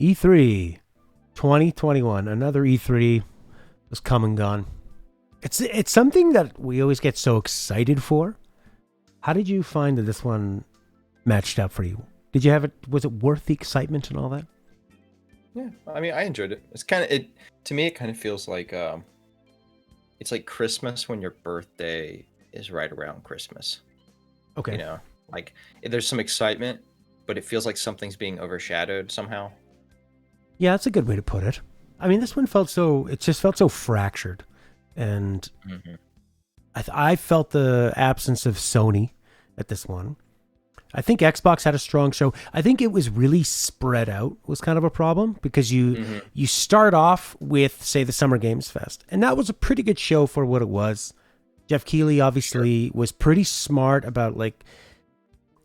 E3 2021, another E3 was come and gone. It's something that we always get so excited for. How did you find that this one matched up for you? Did you have it? Was it worth the excitement and all that? Yeah, I mean, I enjoyed it. It's kind of it to me. It kind of feels like it's like Christmas when your birthday is right around Christmas. Okay. You know, like there's some excitement, but it feels like something's being overshadowed somehow. Yeah, that's a good way to put it. I mean, this one it just felt so fractured. And I felt the absence of Sony at this one. I think Xbox had a strong show. I think it was really spread out was kind of a problem because you start off with, say, the Summer Games Fest. And that was a pretty good show for what it was. Jeff Keighley obviously was pretty smart about, like,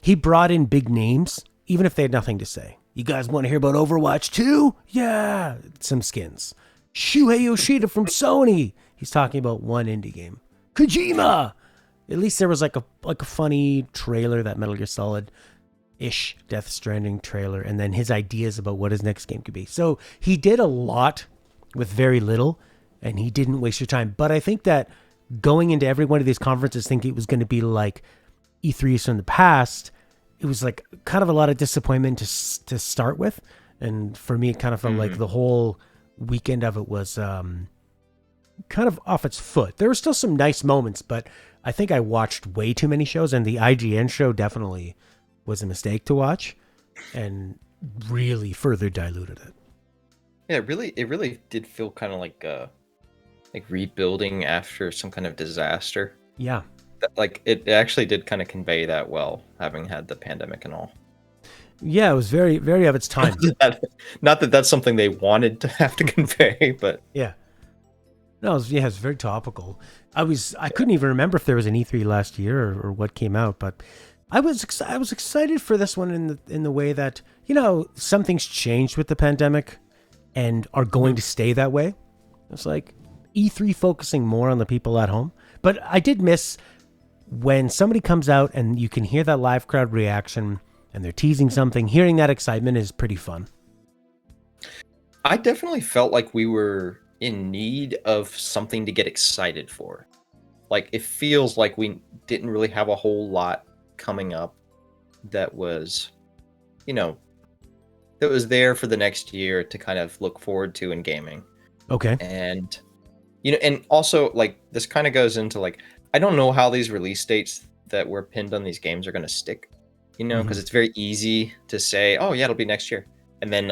he brought in big names, even if they had nothing to say. You guys want to hear about Overwatch 2? Yeah, some skins. Shuhei Yoshida from Sony. He's talking about one indie game. Kojima! At least there was like a funny trailer, that Metal Gear Solid-ish Death Stranding trailer, and then his ideas about what his next game could be. So he did a lot with very little, and he didn't waste your time. But I think that going into every one of these conferences thinking it was going to be like E3s from the past, it was like kind of a lot of disappointment to start with. And for me, it kind of felt like the whole weekend of it was kind of off its foot. There were still some nice moments, but I think I watched way too many shows, and the IGN show definitely was a mistake to watch and really further diluted it. Yeah, it really did feel kind of like rebuilding after some kind of disaster. Yeah. Like it actually did kind of convey that well, having had the pandemic and all. Yeah, it was very, very of its time. Not that that's something they wanted to have to convey, but yeah. No, it's very topical. I couldn't even remember if there was an E3 last year or what came out, but I was excited for this one in the way that, you know, something's changed with the pandemic and are going to stay that way. It's like E3 focusing more on the people at home. But I did miss when somebody comes out and you can hear that live crowd reaction and they're teasing something. Hearing that excitement is pretty fun. I definitely felt like we were in need of something to get excited for. Like, it feels like we didn't really have a whole lot coming up that was, you know, that was there for the next year to kind of look forward to in gaming. Okay. And, you know, and also, like, this kind of goes into, like, I don't know how these release dates that were pinned on these games are going to stick, you know, because it's very easy to say, oh, yeah, it'll be next year. And then,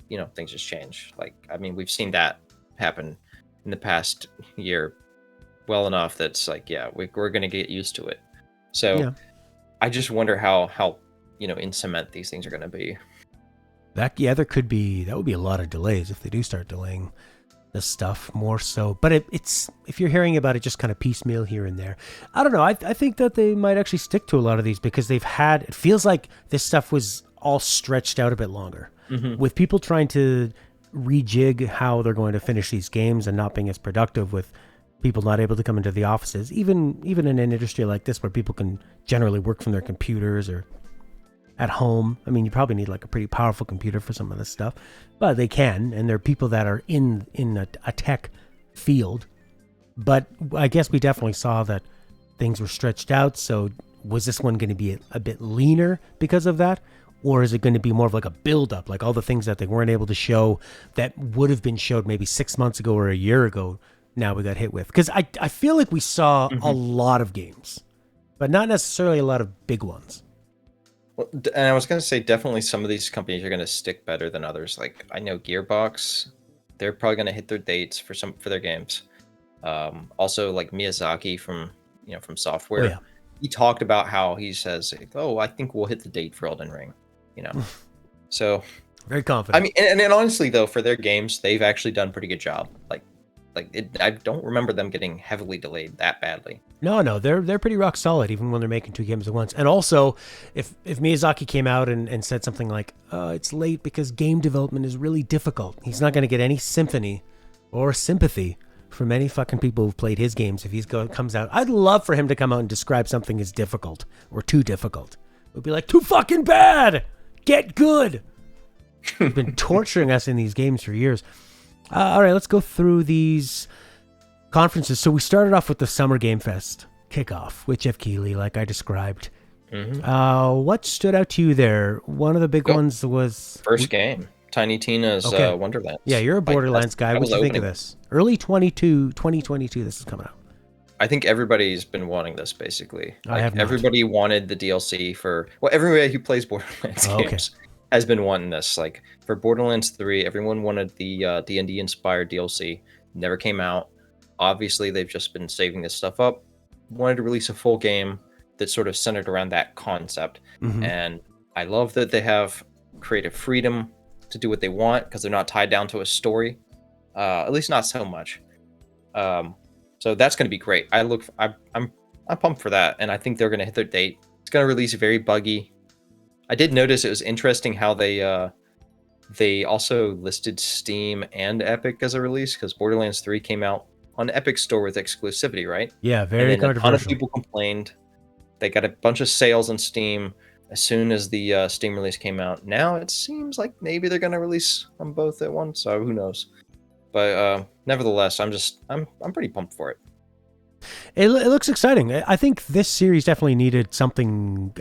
you know, things just change. Like, I mean, we've seen that happen in the past year well enough that's like, yeah, we're going to get used to it. So yeah. I just wonder how, you know, in cement these things are going to be. That would be a lot of delays if they do start delaying this stuff more so. But it's if you're hearing about it just kind of piecemeal here and there, I don't know. I think that they might actually stick to a lot of these because it feels like this stuff was all stretched out a bit longer with people trying to rejig how they're going to finish these games and not being as productive with people not able to come into the offices, even in an industry like this where people can generally work from their computers or at home. I mean, you probably need like a pretty powerful computer for some of this stuff, but they can, and there are people that are in a tech field. But I guess we definitely saw that things were stretched out. So was this one going to be a bit leaner because of that? Or is it going to be more of like a build-up, like all the things that they weren't able to show that would have been showed maybe 6 months ago or a year ago, now we got hit with? Because I feel like we saw a lot of games, but not necessarily a lot of big ones. Well, and I was going to say, definitely some of these companies are going to stick better than others. Like, I know Gearbox, they're probably going to hit their dates for their games. Also, like Miyazaki from Software, he talked about how he says, like, oh, I think we'll hit the date for Elden Ring. You know, so very confident. I mean, and honestly, though, for their games, they've actually done a pretty good job. I don't remember them getting heavily delayed that badly. No, they're pretty rock solid, even when they're making 2 games at once. And also, if Miyazaki came out and said something like, it's late because game development is really difficult, he's not going to get any sympathy from any fucking people who've played his games if comes out. I'd love for him to come out and describe something as difficult or too difficult. It would be like, too fucking bad! Get good! He's been torturing us in these games for years. All right, let's go through these conferences. So we started off with the Summer Game Fest kickoff with Jeff Keighley, like I described. What stood out to you there? One of the big ones was... First game, Tiny Tina's Wonderlands. Yeah, you're a Borderlands guy. What do you think of this? Early 2022, this is coming out. I think everybody's been wanting this, basically. I have not. Everybody wanted the DLC for... Well, everybody who plays Borderlands games has been wanting this. Like, for Borderlands 3, everyone wanted the D&D-inspired DLC. Never came out. Obviously, they've just been saving this stuff up. Wanted to release a full game that's sort of centered around that concept. And I love that they have creative freedom to do what they want because they're not tied down to a story. At least not so much. So that's going to be great. I'm pumped for that, and I think they're going to hit their date. It's going to release very buggy. I did notice it was interesting how they also listed Steam and Epic as a release because Borderlands 3 came out on the Epic Store with exclusivity, right? Yeah, very controversial. A ton of people complained. They got a bunch of sales on Steam as soon as the Steam release came out. Now it seems like maybe they're going to release them both at once, so who knows? But nevertheless, I'm pretty pumped for it. It looks exciting. I think this series definitely needed something,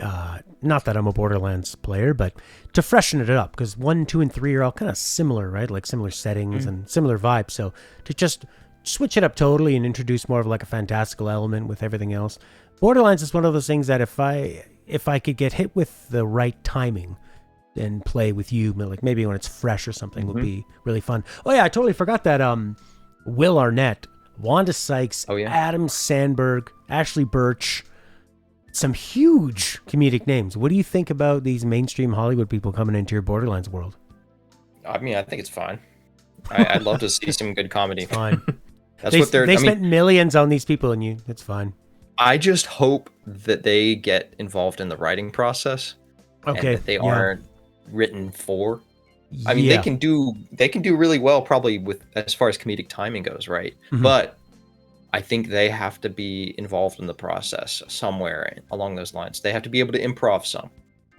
not that I'm a Borderlands player, but to freshen it up, because 1, 2, and 3 are all kind of similar, right? Like similar settings and similar vibes. So to just switch it up totally and introduce more of like a fantastical element with everything else. Borderlands is one of those things that if I could get hit with the right timing and play with you, like maybe when it's fresh or something, would be really fun. Oh yeah, I totally forgot that Will Arnett, Wanda Sykes, Adam Sandberg, Ashley Birch, some huge comedic names. What do you think about these mainstream Hollywood people coming into your Borderlands world? I mean, I think it's fine. I'd love to see some good comedy. Fine. They spent millions on these people, and it's fine. I just hope that they get involved in the writing process. Okay. And that they aren't written for. I mean, they can do really well probably with as far as comedic timing goes, right? But I think they have to be involved in the process somewhere along those lines. They have to be able to improv some.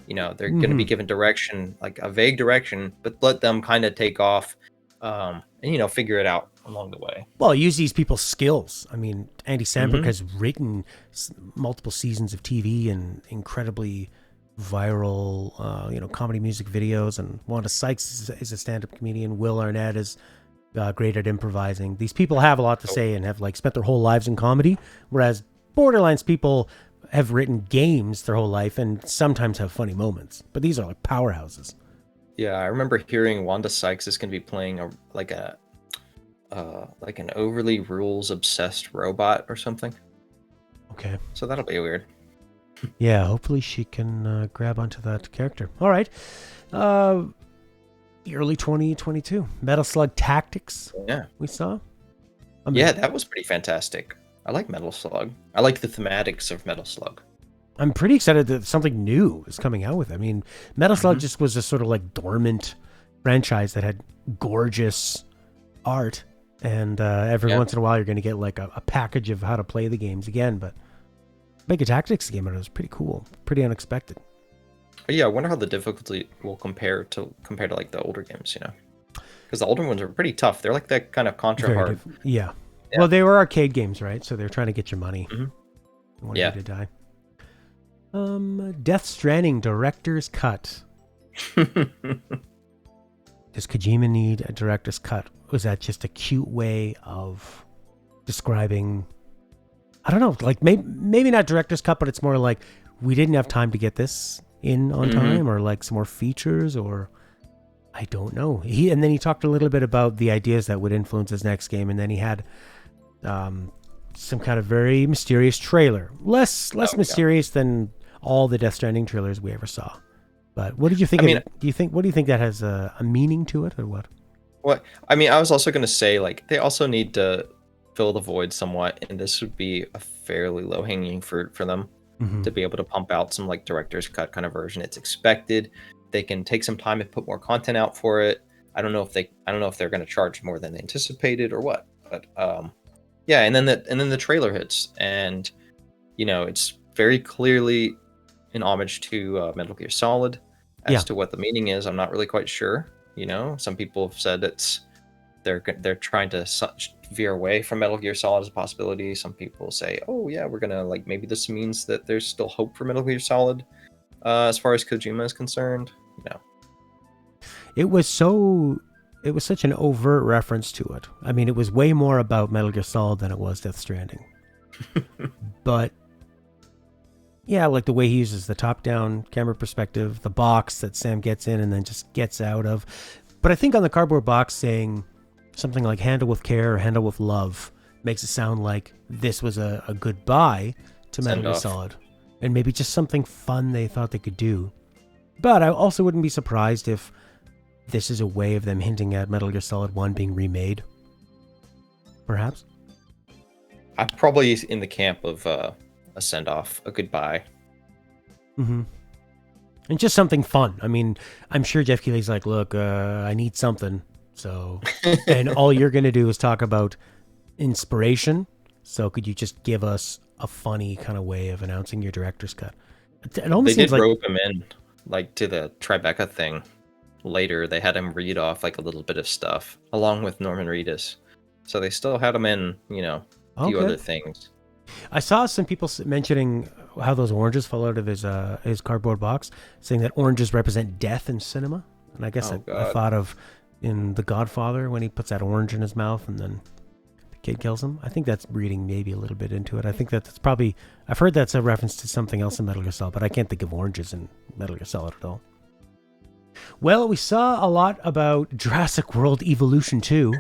You know, they're going to be given direction, like a vague direction, but let them kind of take off and, figure it out along the way. Well, use these people's skills. I mean, Andy Samberg has written multiple seasons of TV and incredibly viral, comedy music videos. And Wanda Sykes is a stand-up comedian. Will Arnett is great at improvising. These people have a lot to say and have spent their whole lives in comedy, whereas Borderlands people have written games their whole life and sometimes have funny moments. But these are like powerhouses. Yeah, I remember hearing Wanda Sykes is going to be playing an overly rules obsessed robot or something. Okay. So that'll be weird. Yeah, hopefully she can grab onto that character. All right. Early 2022. Metal Slug Tactics. Yeah. We saw. Yeah, that was pretty fantastic. I like Metal Slug. I like the thematics of Metal Slug. I'm pretty excited that something new is coming out with it. I mean, Metal Slug just was a sort of like dormant franchise that had gorgeous art. And every once in a while, you're going to get like a package of how to play the games again. But make a tactics game out of it was pretty cool, pretty unexpected. But yeah, I wonder how the difficulty will compare to like the older games, because the older ones are pretty tough. They're like that kind of Contra hard. Yeah. Well, they were arcade games, right? So they're trying to get your money. They want you to die. Death Stranding Director's Cut. Does Kojima need a director's cut? Was that just a cute way of describing, I don't know, like maybe not director's cut, but it's more like we didn't have time to get this in on time, or like some more features, or I don't know. And then he talked a little bit about the ideas that would influence his next game, and then he had some kind of very mysterious trailer, less mysterious than all the Death Stranding trailers we ever saw. But what did you think? What do you think that has a meaning to it, or what? What I mean, I was also going to say, like, they also need to fill the void somewhat, and this would be a fairly low-hanging fruit for them to be able to pump out some like director's cut kind of version. It's expected. They can take some time and put more content out for it. I don't know if they're going to charge more than they anticipated or what. But yeah, and then the trailer hits, and it's very clearly an homage to Metal Gear Solid. As to what the meaning is, I'm not really quite sure. You know, some people have said they're trying to veer away from Metal Gear Solid as a possibility. Some people say, oh yeah, we're gonna like maybe this means that there's still hope for Metal Gear Solid as far as Kojima is concerned. You know, it was such an overt reference to it. I mean, it was way more about Metal Gear Solid than it was Death Stranding. But yeah, like the way he uses the top-down camera perspective, the box that Sam gets in and then just gets out of. But I think on the cardboard box saying something like handle with care or handle with love makes it sound like this was a goodbye to Metal Gear Solid. And maybe just something fun they thought they could do. But I also wouldn't be surprised if this is a way of them hinting at Metal Gear Solid 1 being remade. Perhaps? I'm probably in the camp of a send-off, a goodbye. Mm-hmm. And just something fun. I mean, I'm sure Jeff Keighley's like, look, I need something. So, and all you're going to do is talk about inspiration. So could you just give us a funny kind of way of announcing your director's cut? It almost they seems did like rope him in, like to the Tribeca thing. Later, they had him read off like a little bit of stuff along with Norman Reedus. So they still had him in, you know, a few other things. I saw some people mentioning how those oranges fall out of his cardboard box, saying that oranges represent death in cinema. And I guess I thought of in The Godfather when he puts that orange in his mouth and then the kid kills him. I think that's reading maybe a little bit into it. I think that's probably, I've heard that's a reference to something else in Metal Gear Solid, but I can't think of oranges in Metal Gear Solid at all. Well, we saw a lot about Jurassic World Evolution 2.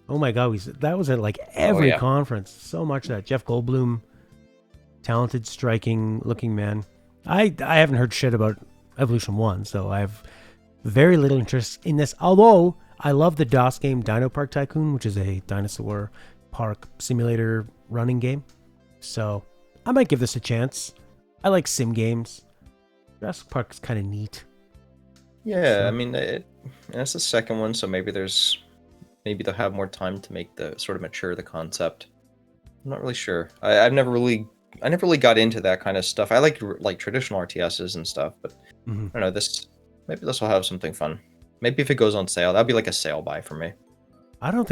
Oh my God, that was at like every conference. So much that Jeff Goldblum, talented, striking looking man. I haven't heard shit about Evolution 1, so I have very little interest in this. Although I love the DOS game Dino Park Tycoon, which is a dinosaur park simulator running game. So I might give this a chance. I like sim games. Jurassic Park is kind of neat. Yeah, so. I mean, it's the second one, so maybe they'll have more time to make the sort of mature the concept. I'm not really sure. I never really got into that kind of stuff. I like traditional RTSs and stuff, but I don't know. Maybe this will have something fun. Maybe if it goes on sale, that'd be like a sale buy for me. I didn't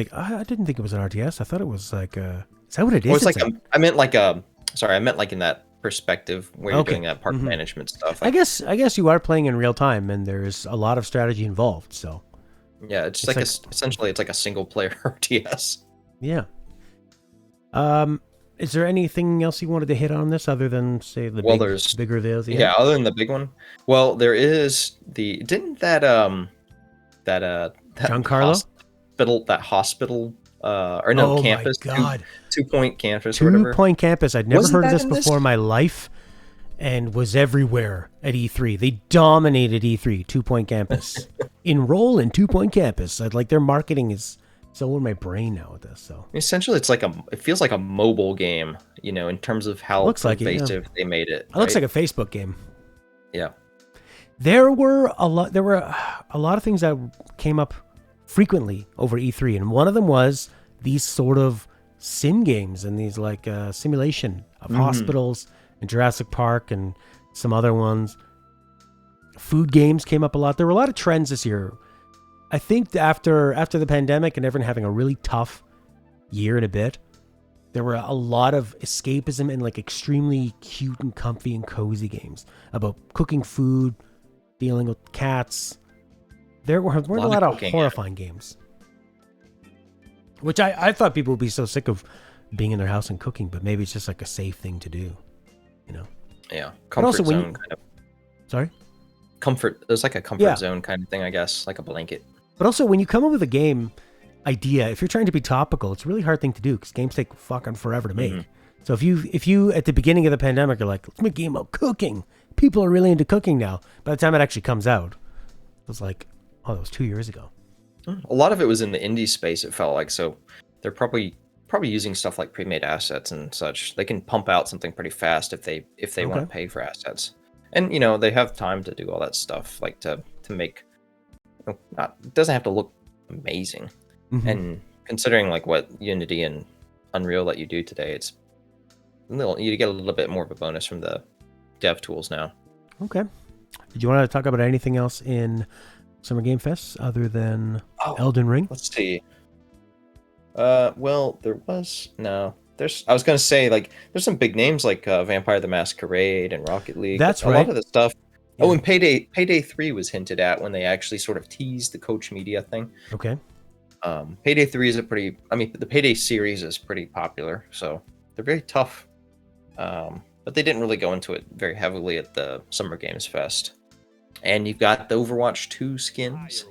think it was an RTS. I thought it was like is that what it is? Well, it's like I meant like in that perspective where you're doing that park management stuff. Like, I guess you are playing in real time and there's a lot of strategy involved. So yeah, it's essentially it's like a single player RTS. Yeah. Is there anything else you wanted to hit on this other than say the big reveals? Yeah, other than the big one. Well, there is Giancarlo hospital campus. My God. 2 Point campus. 2 Point campus. I'd never heard of this before in my life, and was everywhere at E3. They dominated E3. 2 Point campus. Enroll in 2 Point campus. Their marketing is so in my brain now with this. So essentially, it feels like a mobile game, you know, in terms of how pervasive they made it. It looks like a Facebook game. Yeah. There were a lot of things that came up frequently over E3, and one of them was these sort of sim games and these simulation of hospitals and Jurassic Park and some other ones. Food games came up a lot. There were a lot of trends this year. I think after the pandemic and everyone having a really tough year and a bit, there were a lot of escapism and extremely cute and comfy and cozy games about cooking food, dealing with cats. There weren't a lot of horrifying games. Which I thought people would be so sick of being in their house and cooking, but maybe it's just like a safe thing to do, you know? Yeah. Comfort zone kind of. Sorry? Comfort. There's like a comfort zone kind of thing, I guess, like a blanket. But also, when you come up with a game idea, if you're trying to be topical, it's a really hard thing to do because games take fucking forever to make. So if you at the beginning of the pandemic are like, let's make a game about cooking. People are really into cooking now. By the time it actually comes out, it was like, oh, that was 2 years ago. A lot of it was in the indie space, it felt like. So they're probably using stuff like pre-made assets and such. They can pump out something pretty fast if they want to pay for assets. And, you know, they have time to do all that stuff, like to make, it doesn't have to look amazing. And considering like what Unity and Unreal let you do today, it's you get a little bit more of a bonus from the dev tools now. Okay. Did you want to talk about anything else in Summer Game Fest other than Elden Ring? Let's see. Well, there was no. I was gonna say like there's some big names like Vampire the Masquerade and Rocket League. That's a right. lot of the stuff. Yeah. Oh, and Payday 3 was hinted at when they actually sort of teased the Coach Media thing. Okay. Payday 3 is the Payday series is pretty popular, so they're very tough. But they didn't really go into it very heavily at the Summer Games Fest. And you've got the Overwatch 2 skins.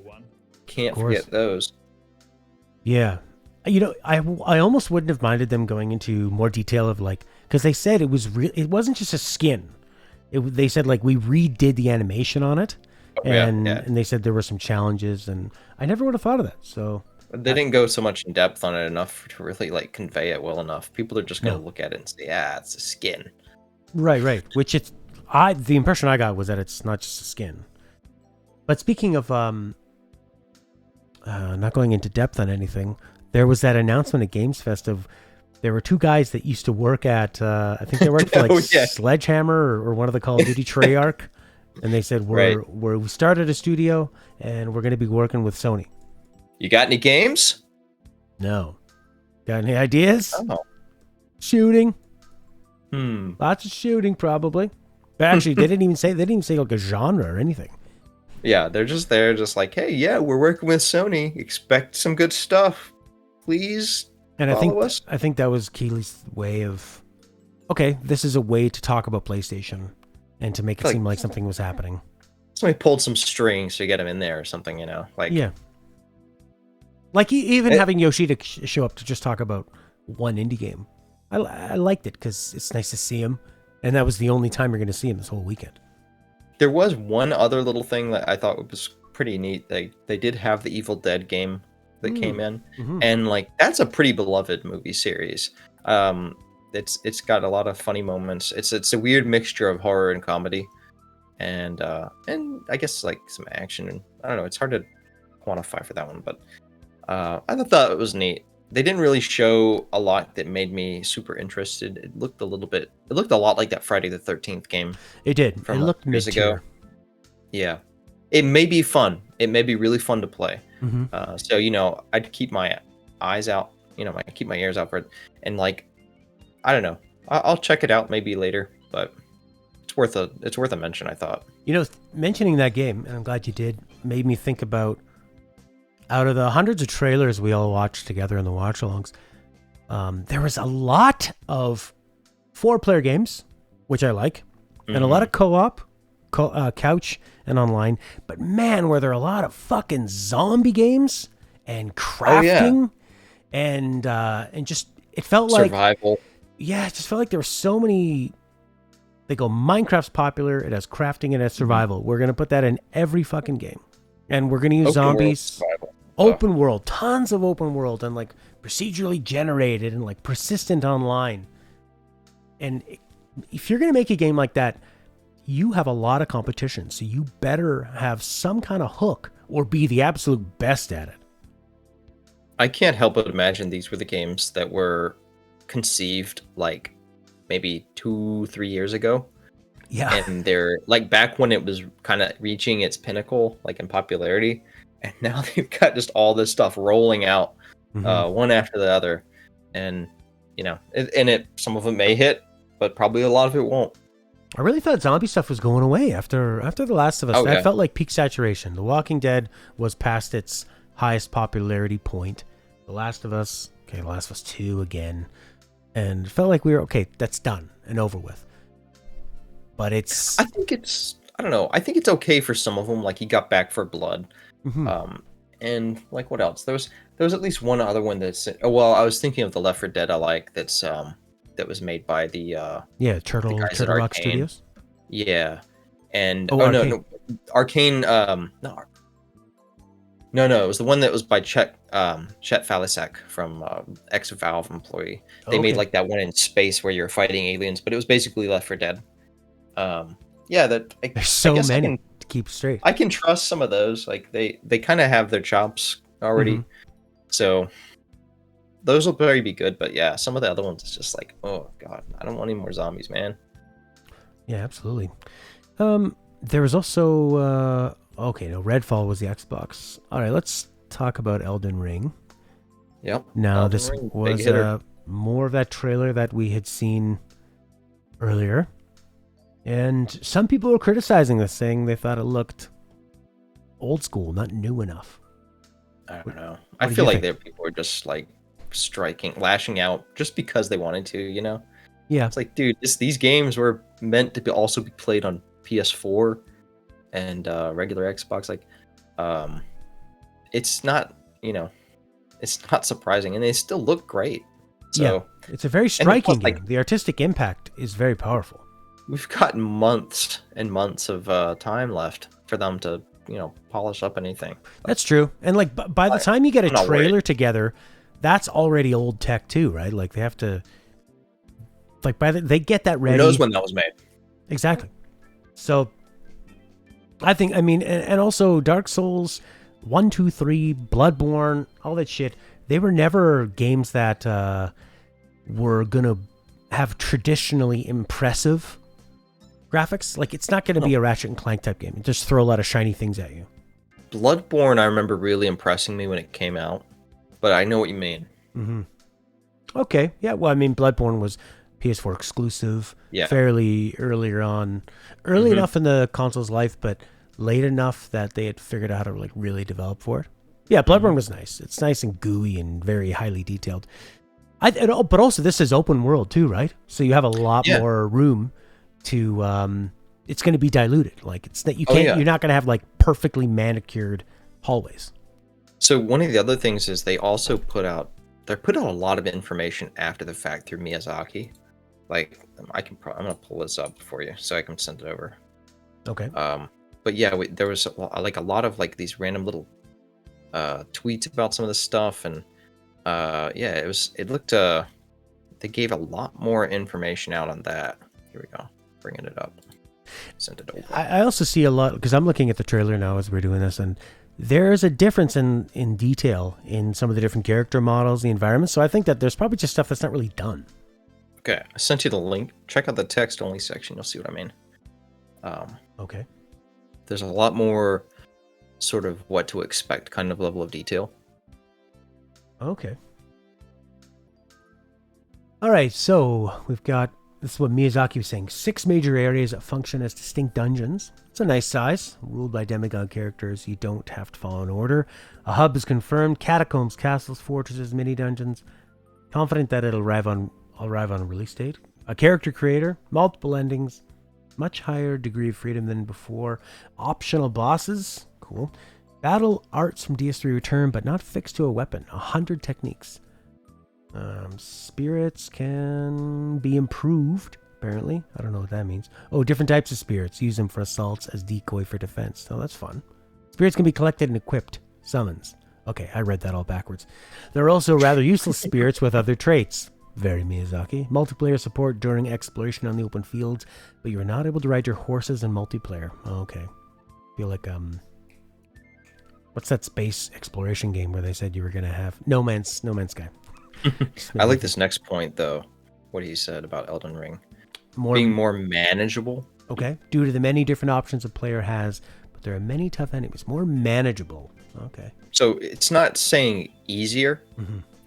Can't forget those. Yeah. You know, I almost wouldn't have minded them going into more detail of like, because they said it wasn't just a skin. They said like we redid the animation on it, and they said there were some challenges, and I never would have thought of that. So they didn't go so much in depth on it enough to really like convey it well enough. People are just going to look at it and say, "Yeah, it's a skin." Right. Which the impression I got was that it's not just a skin. But speaking of not going into depth on anything, there was that announcement at Games Fest of there were two guys that used to work at I think they worked for Sledgehammer or one of the Call of Duty Treyarch, and they said we started a studio and we're going to be working with Sony. You got any games? No. Got any ideas? Oh. Shooting. Lots of shooting, probably. But actually, they didn't even say like a genre or anything. Yeah, they're just there, just like, hey, yeah, we're working with Sony. Expect some good stuff, please. And follow us. I think that was Keighley's way of, okay, this is a way to talk about PlayStation and to make it seem like something was happening. Somebody pulled some strings to get him in there or something, you know, like like even having Yoshida show up to just talk about one indie game. I liked it because it's nice to see him, and that was the only time you're going to see him this whole weekend. There was one other little thing that I thought was pretty neat. They did have the Evil Dead game that came in, and like that's a pretty beloved movie series. It's got a lot of funny moments. It's a weird mixture of horror and comedy, and I guess like some action. And I don't know. It's hard to quantify for that one, but I thought it was neat. They didn't really show a lot that made me super interested. It looked a lot like that Friday the 13th game. It did. From it looked years ago. Yeah. It may be fun. It may be really fun to play. So, you know, I'd keep my eyes out, you know, keep my ears out for it. And like, I don't know. I'll check it out maybe later, but it's worth a mention, I thought. You know, mentioning that game, and I'm glad you did, made me think about, out of the hundreds of trailers we all watched together in the watch-alongs, there was a lot of 4-player games, which I like, and a lot of co-op, couch, and online. But man, were there a lot of fucking zombie games and crafting, and just it felt like survival. Yeah, it just felt like there were so many. They go, Minecraft's popular. It has crafting and it has survival. We're gonna put that in every fucking game, and we're gonna use zombies. Open world, tons of open world, and like procedurally generated and like persistent online. And if you're going to make a game like that, you have a lot of competition. So you better have some kind of hook or be the absolute best at it. I can't help but imagine these were the games that were conceived like maybe 2-3 years ago. Yeah. And they're like back when it was kind of reaching its pinnacle, like in popularity. And now they've got just all this stuff rolling out, one after the other, and you know, some of it may hit, but probably a lot of it won't. I really thought zombie stuff was going away after The Last of Us. That felt like peak saturation. The Walking Dead was past its highest popularity point. The Last of Us 2 again, and it felt like we were okay. That's done and over with. But I think it's okay for some of them. Like he got Back for Blood. And like what else? There was at least one other one that's I was thinking of the Left 4 Dead I like that's that was made by the Turtle Rock Studios. Yeah. And Arcane. Arcane no, it was the one that was by Chet Falisek from ex-Valve employee. They made like that one in space where you're fighting aliens, but it was basically Left 4 Dead. There's so many to keep straight. I can trust some of those. Like they kind of have their chops already, so those will probably be good. But yeah, some of the other ones it's just like, oh god, I don't want any more zombies, man. Yeah, absolutely. There was also Redfall was the Xbox. All right, let's talk about Elden Ring. Yep. Now, Elden this Ring, was more of that trailer that we had seen earlier. And some people were criticizing this, saying they thought it looked old school, not new enough. I don't know. I feel like people were just like lashing out just because they wanted to, you know? Yeah. It's like, dude, these games were meant to also be played on PS4 and regular Xbox. Like, it's not, it's not surprising, and they still look great. So yeah, it's a very striking game. The artistic impact is very powerful. We've got months and months of time left for them to, polish up anything. That's true. And like by the time you get a trailer together, that's already old tech too, right? Like they have to, like they get that ready. Who knows when that was made? Exactly. So I think, and also Dark Souls 1, 2, 3, Bloodborne, all that shit, they were never games that were gonna have traditionally impressive graphics. Like it's not going to be a Ratchet and Clank type game. Just throw a lot of shiny things at you. Bloodborne, I remember really impressing me when it came out, but I know what you mean. Mm-hmm. Okay, yeah. Well, Bloodborne was PS4 exclusive, fairly earlier on, enough in the console's life, but late enough that they had figured out how to like really develop for it. Yeah, Bloodborne was nice. It's nice and gooey and very highly detailed. But also this is open world too, right? So you have a lot more room to it's going to be diluted. Like it's that you're not going to have like perfectly manicured hallways. So one of the other things is they also put out a lot of information after the fact through Miyazaki. Like I'm going to pull this up for you so I can send it over. Okay. But yeah, there was like a lot of like these random little tweets about some of this stuff, and it looked they gave a lot more information out on that. Here we go. Bringing it up. Send it over. I also see a lot, because I'm looking at the trailer now as we're doing this, and there's a difference in detail in some of the different character models, the environments. So I think that there's probably just stuff that's not really done. Okay, I sent you the link. Check out the text only section. You'll see what I mean. Okay. There's a lot more sort of what to expect kind of level of detail. Okay. All right, so we've got, this is what Miyazaki was saying, 6 major areas that function as distinct dungeons. It's a nice size, ruled by demigod characters. You don't have to follow an order. A hub is confirmed, catacombs, castles, fortresses, mini dungeons. Confident that it'll arrive on a release date. A character creator, multiple endings, much higher degree of freedom than before. Optional bosses, cool. Battle arts from DS3 return, but not fixed to a weapon. 100 techniques. Spirits can be improved, apparently. I don't know what that means. Oh, different types of spirits. Use them for assaults as decoy for defense. Oh, that's fun. Spirits can be collected and equipped. Summons. Okay, I read that all backwards. There are also rather useless spirits with other traits. Very Miyazaki. Multiplayer support during exploration on the open fields, but you are not able to ride your horses in multiplayer. Okay. Feel like, what's that space exploration game where they said you were going to have No Man's Sky. I like this next point, though, what he said about Elden Ring. Being more manageable. Okay. Due to the many different options a player has, but there are many tough enemies. More manageable. Okay. So it's not saying easier,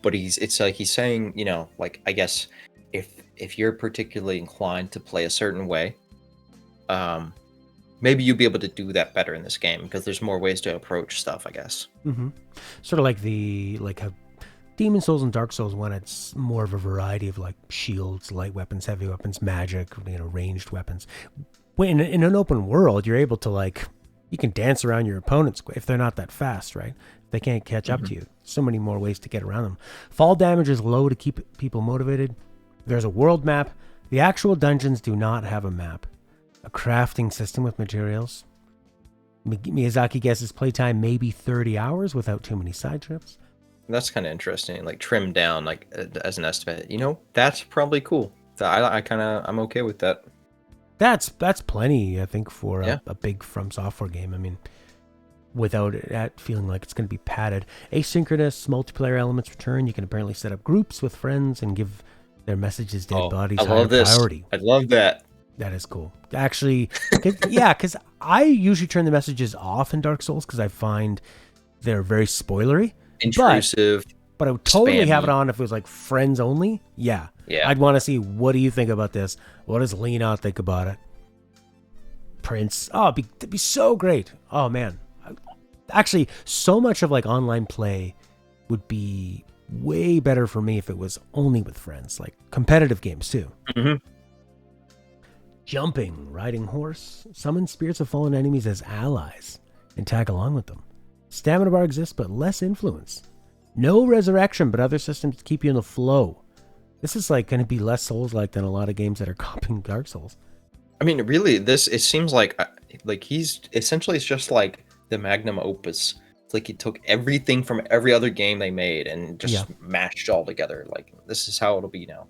but it's like he's saying, like, I guess if you're particularly inclined to play a certain way, maybe you'll be able to do that better in this game because there's more ways to approach stuff, I guess. Sort of like how Demon Souls and Dark Souls 1 had more of a variety of like shields, light weapons, heavy weapons, magic, ranged weapons. In an open world, you're able to you can dance around your opponents if they're not that fast, right? They can't catch up to you. So many more ways to get around them. Fall damage is low to keep people motivated. There's a world map. The actual dungeons do not have a map. A crafting system with materials. Miyazaki guesses playtime maybe 30 hours without too many side trips. That's kind of interesting, like trimmed down, as an estimate. That's probably cool. I'm okay with that. That's plenty, I think, for a big From Software game. Without it feeling like it's going to be padded. Asynchronous multiplayer elements return. You can apparently set up groups with friends and give their messages dead bodies higher priority. I love that. That is cool. Actually, because I usually turn the messages off in Dark Souls because I find they're very spoilery. Intrusive. But I would totally have it spammy. on if it was like friends only. Yeah. Yeah. I'd want to see, what do you think about this? What does Lena think about it? Prince. Oh, it'd be so great. Oh, man. Actually, so much of like online play would be way better for me if it was only with friends, like competitive games too. Mm-hmm. Jumping, riding horse, summon spirits of fallen enemies as allies and tag along with them. Stamina bar exists, but less influence. No resurrection, but other systems to keep you in the flow. This is like going to be less Souls-like than a lot of games that are copying Dark Souls. I mean, really, it seems like he's essentially it's just like the magnum opus. It's like he took everything from every other game they made and just mashed all together. Like, this is how it'll be now.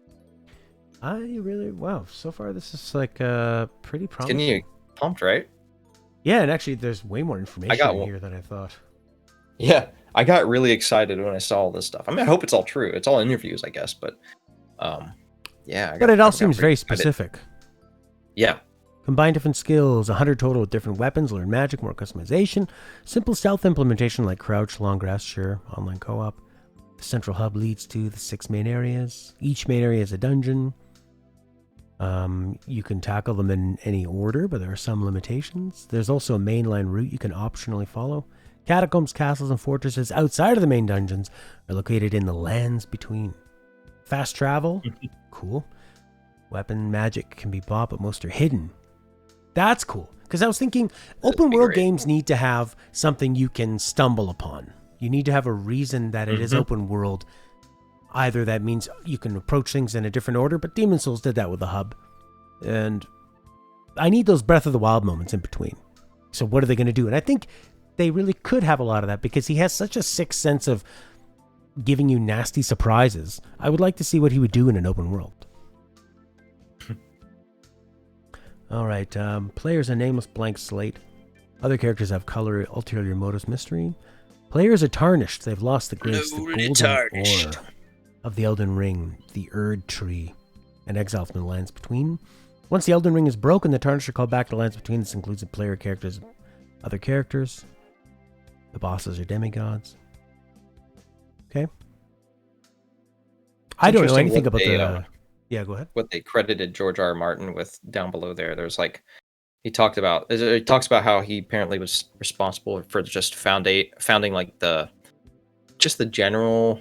Wow. So far, this is like pretty It's promising. getting you pumped, right? Yeah, and actually, there's way more information in here than I thought. Yeah, I got really excited when I saw all this stuff. I mean, I hope it's all true. It's all interviews, I guess, but yeah. But it all seems very specific. Yeah. Combine different skills, 100 total with different weapons, learn magic, more customization, simple stealth implementation like crouch, long grass, sure, online co-op. The central hub leads to the 6 main areas. Each main area is a dungeon. You can tackle them in any order, but there are some limitations. There's also a mainline route you can optionally follow. Catacombs, castles, and fortresses outside of the main dungeons are located in the lands between. Fast travel, cool. Weapon magic can be bought, but most are hidden. That's cool. Because I was thinking, open world games need to have something you can stumble upon. You need to have a reason that it is open world. Either that means you can approach things in a different order, but Demon's Souls did that with the hub. And I need those Breath of the Wild moments in between. So what are they going to do? And I think they really could have a lot of that because he has such a sick sense of giving you nasty surprises. I would like to see what he would do in an open world. All right. Players a nameless blank slate. Other characters have color, ulterior motives, mystery. Players are tarnished. They've lost the grace, the golden ore of the Elden Ring, the Erd Tree, and exile from the lands between. Once the Elden Ring is broken, the tarnished are called back to the lands between. This includes the player characters, other characters. The bosses are demigods. Okay. I don't know anything about the... Yeah, go ahead. What they credited George R. R. Martin with down below there. There's like... He talks about how he apparently was responsible for just founding like the general,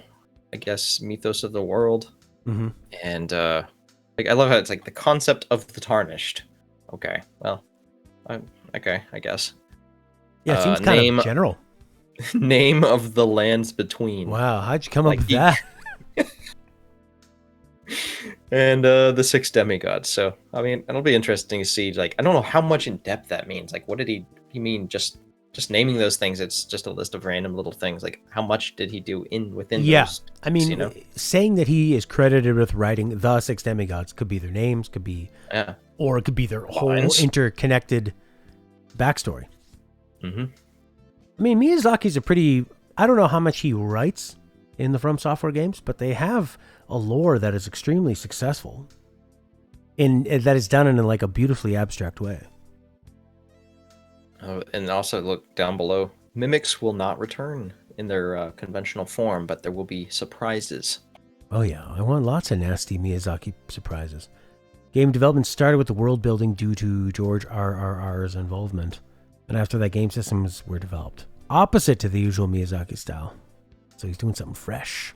I guess, mythos of the world. Mm-hmm. And like I love how it's like the concept of the tarnished. Okay, well, okay, I guess. Yeah, it seems kind of general. Name of the lands between. Wow, how'd you come up with that? And the 6 demigods. So I mean, it'll be interesting to see. Like, I don't know how much in depth that means. Like, what did he mean? Just naming those things. It's just a list of random little things. Like, how much did he do within? Yeah, those, I mean, you know? Saying that he is credited with writing the 6 demigods could be their names, could be, or it could be their whole interconnected backstory. Mm-hmm. I mean, Miyazaki's a pretty. I don't know how much he writes in the From Software games, but they have a lore that is extremely successful, that is done in like a beautifully abstract way. And also look down below. Mimics will not return in their conventional form, but there will be surprises. Oh yeah, I want lots of nasty Miyazaki surprises. Game development started with the world building due to George R.R.R.'s involvement, and after that, game systems were developed. Opposite to the usual Miyazaki style. So he's doing something fresh.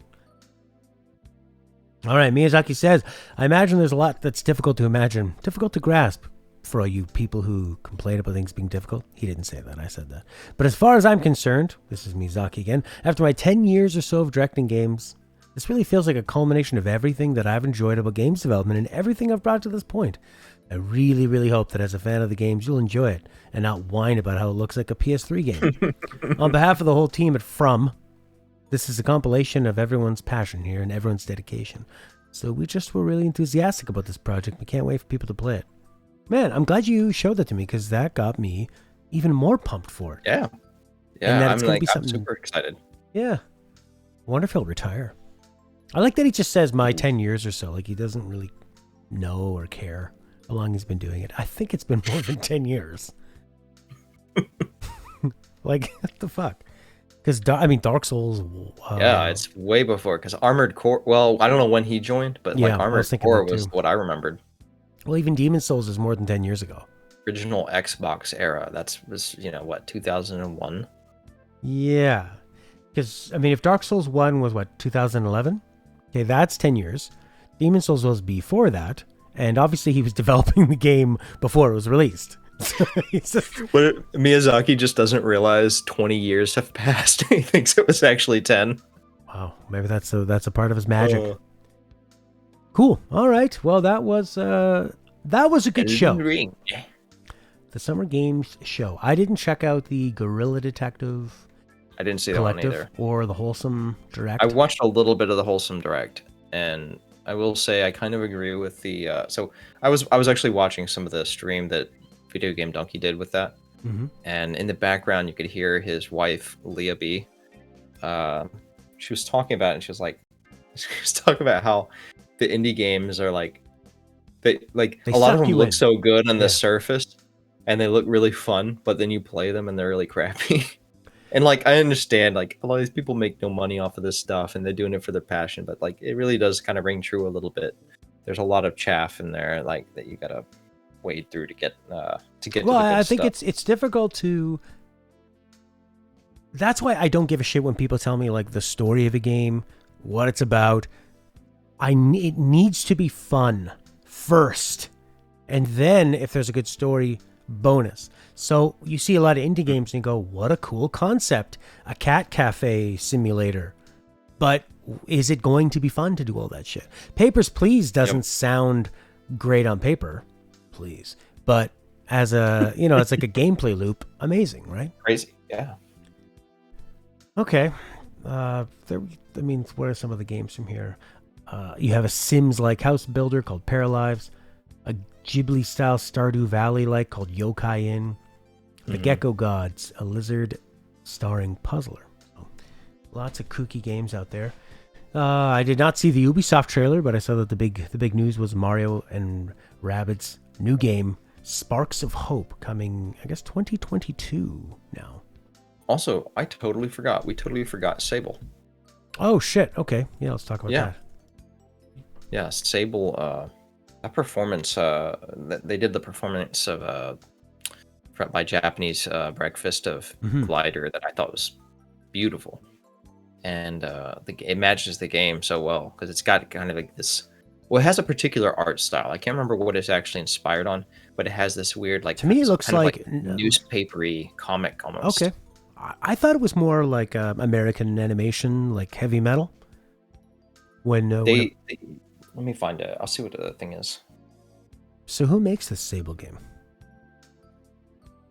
All right, Miyazaki says, I imagine there's a lot that's difficult to imagine, difficult to grasp for all you people who complain about things being difficult. He didn't say that, I said that. But as far as I'm concerned, this is Miyazaki again, after my 10 years or so of directing games, this really feels like a culmination of everything that I've enjoyed about games development and everything I've brought to this point. I really, really hope that as a fan of the games, you'll enjoy it and not whine about how it looks like a PS3 game. On behalf of the whole team at From, this is a compilation of everyone's passion here and everyone's dedication. So we just were really enthusiastic about this project. We can't wait for people to play it. Man, I'm glad you showed that to me because that got me even more pumped for it. Yeah. Yeah, I'm super excited. Yeah. I wonder if he'll retire. I like that he just says my 10 years or so. Like he doesn't really know or care how long he's been doing it. I think it's been more than 10 years. Like, what the fuck? Because I mean, Dark Souls. Yeah, it's way before because Armored Core. Well, I don't know when he joined, but Yeah, like I was Armored thinking Core that was too. what I remembered. Well, even Demon Souls is more than 10 years ago. Original Xbox era. Was what 2001. Yeah, because I mean, if Dark Souls 1 was what 2011, okay, that's 10 years. Demon Souls was before that, and obviously he was developing the game before it was released. But Miyazaki just doesn't realize 20 years have passed. He thinks it was actually 10. Wow, maybe that's a part of his magic. Cool. All right. Well, that was a good show. Ring. The Summer Games Show. I didn't check out the Guerrilla Detective I didn't see Collective that one either. or the Wholesome Direct. I watched a little bit of the Wholesome Direct, and I will say I kind of agree with the. So I was actually watching some of the stream that Video Game Donkey did with that, and in the background you could hear his wife Leah B. She was talking about it, and she was talking about how the indie games are like a lot of them look so good on the surface, and they look really fun, but then you play them and they're really crappy. And like I understand, like a lot of these people make no money off of this stuff, and they're doing it for their passion. But like it really does kind of ring true a little bit. There's a lot of chaff in there, like that you gotta wade through to get to get. Well, to the good I think stuff. it's difficult to. That's why I don't give a shit when people tell me like the story of a game, what it's about. It needs to be fun first, and then if there's a good story, bonus. So you see a lot of indie games and you go, what a cool concept, a cat cafe simulator. But is it going to be fun to do all that shit? Papers, Please doesn't sound great on paper, please. But as a, it's like a gameplay loop, amazing, right? Crazy, yeah. Okay. What are some of the games from here? You have a Sims-like house builder called Paralives, a Ghibli-style Stardew Valley-like called Yokai Inn, The Gecko Gods, a lizard starring puzzler. So, lots of kooky games out there. I did not see the Ubisoft trailer, but I saw that the big news was Mario and Rabbids' new game, Sparks of Hope, coming, I guess, 2022 now. Also, I totally forgot. We totally forgot Sable. Oh, shit. Okay. Yeah, let's talk about that. Yeah, Sable, that performance, they did the performance of by Japanese Breakfast of Glider that I thought was beautiful, and it matches the game so well because it's got kind of like this. Well, it has a particular art style. I can't remember what it's actually inspired on, but it has this weird, like, to me, it looks like newspapery comic almost. Okay, I thought it was more like American animation, like Heavy Metal. Let me find it. I'll see what the thing is. So who makes this Sable game?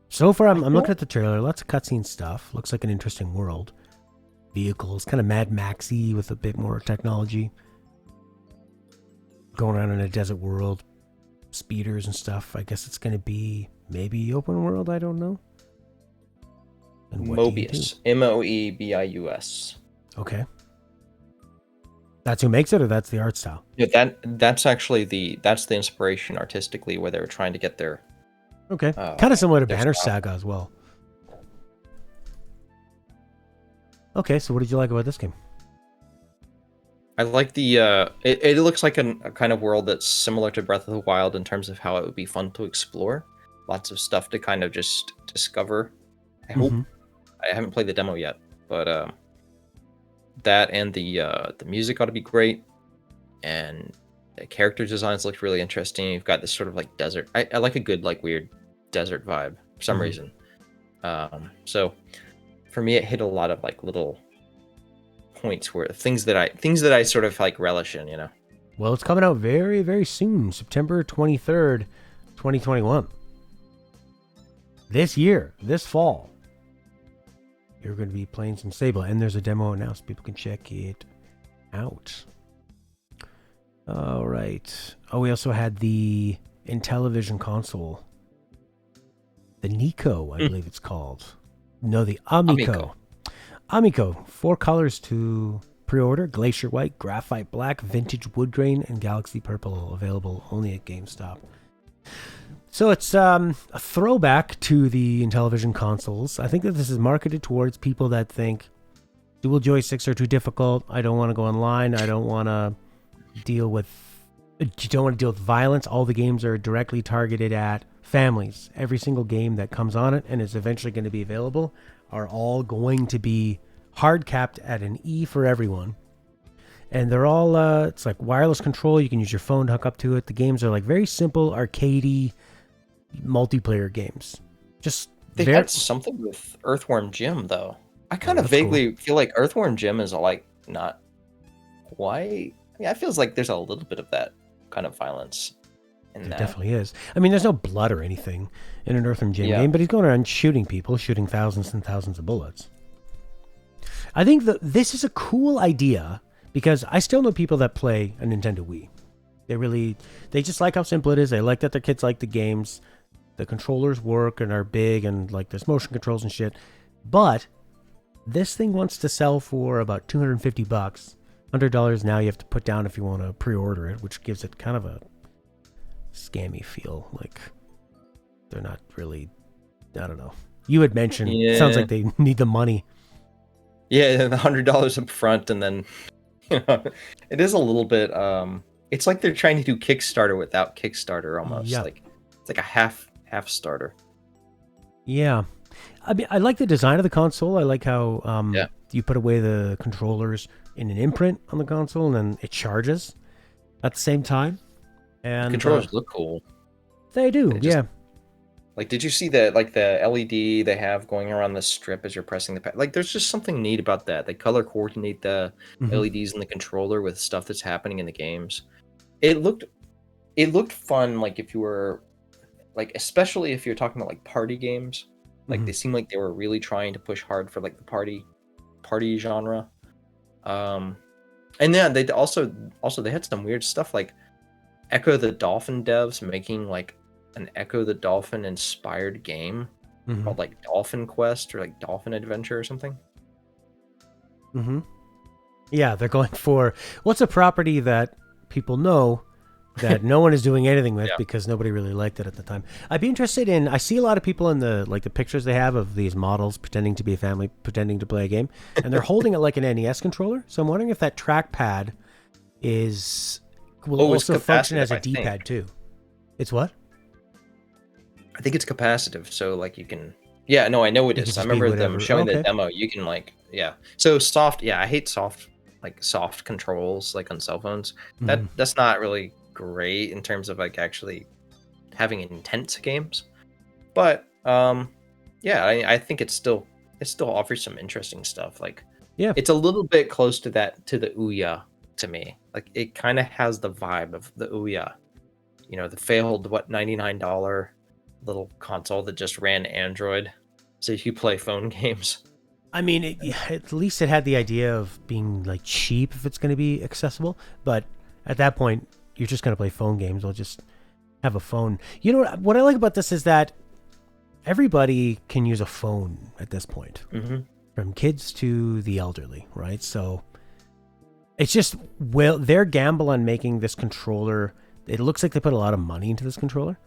So far, I'm looking at the trailer. Lots of cutscene stuff. Looks like an interesting world. Vehicles, kind of Mad Maxy with a bit more technology. Going around in a desert world. Speeders and stuff. I guess it's going to be maybe open world. I don't know. And Moebius. Moebius. Okay. That's who makes it, or that's the art style? Yeah, that's actually the inspiration artistically where they were trying to get their. Okay, kind of similar to Banner Saga as well. Okay, so what did you like about this game? I like the. It looks like a kind of world that's similar to Breath of the Wild in terms of how it would be fun to explore. Lots of stuff to kind of just discover. I hope. I haven't played the demo yet, but that and the music ought to be great, and the character designs look really interesting. You've got this sort of like desert. I like a good like weird desert vibe for some reason. So for me, it hit a lot of like little points where things that I sort of like relish in. Well, it's coming out very, very soon, September 23rd, 2021. This year, this fall. You're going to be playing some Sable, and there's a demo now, so people can check it out. All right. Oh, we also had the Intellivision console. The Nico, I believe it's called. No, the Amico. Amico. 4 colors to pre-order. Glacier White, Graphite Black, Vintage Wood Grain, and Galaxy Purple. Available only at GameStop. So it's a throwback to the Intellivision consoles. I think that this is marketed towards people that think dual joysticks are too difficult. I don't want to go online. I don't want to deal with. You don't want to deal with violence. All the games are directly targeted at families. Every single game that comes on it and is eventually going to be available are all going to be hard capped at an E for everyone. And they're all, it's like wireless control. You can use your phone to hook up to it. The games are like very simple, arcadey, multiplayer games. Just They had something with Earthworm Jim, though. I kind of vaguely feel like Earthworm Jim is like not quite. Yeah, it feels like there's a little bit of that kind of violence in that. Definitely is. I mean, there's no blood or anything in an Earthworm Jim game, but he's going around shooting people, shooting thousands and thousands of bullets. I think that this is a cool idea because I still know people that play a Nintendo Wii. They just like how simple it is. They like that their kids like the games. The controllers work and are big and like there's motion controls and shit. But this thing wants to sell for about $250. $100 now you have to put down if you want to pre-order it, which gives it kind of a scammy feel. Like they're not really, I don't know. You had mentioned, it sounds like they need the money. Yeah, the $100 up front, and then it is a little bit. It's like they're trying to do Kickstarter without Kickstarter almost. Yeah. Like it's like a half starter. Yeah, I mean, I like the design of the console. I like how you put away the controllers in an imprint on the console, and then it charges at the same time. And the controllers look cool. They do, yeah. Like, did you see the LED they have going around the strip as you're pressing the pad? Like, there's just something neat about that. They color coordinate the LEDs in the controller with stuff that's happening in the games. It looked fun. Like if you were, like, especially if you're talking about like party games. Like they seem like they were really trying to push hard for like the party genre. And then they also they had some weird stuff like Echo the Dolphin devs making like an Echo the Dolphin inspired game called like Dolphin Quest or like Dolphin Adventure or something. Yeah, they're going for what's a property that people know that no one is doing anything with because nobody really liked it at the time. I'd be interested in. I see a lot of people in the pictures they have of these models pretending to be a family, pretending to play a game, and they're holding it like an NES controller. So I'm wondering if that trackpad will also function as a D-pad too. It's what? I think it's capacitive, so like you can. Yeah, no, I know it is. I remember them showing the demo. You can So soft. Yeah, I hate soft controls like on cell phones. That's not really great in terms of like actually having intense games. But I think it still offers some interesting stuff. Like it's a little bit close to the Ouya to me. Like it kind of has the vibe of the Ouya. The failed $99 little console that just ran Android, so you play phone games. I mean, at least it had the idea of being like cheap if it's going to be accessible. But at that point, you're just going to play phone games. I'll just have a phone. You know what I like about this is that everybody can use a phone at this point, from kids to the elderly, right? So it's just their gamble on making this controller. It looks like they put a lot of money into this controller.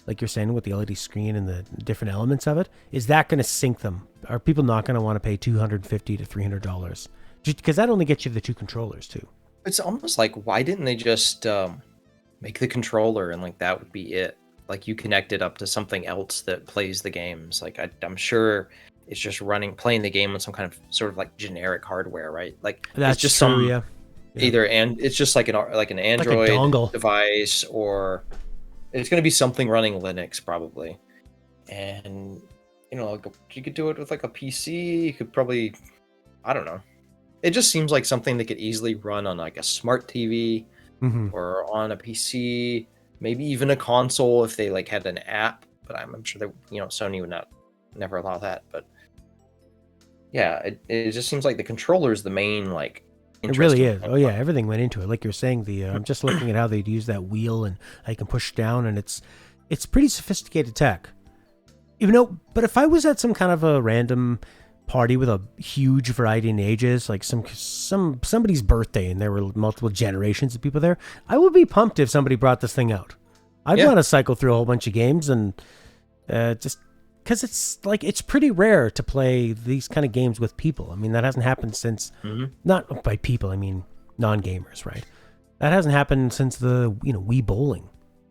Like you're saying with the LED screen and the different elements of it, is that going to sink them? Are people not going to want to pay $250 to $300? Because that only gets you the two controllers too. It's almost like, why didn't they just make the controller and like that would be it? Like you connect it up to something else that plays the games. Like I'm sure it's just playing the game on some kind of sort of like generic hardware, right? Like that's it's just true, yeah. Either and it's just like an Android device, or it's going to be something running Linux probably. And you could do it with like a PC. You could probably, I don't know. It just seems like something that could easily run on like a smart TV or on a PC, maybe even a console if they like had an app. But I'm sure that Sony would never allow that. But yeah, it just seems like the controller is the main like. It really is. Oh yeah, everything went into it. Like you're saying, I'm just looking at how they'd use that wheel and how you can push down, and it's pretty sophisticated tech. But if I was at some kind of a random party with a huge variety in ages, like somebody's birthday, and there were multiple generations of people there, I would be pumped if somebody brought this thing out. I'd want to cycle through a whole bunch of games and just because it's pretty rare to play these kind of games with people. I mean, that hasn't happened since, not by people, I mean non-gamers, right? That hasn't happened since the, Wii Bowling.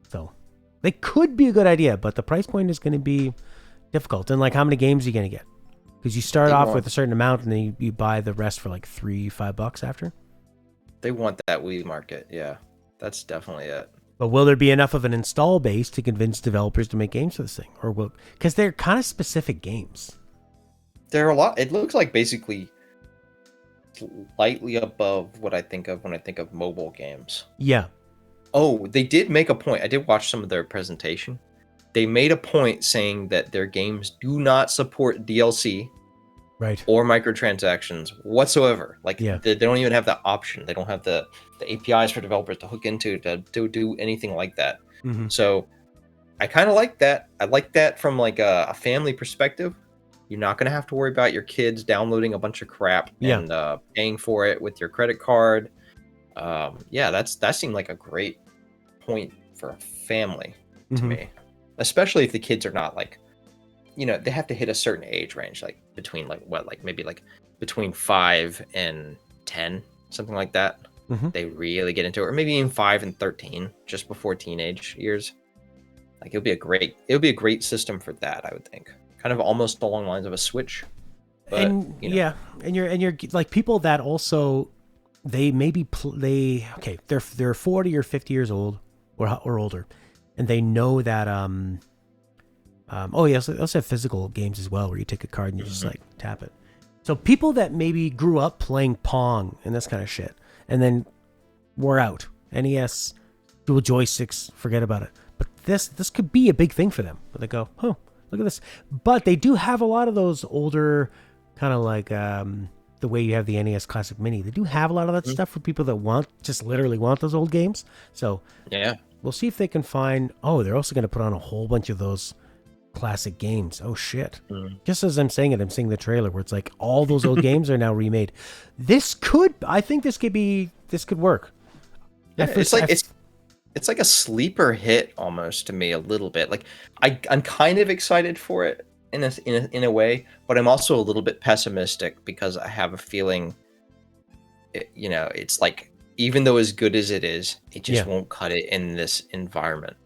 So they could be a good idea, but the price point is going to be difficult. And like, how many games are you going to get? Because you start off with a certain amount and then you buy the rest for like $3-5 after. They want that Wii market. Yeah, that's definitely it. But will there be enough of an install base to convince developers to make games for this thing? Or will, because they're kind of specific games. There are a lot. It looks like basically slightly above what I think of when I think of mobile games. Yeah. Oh, they did make a point. I did watch some of their presentation. They made a point saying that their games do not support DLC, right, or microtransactions whatsoever. Like, they don't even have that option. They don't have the APIs for developers to hook into to do anything like that. So I kind of like that. I like that from like a family perspective. You're not going to have to worry about your kids downloading a bunch of crap and paying for it with your credit card. That seemed like a great point for a family to me, especially if the kids are not like, they have to hit a certain age range, like between maybe between 5 and 10, something like that. They really get into it, or maybe even 5 and 13, just before teenage years. Like, it would be a great system for that, I would think. Kind of almost along the lines of a Switch. But, and you're like, people that also, they maybe they're 40 or 50 years old or older, and they know that they also have physical games as well, where you take a card and you just like tap it. So people that maybe grew up playing Pong and this kind of shit, and then wore out. NES, dual joysticks, forget about it. But this could be a big thing for them. Where they go, oh, look at this. But they do have a lot of those older, kind of like the way you have the NES Classic Mini. They do have a lot of that stuff for people that literally want those old games. So yeah, we'll see if they can find. Oh, they're also going to put on a whole bunch of those classic games. Oh shit. Just as I'm saying it, I'm seeing the trailer where it's like all those old games are now remade. I think this could work. Yeah, it's like a sleeper hit almost to me, a little bit. Like, I'm kind of excited for it in a way, but I'm also a little bit pessimistic because I have a feeling it's like, even though as good as it is, it just won't cut it in this environment.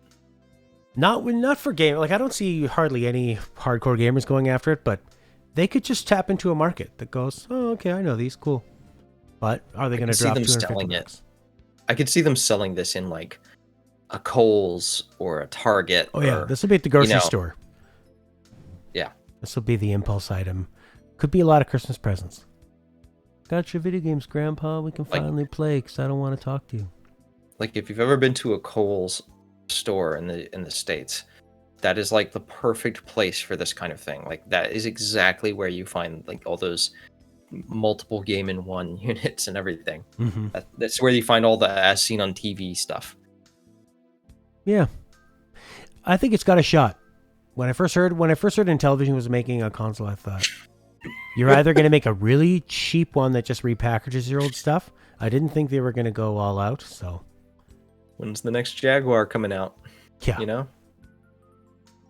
Not for game. Like, I don't see hardly any hardcore gamers going after it, but they could just tap into a market that goes, oh, okay, I know these, cool. But are they going to drop $250? I could see them selling this in like a Kohl's or a Target. Oh yeah, this will be at the grocery store. Yeah, this will be the impulse item. Could be a lot of Christmas presents. Got your video games, Grandpa. We can finally play because I don't want to talk to you. Like, if you've ever been to a Kohl's store in the States, that is like the perfect place for this kind of thing. Like, that is exactly where you find like all those multiple game in one units and everything. That's where you find all the as seen on TV stuff. Yeah, I think it's got a shot. When I first heard Intellivision was making a console, I thought, you're either going to make a really cheap one that just repackages your old stuff. I didn't think they were going to go all out. So when's the next Jaguar coming out? Yeah, I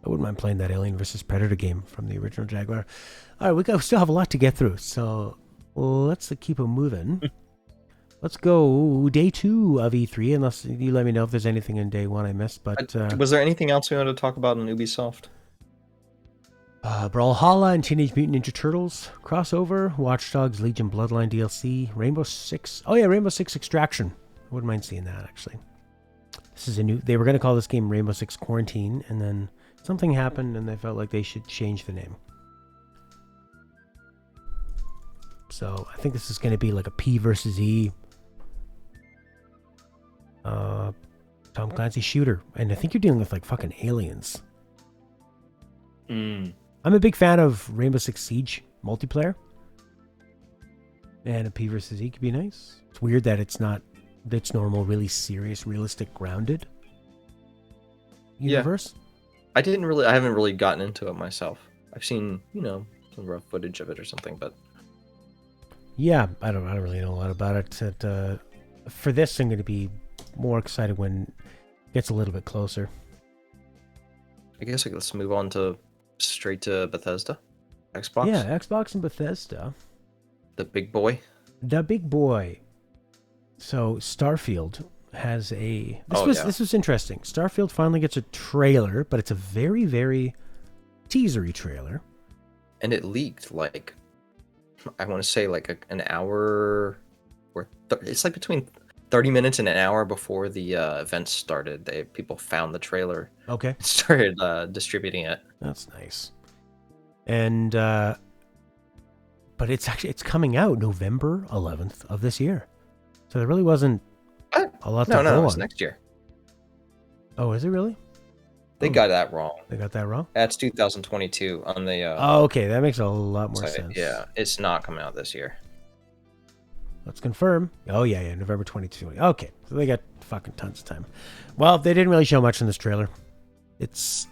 wouldn't mind playing that Alien vs. Predator game from the original Jaguar. All right, we still have a lot to get through, so let's keep it moving. Let's go day 2 of E3, unless you let me know if there's anything in day 1 I missed. But was there anything else we wanted to talk about in Ubisoft? Brawlhalla and Teenage Mutant Ninja Turtles crossover, Watch Dogs Legion Bloodline DLC, Rainbow Six. Oh yeah, Rainbow Six Extraction. I wouldn't mind seeing that, actually. This is they were going to call this game Rainbow Six Quarantine, and then something happened and they felt like they should change the name. So I think this is going to be like a P versus E Tom Clancy shooter, and I think you're dealing with like fucking aliens. I'm a big fan of Rainbow Six Siege multiplayer, and a P versus E could be nice. It's weird that it's not its normal, really serious, realistic, grounded universe. I haven't really gotten into it myself. I've seen some rough footage of it or something, but yeah, I don't really know a lot about it. For this, I'm going to be more excited when it gets a little bit closer. I guess like let's move on to straight to Bethesda, Xbox. Yeah, Xbox and Bethesda. The big boy. The big boy. So Starfield has a. This was interesting. Starfield finally gets a trailer, but it's a very, very teasery trailer. And it leaked like, I want to say like an hour, or it's like between 30 minutes and an hour before the event started. People found the trailer. Okay. Started distributing it. That's nice. And but it's coming out November 11th of this year. So there really wasn't a lot to go on. No, it's next year. Oh, is it really? They got that wrong. They got that wrong? That's 2022 on the oh, okay, that makes a lot more sense. Yeah, it's not coming out this year. Let's confirm. Oh, yeah, November 22. Okay, so they got fucking tons of time. Well, they didn't really show much in this trailer. It's...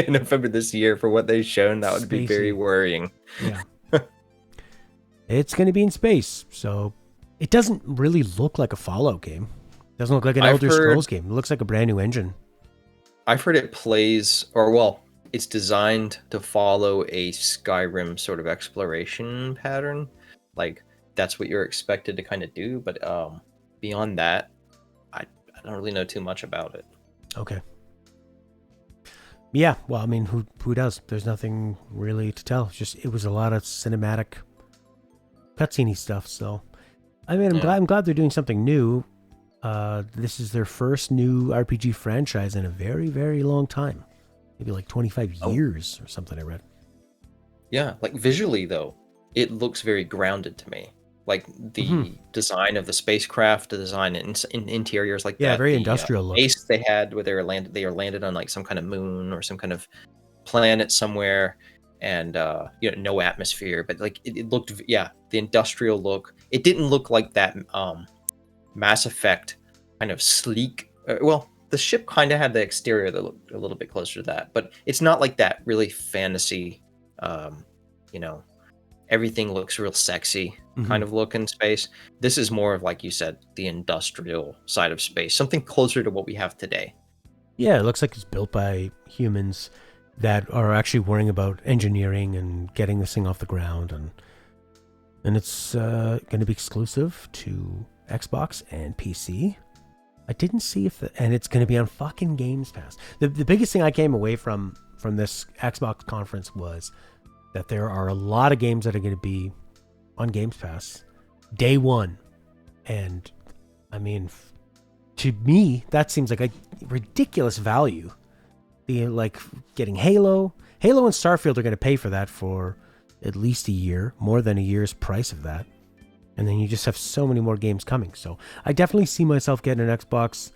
November this year, for what they've shown, that would be very worrying. Yeah. It's going to be in space, so it doesn't really look like a Fallout game. It doesn't look like an Elder Scrolls game. It looks like a brand new engine. I've heard it plays, or well, it's designed to follow a Skyrim sort of exploration pattern. Like, that's what you're expected to kind of do, but beyond that, I don't really know too much about it. Okay. Yeah, well, I mean, who does? There's nothing really to tell. It was a lot of cinematic cutscene-y stuff, so I mean, I'm glad they're doing something new. This is their first new RPG franchise in a very, very long time. Maybe like 25 years or something, I read. Yeah, like visually though, it looks very grounded to me. Like the design of the spacecraft, the design in interiors like that. Yeah, very industrial look. Base they had where they are landed on like some kind of moon or some kind of planet somewhere, and no atmosphere, but like it looked, the industrial look. It didn't look like that Mass Effect kind of sleek. The ship kind of had the exterior that looked a little bit closer to that, but it's not like that really fantasy. Everything looks real sexy kind of look in space. This is more of, like you said, the industrial side of space, something closer to what we have today. Yeah, it looks like it's built by humans that are actually worrying about engineering and getting this thing off the ground, and it's going to be exclusive to Xbox and PC. I didn't see and it's going to be on fucking Games Pass. The biggest thing I came away from this Xbox conference was that there are a lot of games that are going to be on Games Pass day one. And I mean, to me, that seems like a ridiculous value. Like getting Halo and Starfield are going to pay for that for at least a year, more than a year's price of that. And then you just have so many more games coming. So I definitely see myself getting an Xbox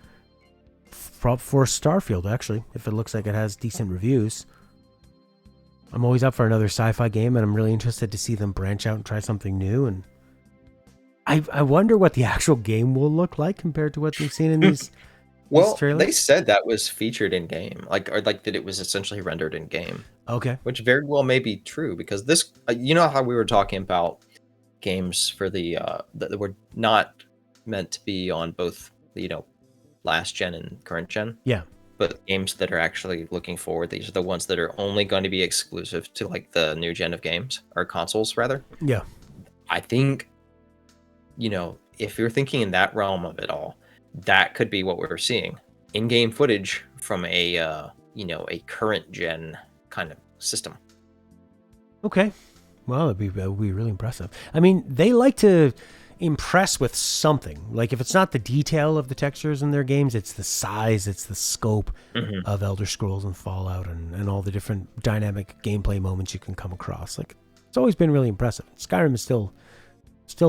for Starfield, actually, if it looks like it has decent reviews. I'm always up for another sci-fi game, and I'm really interested to see them branch out and try something new. And I wonder what the actual game will look like compared to what we've seen in these trailers. They said that was featured in game, or that it was essentially rendered in game. Okay. Which very well may be true, because this, how we were talking about games for that were not meant to be on both last gen and current gen. Yeah. But games that are actually looking forward, these are the ones that are only going to be exclusive to like the new gen of games, or consoles rather. Yeah. I think, if you're thinking in that realm of it all, that could be what we're seeing. In-game footage from a current gen kind of system. Okay. Well, it'd be really impressive. I mean, they like to impress with something. Like, if it's not the detail of the textures in their games, it's the size, it's the scope of Elder Scrolls and Fallout and all the different dynamic gameplay moments you can come across. Like, it's always been really impressive. Skyrim is still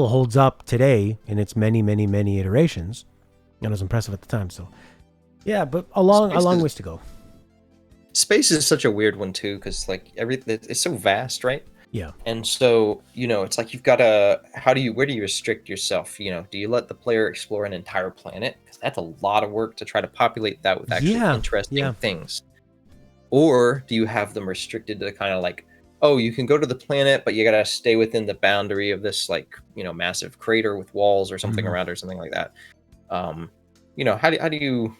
holds up today in its many, many, many iterations, and it was impressive at the time. So, yeah, but a long ways to go. Space is such a weird one too, because like it's so vast, right? Yeah. And so, it's like you've got to, where do you restrict yourself? Do you let the player explore an entire planet? Because that's a lot of work to try to populate that with actually interesting things. Or do you have them restricted to kind of like, oh, you can go to the planet, but you got to stay within the boundary of this like, massive crater with walls or something around or something like that. How do you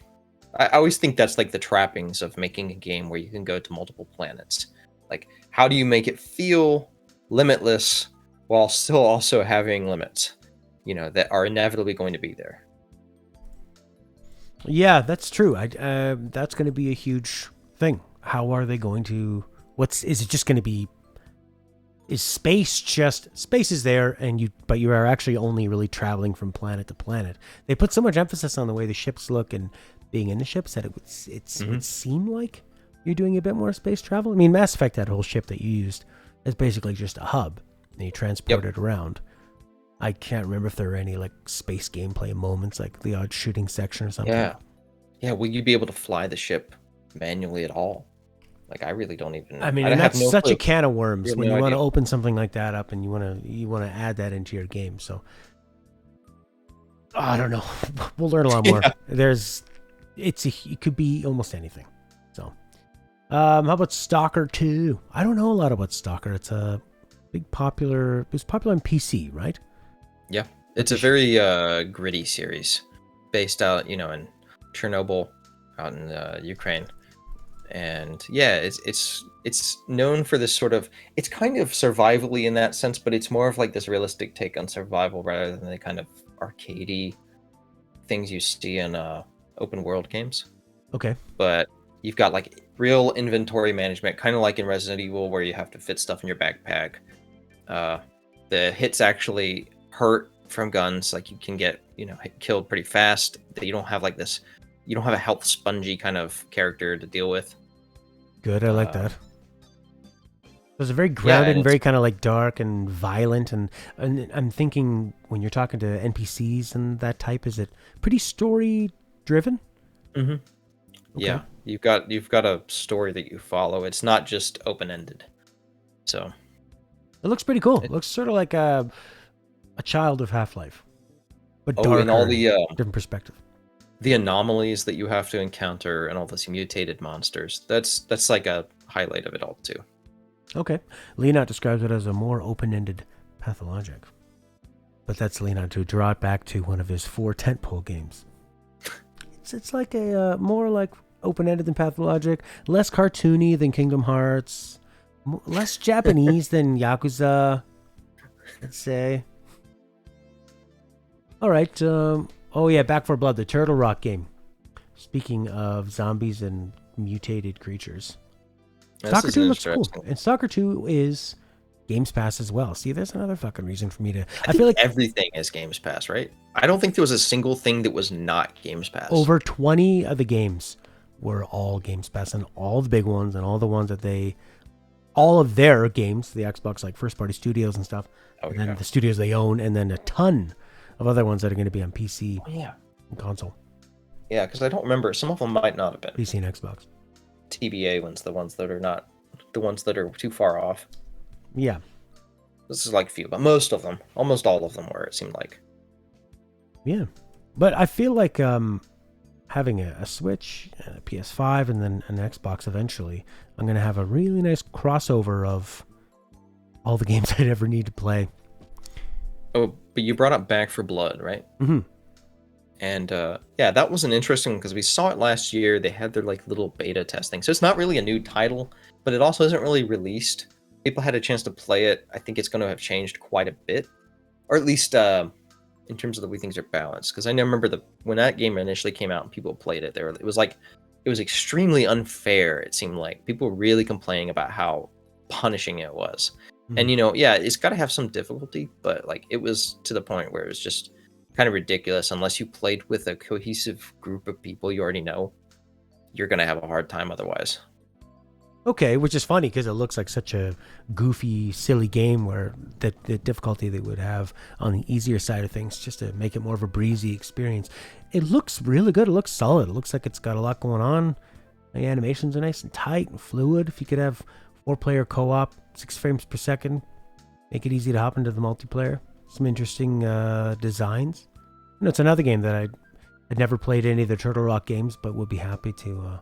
I always think that's like the trappings of making a game where you can go to multiple planets. Like, how do you make it feel limitless while still also having limits, that are inevitably going to be there? Yeah, that's true. That's going to be a huge thing. How are they going to? Is it just going to be? Is space is there, but you are actually only really traveling from planet to planet. They put so much emphasis on the way the ships look and being in the ships that it would seem like you're doing a bit more space travel. I mean, Mass Effect had a whole ship that you used as basically just a hub, and you transport it around. I can't remember if there were any like space gameplay moments, like the odd shooting section or something. Yeah. Will you be able to fly the ship manually at all? Like, I really don't even. I mean, and that's such a can of worms when you want to open something like that up and you want to add that into your game. So I don't know. We'll learn a lot more. Yeah. It could be almost anything. So, how about Stalker 2? I don't know a lot about Stalker. It's a it was popular on PC, right? Yeah, it's a very gritty series based out, in Chernobyl, out in Ukraine, and yeah, it's known for this sort of, it's kind of survivally in that sense, but it's more of like this realistic take on survival rather than the kind of arcadey things you see in open world games. Okay, but you've got like real inventory management, kind of like in Resident Evil, where you have to fit stuff in your backpack. The hits actually hurt from guns, like you can get killed pretty fast. That you don't have like this, you don't have a health spongy kind of character to deal with. Good, I like that. It was very grounded and very kind of like dark and violent, and I'm thinking when you're talking to NPCs and that type, is it pretty story driven? Mm-hmm. Okay. Yeah, you've got a story that you follow. It's not just open ended. So it looks pretty cool. It looks sort of like a child of Half-Life, but darker, and all the different perspective. The anomalies that you have to encounter and all these mutated monsters. That's like a highlight of it all too. Okay. Leonard describes it as a more open-ended pathologic. But that's Leonard to draw it back to one of his 4 tentpole games. It's like a more like open-ended than pathologic, less cartoony than Kingdom Hearts, less Japanese than Yakuza, let's say. All right. Back 4 Blood, the Turtle Rock game. Speaking of zombies and mutated creatures. Stalker 2 looks cool. And Stalker 2 is Games Pass as well. See, there's another fucking reason for me to... I feel like everything is Games Pass, right? I don't think there was a single thing that was not Games Pass. Over 20 of the games were all Games Pass, and all the big ones and all the ones that all of their games, the Xbox, like first-party studios and stuff, and then the studios they own, and then a ton of other ones that are going to be on PC and console. Yeah, because I don't remember. Some of them might not have been. PC and Xbox. TBA ones, the ones that are not, the ones that are too far off. Yeah. This is like few, but most of them, almost all of them were, it seemed like. Yeah. But I feel like having a Switch, a PS5, and then an Xbox eventually, I'm going to have a really nice crossover of all the games I'd ever need to play. Oh, but you brought up Back 4 Blood, right? Mm-hmm. And that was an interesting, because we saw it last year. They had their like little beta testing, so it's not really a new title, but it also isn't really released. People had a chance to play it. I think it's going to have changed quite a bit, or at least in terms of the way things are balanced. Because I remember when that game initially came out and people played it, it was extremely unfair. It seemed like people were really complaining about how punishing it was. Mm-hmm. And it's got to have some difficulty, but like it was to the point where it was just kind of ridiculous. Unless you played with a cohesive group of people you already know, you're gonna have a hard time otherwise. Okay, which is funny because it looks like such a goofy, silly game where the difficulty they would have on the easier side of things just to make it more of a breezy experience. It looks really good. It looks solid. It looks like it's got a lot going on. The animations are nice and tight and fluid. If you could have 4-player co-op, 6 frames per second, make it easy to hop into the multiplayer. Some interesting designs. It's another game that I'd never played any of the Turtle Rock games, but would be happy to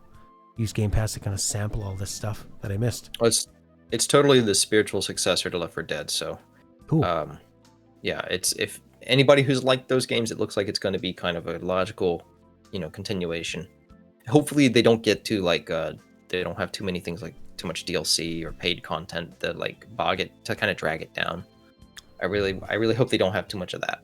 use Game Pass to kind of sample all this stuff that I missed. Well, it's totally the spiritual successor to Left 4 Dead, so cool. It's, if anybody who's liked those games, it looks like it's going to be kind of a logical, continuation. hopefully they don't get to like they don't have too many things like too much DLC or paid content that like bog it to kind of drag it down. I really hope they don't have too much of that.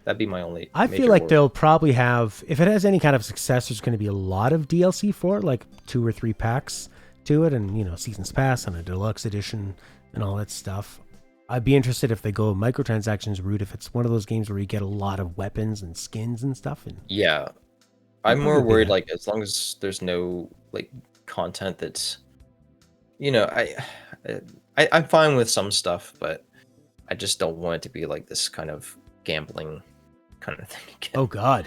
That'd be my only. I feel like they'll probably have, if it has any kind of success, there's going to be a lot of DLC for it, like 2 or 3 packs to it, and seasons pass and a deluxe edition and all that stuff. I'd be interested if they go microtransactions route, if it's one of those games where you get a lot of weapons and skins and stuff. And yeah, I'm more worried like as long as there's no like content that's, I'm fine with some stuff, but I just don't want it to be like this kind of gambling kind of thing again. Oh God.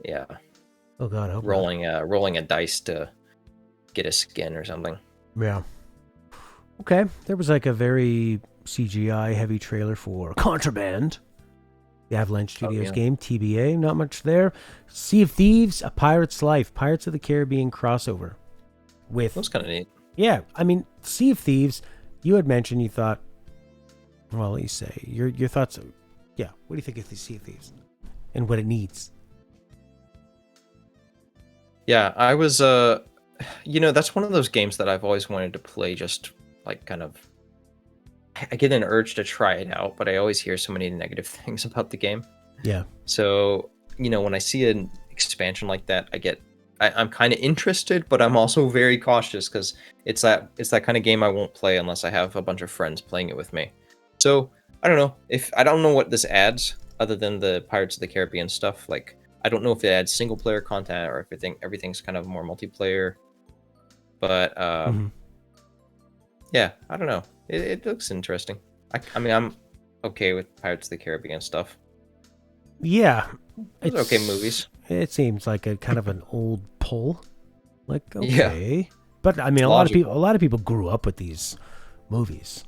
Yeah. Oh God. Rolling a dice to get a skin or something. Yeah. Okay. There was like a very CGI heavy trailer for Contraband, the Avalanche Studios game, TBA. Not much there. Sea of Thieves, A Pirate's Life, Pirates of the Caribbean crossover. That's kind of neat. Yeah, I mean, Sea of Thieves. You had mentioned you thought. Well, let you say your thoughts. Yeah, what do you think of the Sea of Thieves and what it needs? Yeah, I was. That's one of those games that I've always wanted to play. Just like kind of. I get an urge to try it out, but I always hear so many negative things about the game. Yeah. So, when I see an expansion like that, I'm kind of interested, but I'm also very cautious because it's that kind of game I won't play unless I have a bunch of friends playing it with me. So, I don't know I don't know what this adds other than the Pirates of the Caribbean stuff. Like, I don't know if it adds single player content or if everything's kind of more multiplayer. But yeah, I don't know. It looks interesting. I mean, I'm okay with Pirates of the Caribbean stuff. Yeah, it's okay movies. It seems like a kind of an old pull. Like, okay, yeah. But I mean, a lot of people grew up with these movies.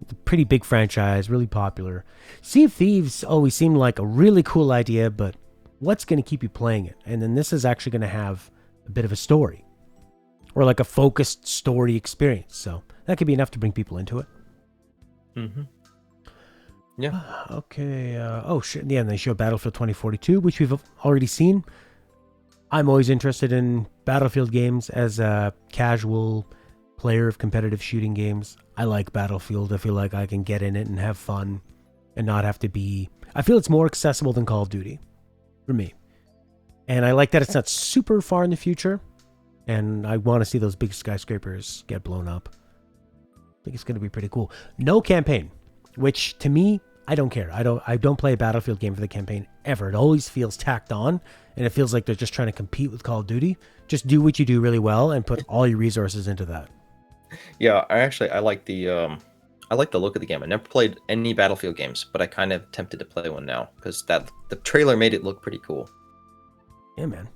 It's a pretty big franchise, really popular. Sea of Thieves always seemed like a really cool idea, but what's going to keep you playing it? And then this is actually going to have a bit of a story, or like a focused story experience. So that could be enough to bring people into it. Mm-hmm. Yeah. Okay. Oh, shit. Yeah, and they show Battlefield 2042, which we've already seen. I'm always interested in Battlefield games as a casual player of competitive shooting games. I like Battlefield. I feel like I can get in it and have fun and not have to be... I feel it's more accessible than Call of Duty for me. And I like that it's not super far in the future. And I want to see those big skyscrapers get blown up. I think it's going to be pretty cool. No campaign, which to me, I don't care. I don't play a Battlefield game for the campaign ever. It always feels tacked on, and it feels like they're just trying to compete with Call of Duty. Just do what you do really well and put all your resources into that. Yeah, I like the look of the game. I never played any Battlefield games, but I kind of tempted to play one now because the trailer made it look pretty cool. Yeah, man.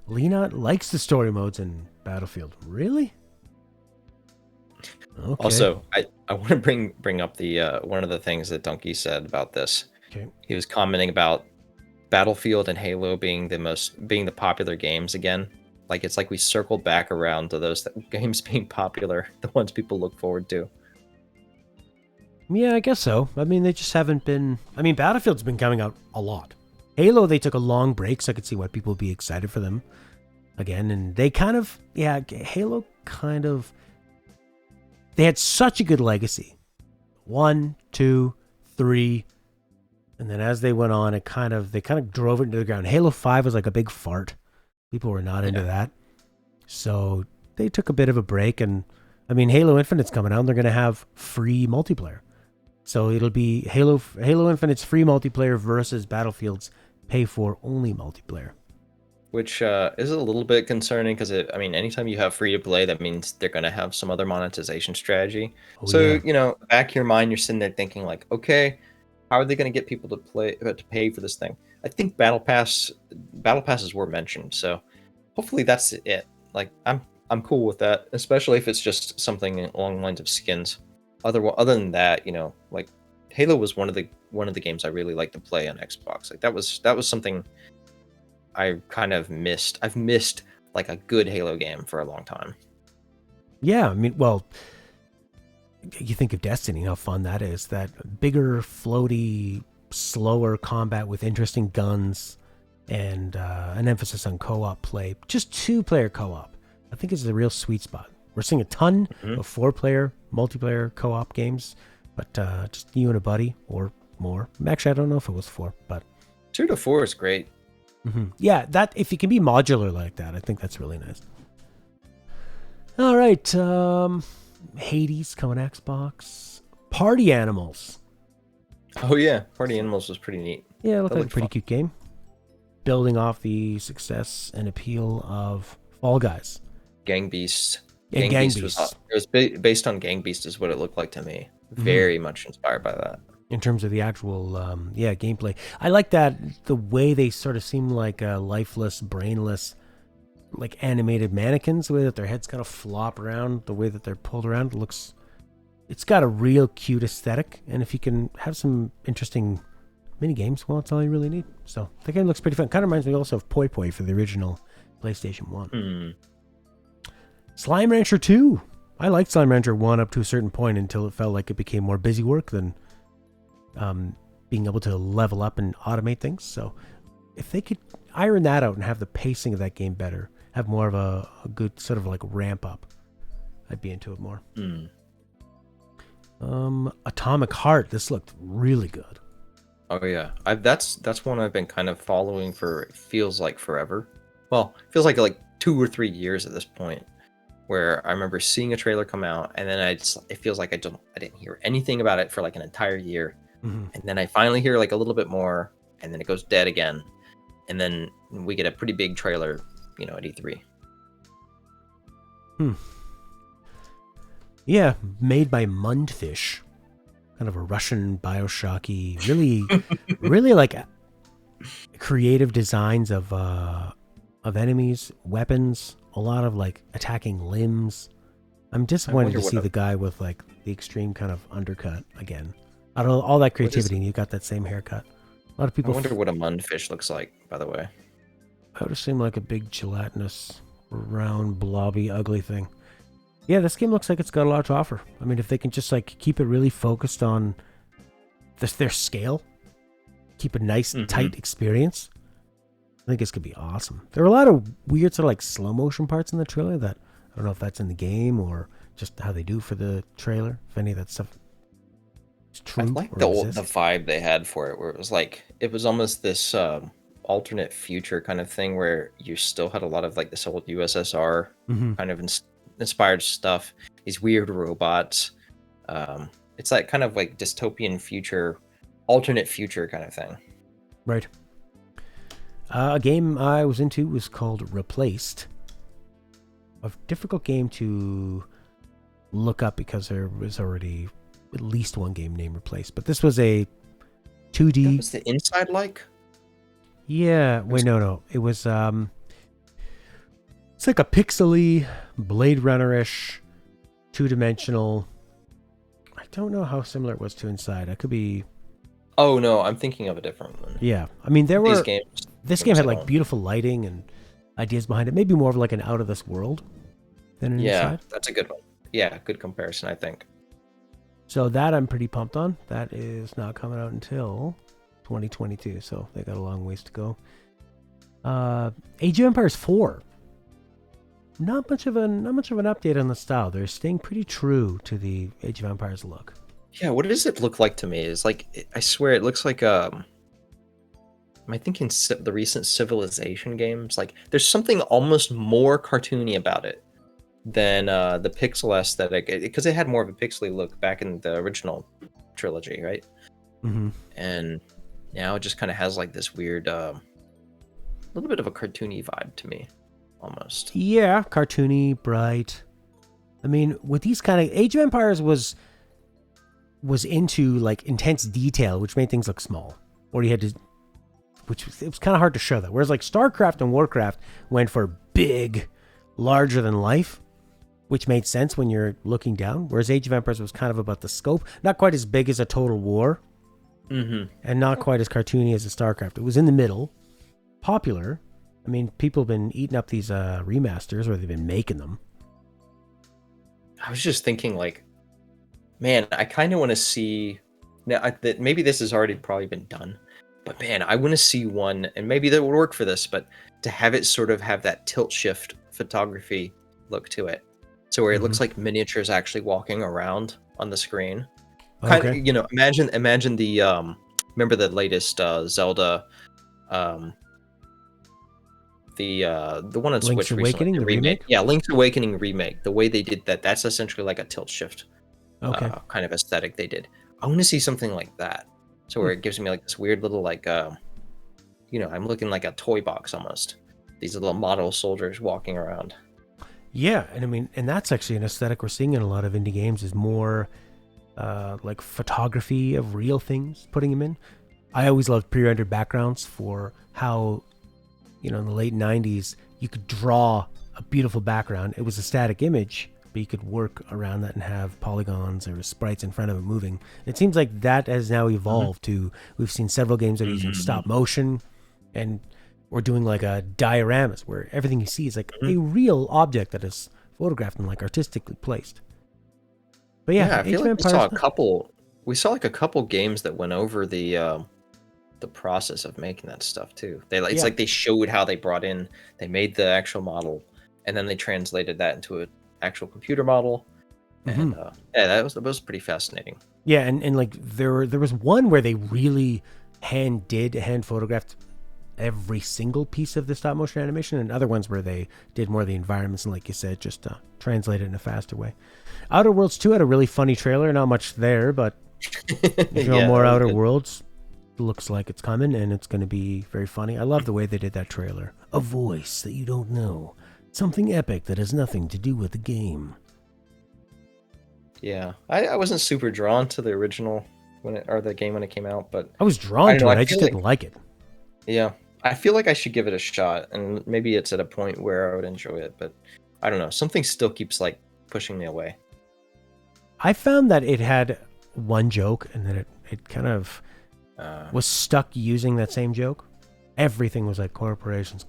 Lena likes the story modes in Battlefield. Really? Okay. Also, I want to bring up the one of the things that Donkey said about this. Okay. He was commenting about Battlefield and Halo being the popular games again. Like it's like we circled back around to those games being popular, the ones people look forward to. Yeah, I guess so. I mean, they just haven't been... I mean, Battlefield's been coming out a lot. Halo, they took a long break, so I could see why people would be excited for them again. And they kind of... Yeah, Halo kind of... They had such a good legacy. 1, 2, 3... And then as they went on, they kind of drove it into the ground. Halo 5 was like a big fart. People were not into that. So they took a bit of a break. And I mean, Halo Infinite's coming out and they're going to have free multiplayer. So it'll be Halo Infinite's free multiplayer versus Battlefield's pay for only multiplayer. Which is a little bit concerning because anytime you have free to play, that means they're going to have some other monetization strategy. Back of your mind, you're sitting there thinking like, okay, how are they going to get people to pay for this thing? I think battle passes were mentioned, so hopefully that's it. Like I'm cool with that, especially if it's just something along the lines of skins. Other than that, like Halo was one of the games I really liked to play on Xbox. Like that was something I kind of missed. I've missed like a good Halo game for a long time. Yeah, I mean, well, you think of Destiny, how fun that is. That bigger, floaty, slower combat with interesting guns and an emphasis on co-op play. Just 2-player co-op, I think, is the real sweet spot. We're seeing a ton of 4-player multiplayer co-op games, but just you and a buddy or more. Actually, I don't know if it was 4, but 2 to 4 is great. Yeah, that if you can be modular like that, I think that's really nice. All right, Hades coming Xbox. Party Animals. Oh yeah, Party Animals was pretty neat. Yeah, it looked like a pretty cute game. Building off the success and appeal of Fall Guys. Gang Beasts. Yeah, Gang Beasts. It was based on Gang Beasts is what it looked like to me. Very much inspired by that. In terms of the actual, gameplay. I like that, the way they sort of seem like lifeless, brainless, like animated mannequins, the way that their heads kind of flop around, the way that they're pulled around. It's got a real cute aesthetic. And if you can have some interesting mini games, well, that's all you really need. So the game looks pretty fun. Kind of reminds me also of Poi Poi for the original PlayStation 1. Slime Rancher 2. I liked Slime Rancher 1 up to a certain point until it felt like it became more busy work than being able to level up and automate things. So if they could iron that out and have the pacing of that game better, have more of a good sort of like ramp up, I'd be into it more. Atomic Heart. This looked really good. Oh yeah, that's one I've been kind of following for, it feels like forever. Well, it feels like 2 or 3 years at this point, where I remember seeing a trailer come out, and then it feels like I didn't hear anything about it for like an entire year, and then I finally hear like a little bit more, and then it goes dead again, and then we get a pretty big trailer, at E3. Yeah, made by Mundfish. Kind of a Russian Bioshocky, really like creative designs of enemies, weapons, a lot of like attacking limbs. I'm disappointed to see the guy with like the extreme kind of undercut again. Out of all that creativity, and you got that same haircut. A lot of people. I wonder what a Mundfish looks like, by the way. That would seem like a big gelatinous, round, blobby, ugly thing. Yeah, this game looks like it's got a lot to offer. I mean, if they can just like keep it really focused on their scale, keep a nice, tight experience, I think this could be awesome. There are a lot of weird sort of like slow motion parts in the trailer that I don't know if that's in the game or just how they do for the trailer. If any of that stuff is true. I like the vibe they had for it, where it was almost this alternate future kind of thing, where you still had a lot of like this old USSR kind of inspired stuff, these weird robots. It's like kind of like dystopian future, alternate future kind of thing. Right. A game I was into was called Replaced. A difficult game to look up because there was already at least one game named Replaced. But this was a 2D. That was the inside like? Yeah. Wait, no. It was it's like a pixely, Blade Runner-ish, 2-dimensional. I don't know how similar it was to Inside. I could be. Oh no, I'm thinking of a different one. Yeah, I mean there were. This game had like on. beautiful lighting and ideas behind it. Maybe more of like an out of this world than an Inside. That's a good one. Yeah, good comparison, I think. So that I'm pretty pumped on. That is not coming out until 2022, so they got a long ways to go. Age of Empires 4. Not much of an update on the style. They're staying pretty true to the Age of Empires look. Yeah, what does it look like to me? Is like, I swear it looks like am I thinking the recent Civilization games? Like there's something almost more cartoony about it than the pixel aesthetic, because it had more of a pixely look back in the original trilogy, right? And now it just kind of has like this weird little bit of a cartoony vibe to me, almost. Yeah, cartoony, bright. I mean, with these kind of Age of Empires was into like intense detail, which made things look small, or you had to, it was kind of hard to show that. Whereas like StarCraft and Warcraft went for big, larger than life, which made sense when you're looking down. Whereas Age of Empires was kind of about the scope, not quite as big as a Total War, and not quite as cartoony as a StarCraft. It was in the middle, popular. I mean, people have been eating up these remasters, or they've been making them. I was just thinking, like, man, I kind of want to see now that maybe this has already probably been done, But man, I want to see one, and maybe that would work for this, but to have it sort of have that tilt shift photography look to it. So where it looks like miniatures actually walking around on the screen. Kind of, Okay. imagine the remember the latest Zelda, the one on Link's Switch recently, Awakening, the the remake. remake? Yeah, Link's Awakening remake. The way they did that, that's essentially like a tilt shift Okay. kind of aesthetic they did. I want to see something like that. So where it gives me like this weird little like I'm looking like a toy box almost. These little model soldiers walking around. Yeah, and I mean, and that's actually an aesthetic we're seeing in a lot of indie games is more like photography of real things, putting them in. I always loved pre-rendered backgrounds for how, in the late 90s, you could draw a beautiful background. It was a static image, but you could work around that and have polygons or sprites in front of it moving. It seems like that has now evolved to, we've seen several games that are using stop motion, and we're doing like a dioramas where everything you see is like a real object that is photographed and like artistically placed. But yeah, I feel like we saw like a couple games that went over the process of making that stuff too. It's like they showed how they made the actual model, and then they translated that into an actual computer model. And that was pretty fascinating. Yeah, and like there was one where they really hand photographed every single piece of the stop motion animation, and other ones where they did more of the environments and, like you said, just translate it in a faster way. Outer Worlds 2 had a really funny trailer. Not much there, but more Outer Worlds. Looks like it's coming, and it's going to be very funny. I love the way they did that trailer. A voice that you don't know. Something epic that has nothing to do with the game. Yeah, I wasn't super drawn to the original the game when it came out, but I was drawn to it. I just didn't like it. Yeah, I feel like I should give it a shot, and maybe it's at a point where I would enjoy it, but I don't know. Something still keeps like pushing me away. I found that it had one joke, and then it kind of was stuck using that same joke. Everything was like corporations,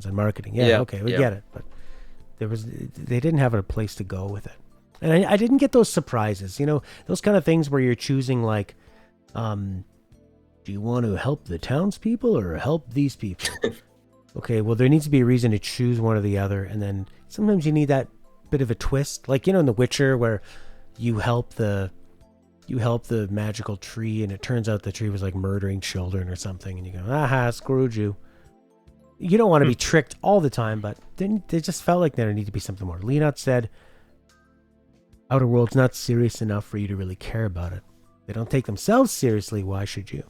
and marketing. Yeah, okay, we get it, but they didn't have a place to go with it, and I didn't get those surprises. Those kind of things where you're choosing like, do you want to help the townspeople or help these people? Okay, well, there needs to be a reason to choose one or the other, and then sometimes you need that bit of a twist, like in The Witcher, where you help the magical tree, and it turns out the tree was like murdering children or something, and you go, aha, screwed you. You don't want to be tricked all the time, but they just felt like there needed to be something more. Leonard said, Outer Worlds not serious enough for you to really care about it. They don't take themselves seriously. Why should you?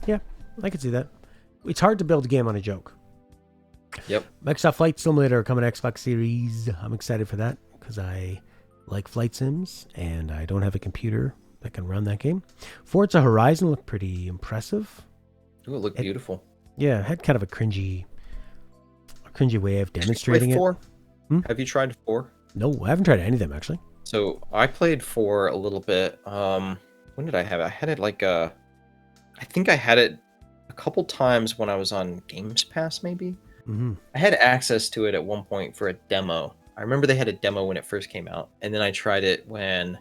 Yeah, I can see that. It's hard to build a game on a joke. Yep. Microsoft Flight Simulator coming to Xbox Series. I'm excited for that because I like flight sims and I don't have a computer that can run that game. Forza Horizon looked pretty impressive. Ooh, it looked beautiful. Yeah, it had kind of a cringy way of demonstrating it. 4? Have you tried 4? No, I haven't tried any of them actually. So I played 4 a little bit. When did I have it? I had it I think I had it a couple times when I was on Games Pass, maybe. I had access to it at one point for a demo. I remember they had a demo when it first came out, and then I tried it when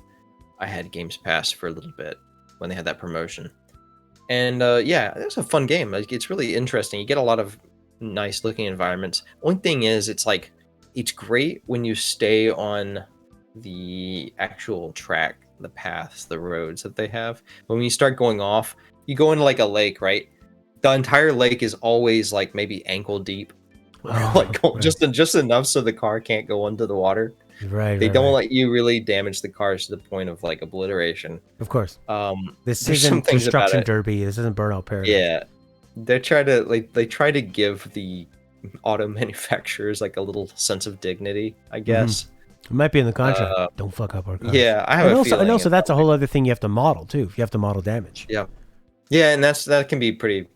I had Games Pass for a little bit, when they had that promotion. And yeah, it was a fun game. Like, it's really interesting. You get a lot of nice looking environments. One thing is, it's great when you stay on the actual track, the paths, the roads that they have. But when you start going off, you go into like a lake, right? The entire lake is always like maybe ankle deep, just enough so the car can't go under the water. Right. They don't let you really damage the cars to the point of like obliteration. Of course. This there's isn't some things Destruction about it. Derby. This isn't Burnout Paradise. Yeah, they try to give the auto manufacturers like a little sense of dignity, I guess. It might be in the contract. Don't fuck up our cars. Yeah, I have a feeling. And also, that's a whole other thing you have to model too. If you have to model damage. Yeah, yeah, and that can be pretty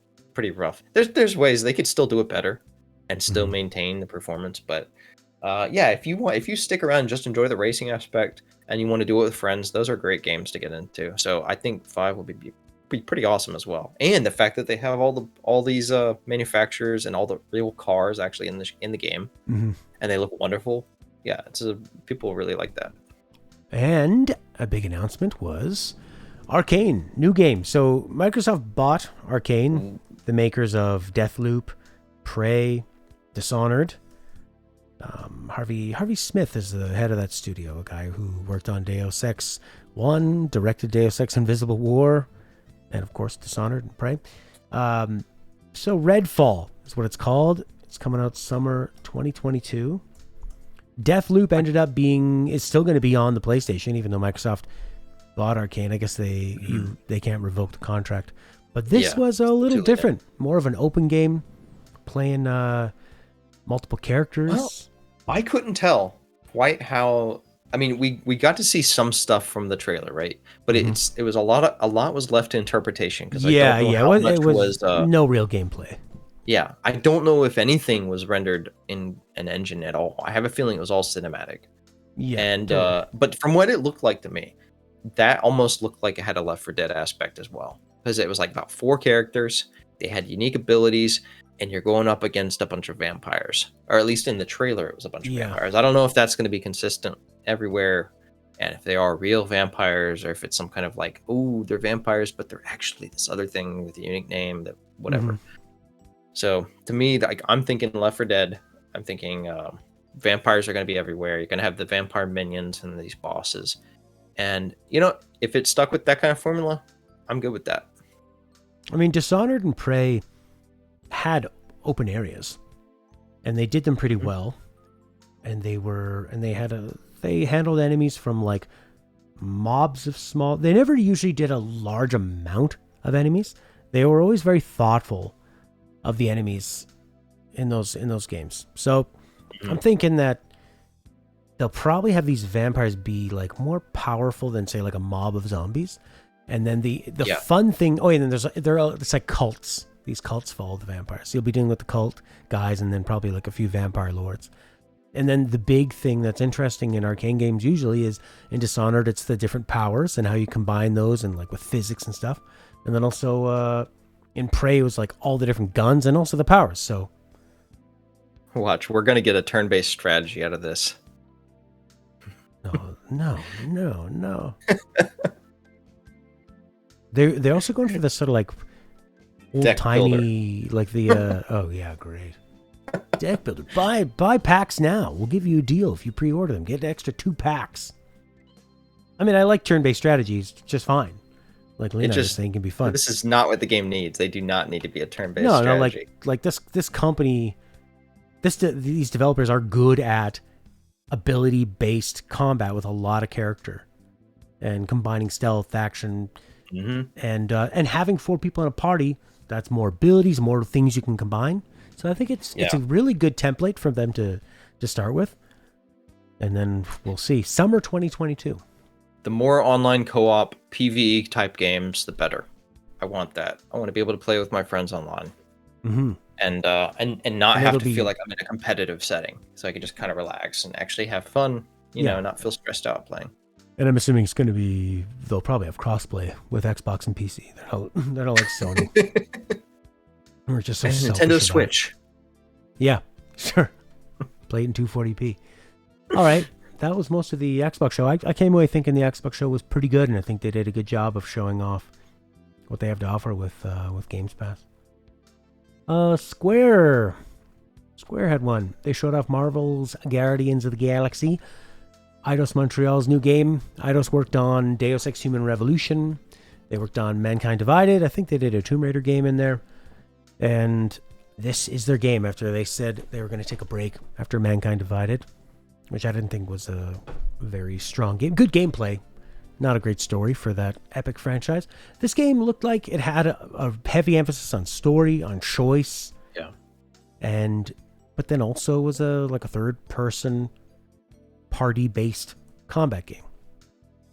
rough. There's ways they could still do it better and still maintain the performance, but yeah, if you stick around and just enjoy the racing aspect and you want to do it with friends, those are great games to get into. So I think 5 will be pretty awesome as well. And the fact that they have all these manufacturers and all the real cars actually in the game, and they look wonderful. Yeah, people really like that. And a big announcement was Arcane, new game. So Microsoft bought Arcane, the makers of Deathloop, Prey, Dishonored. Harvey Smith is the head of that studio, a guy who worked on Deus Ex 1, directed Deus Ex Invisible War, and of course Dishonored and Prey. So Redfall is what it's called. It's coming out summer 2022. Deathloop ended up is still going to be on the PlayStation, even though Microsoft bought Arcane. I guess they can't revoke the contract. But this was a little different, more of an open game, playing multiple characters. Well, I couldn't tell quite how. I mean, we got to see some stuff from the trailer, right? But it was a lot was left to interpretation because it was no real gameplay. Yeah, I don't know if anything was rendered in an engine at all. I have a feeling it was all cinematic. Yeah, and but from what it looked like to me, that almost looked like it had a Left 4 Dead aspect as well, because it was like about 4 characters. They had unique abilities, and you're going up against a bunch of vampires, or at least in the trailer, it was a bunch of vampires. I don't know if that's going to be consistent everywhere, and if they are real vampires, or if it's some kind of like, oh, they're vampires, but they're actually this other thing with a unique name, that whatever. So to me, like, I'm thinking Left 4 Dead. I'm thinking vampires are going to be everywhere. You're going to have the vampire minions and these bosses. And, if it stuck with that kind of formula, I'm good with that. I mean, Dishonored and Prey had open areas, and they did them pretty well. And they handled enemies from like mobs of small. They never usually did a large amount of enemies. They were always very thoughtful of the enemies in those games. So I'm thinking that they'll probably have these vampires be like more powerful than, say, like a mob of zombies. And then the fun thing, and then it's like cults. These cults follow the vampires. So you'll be dealing with the cult guys, and then probably like a few vampire lords. And then the big thing that's interesting in Arcane games usually is in Dishonored, it's the different powers and how you combine those, and like with physics and stuff. And then also in Prey, it was like all the different guns and also the powers. So watch, we're gonna get a turn-based strategy out of this. No. They're also going for this sort of like old-timey, like the oh yeah, great. Deck builder. Buy packs now. We'll give you a deal if you pre-order them. Get an extra 2 packs. I mean, I like turn-based strategies just fine. Like Lena was saying, can be fun. This is not what the game needs. They do not need to be a turn-based strategy. No, like this company, these developers are good at ability-based combat with a lot of character and combining stealth, action, and having 4 people in a party. That's more abilities, more things you can combine. So I think it's a really good template for them to start with. And then we'll see. Summer 2022. The more online co-op PvE type games, the better. I want that. I want to be able to play with my friends online. And not have to feel like I'm in a competitive setting. So I can just kind of relax and actually have fun, not feel stressed out playing. And I'm assuming it's going to be, they'll probably have crossplay with Xbox and PC. They're not like Sony. We're just so Nintendo Switch. Yeah, sure. Play it in 240p. All right. That was most of the Xbox show. I came away thinking the Xbox show was pretty good, and I think they did a good job of showing off what they have to offer with Games Pass. Square had one. They showed off Marvel's Guardians of the Galaxy, Eidos Montreal's new game. Eidos worked on Deus Ex Human Revolution. They worked on Mankind Divided. I think they did a Tomb Raider game in there. And this is their game after they said they were going to take a break after Mankind Divided, which I didn't think was a very strong game. Good gameplay, not a great story for that epic franchise. This game looked like it had a heavy emphasis on story, on choice. Yeah. But then also was a third-person party-based combat game.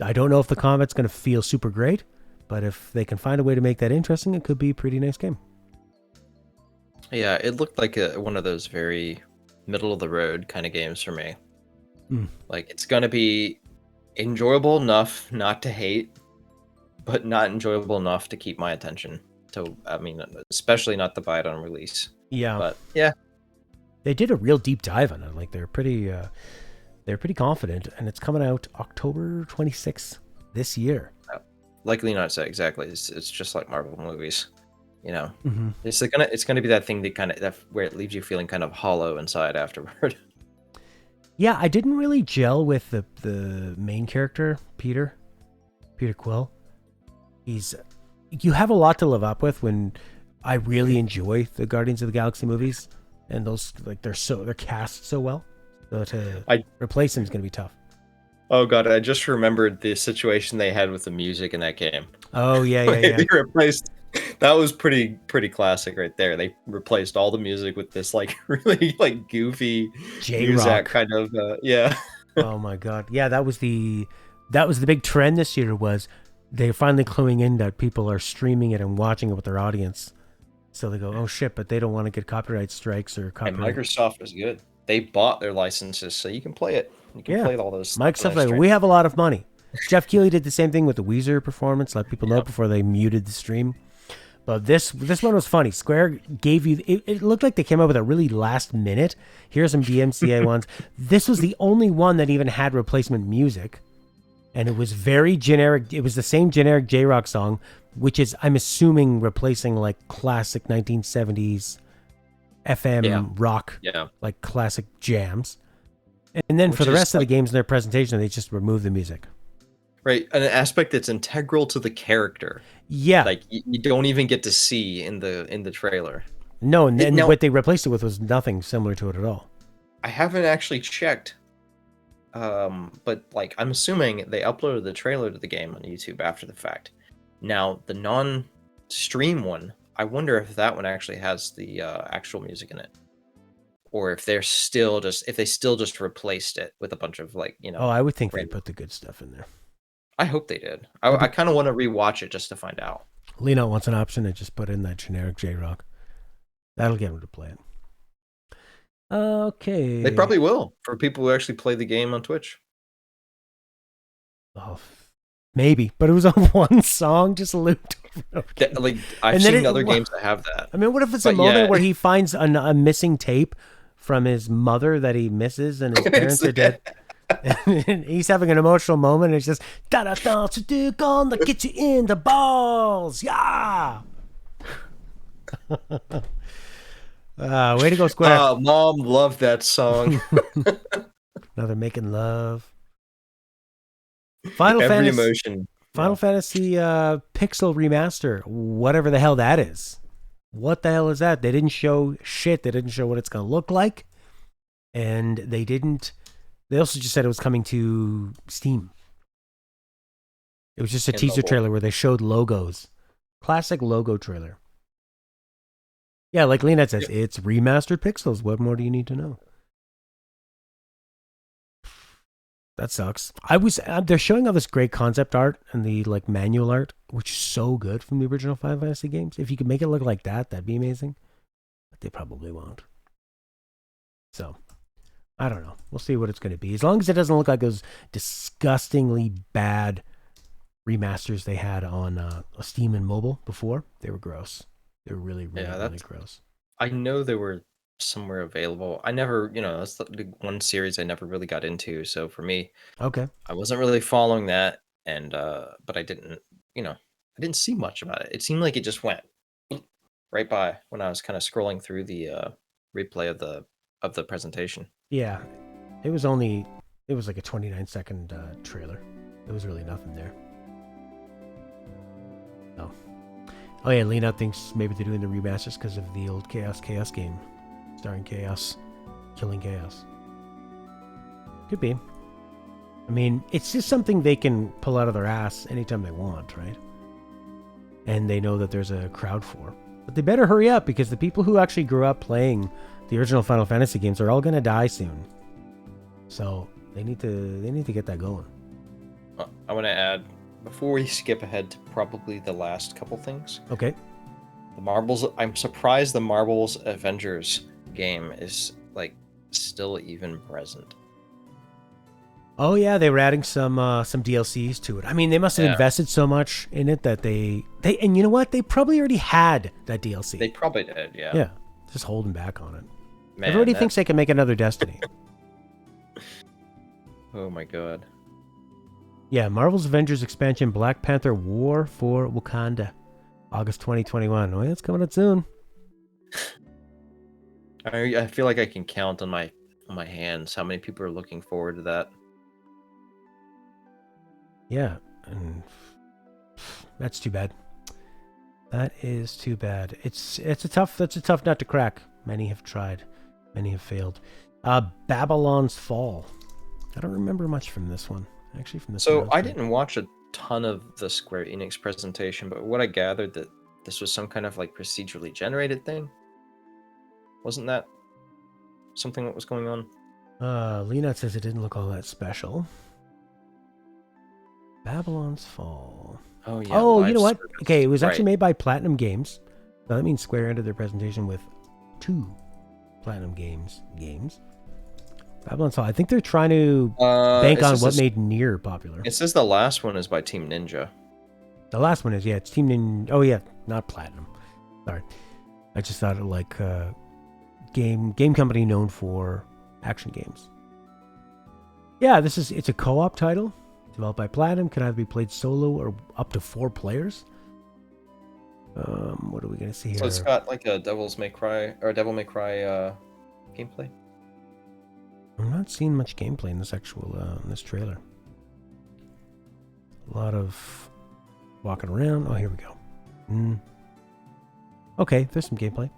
I don't know if the combat's going to feel super great, but if they can find a way to make that interesting, it could be a pretty nice game. Yeah, it looked like one of those very middle-of-the-road kind of games for me. Like, it's going to be enjoyable enough not to hate, but not enjoyable enough to keep my attention. So, I mean, especially not to buy it on release. Yeah. But, yeah. They did a real deep dive on it. Like, they're pretty confident, and it's coming out October 26th this year. like Leonard said, exactly. It's just like Marvel movies, you know. Mm-hmm. It's gonna be that thing that kind of where it leaves you feeling kind of hollow inside afterward. Yeah, I didn't really gel with the main character, Peter Quill. You have a lot to live up with when I really enjoy the Guardians of the Galaxy movies, and those like they're cast so well. So to replace him is going to be tough. Oh god, I just remembered the situation they had with the music in that game. Oh yeah. They replaced. That was pretty classic right there. They replaced all the music with this like really like goofy J-rock kind of yeah. Oh my god, yeah, that was the big trend this year. Was they're finally cluing in that people are streaming it and watching it with their audience. So they go, oh shit, but they don't want to get copyright strikes or copyright. And Microsoft was good. They bought their licenses, so you can play it. You can play all those. Microsoft's like, we have a lot of money. Jeff Keighley did the same thing with the Weezer performance, let people know before they muted the stream. But this one was funny. Square gave you, it looked like they came up with a really last minute. Here's some DMCA ones. This was the only one that even had replacement music. And it was very generic. It was the same generic J-Rock song, which is, I'm assuming, replacing like classic 1970s FM rock, like classic jams. And then for the rest of the games in their presentation, they just remove the music. Right, an aspect that's integral to the character. Yeah, like you don't even get to see in the trailer. No, and what they replaced it with was nothing similar to it at all. I haven't actually checked, but like I'm assuming they uploaded the trailer to the game on YouTube after the fact. Now the non-stream one, I wonder if that one actually has the actual music in it, or if they still just replaced it with a bunch of like Oh, I would think they put the good stuff in there. I hope they did. I kind of want to rewatch it just to find out. Lino wants an option to just put in that generic J-Rock. That'll get him to play it. Okay. They probably will for people who actually play the game on Twitch. Oh, maybe, but it was on one song, just looped over. Like I've seen other games that have that. I mean, what if it's a moment where he finds a missing tape from his mother that he misses, and his parents are dead? And he's having an emotional moment. And it's just da-da-da, to gonna get you in the balls, yeah. Way to go, Square. Mom loved that song. Another making love. Final Fantasy Pixel Remaster, whatever the hell that is. What the hell is that? They didn't show shit. They didn't show what it's gonna look like, and they also just said it was coming to Steam. It was just a teaser trailer where they showed logos. Classic logo trailer. Yeah, like Lena says, it's remastered pixels. What more do you need to know? That sucks. They're showing all this great concept art and the like manual art, which is so good from the original Final Fantasy games. If you could make it look like that, that'd be amazing. But they probably won't. So I don't know. We'll see what it's going to be. As long as it doesn't look like those disgustingly bad remasters they had on Steam and mobile before. They were gross. They were really gross. I know they were somewhere available. I never, that's the one series I never really got into. So for me, I wasn't really following that. And, but I didn't, I didn't see much about it. It seemed like it just went right by when I was kind of scrolling through the replay of the presentation. Yeah, it was like a 29-second trailer. There was really nothing there. Oh yeah, Lena thinks maybe they're doing the remasters because of the old Chaos game, starring Chaos, killing Chaos. Could be. I mean, it's just something they can pull out of their ass anytime they want, right? And they know that there's a crowd for. But they better hurry up because the people who actually grew up playing the original Final Fantasy games are all going to die soon. So they need to get that going. I want to add, before we skip ahead to probably the last couple things. Okay. The Marbles. I'm surprised the Marbles Avengers game is like still even present. Oh yeah, they were adding some DLCs to it. I mean, they must have invested so much in it that they and you know what? They probably already had that DLC. They probably did, yeah. Yeah, just holding back on it. Man, everybody thinks they can make another Destiny. Oh my god. Yeah, Marvel's Avengers expansion Black Panther War for Wakanda. August 2021. Oh, yeah, it's coming out soon. I feel like I can count on my hands how many people are looking forward to that. Yeah, and that's too bad. That is too bad. That's a tough nut to crack. Many have tried, many have failed. Babylon's Fall. I don't remember much from this one. Actually, from this. So I didn't watch a ton of the Square Enix presentation, but what I gathered that this was some kind of like procedurally generated thing. Wasn't that something that was going on? Leonard says it didn't look all that special. Babylon's Fall. Oh yeah. Oh, you know what? Service. Okay, it was actually made by Platinum Games. So that means Square ended their presentation with 2 Platinum Games. Babylon's Fall. I think they're trying to bank on what made Nier popular. It says the last one is by Team Ninja. The last one is, yeah, it's Team Ninja. Oh yeah, not Platinum. Sorry, I just thought it like game company known for action games. Yeah, it's a co-op title developed by Platinum. Can either be played solo or up to 4 players. What are we gonna see here? So it's got like a Devil May Cry gameplay. I'm not seeing much gameplay in this this trailer. A lot of walking around. Oh, here we go. Okay, there's some gameplay.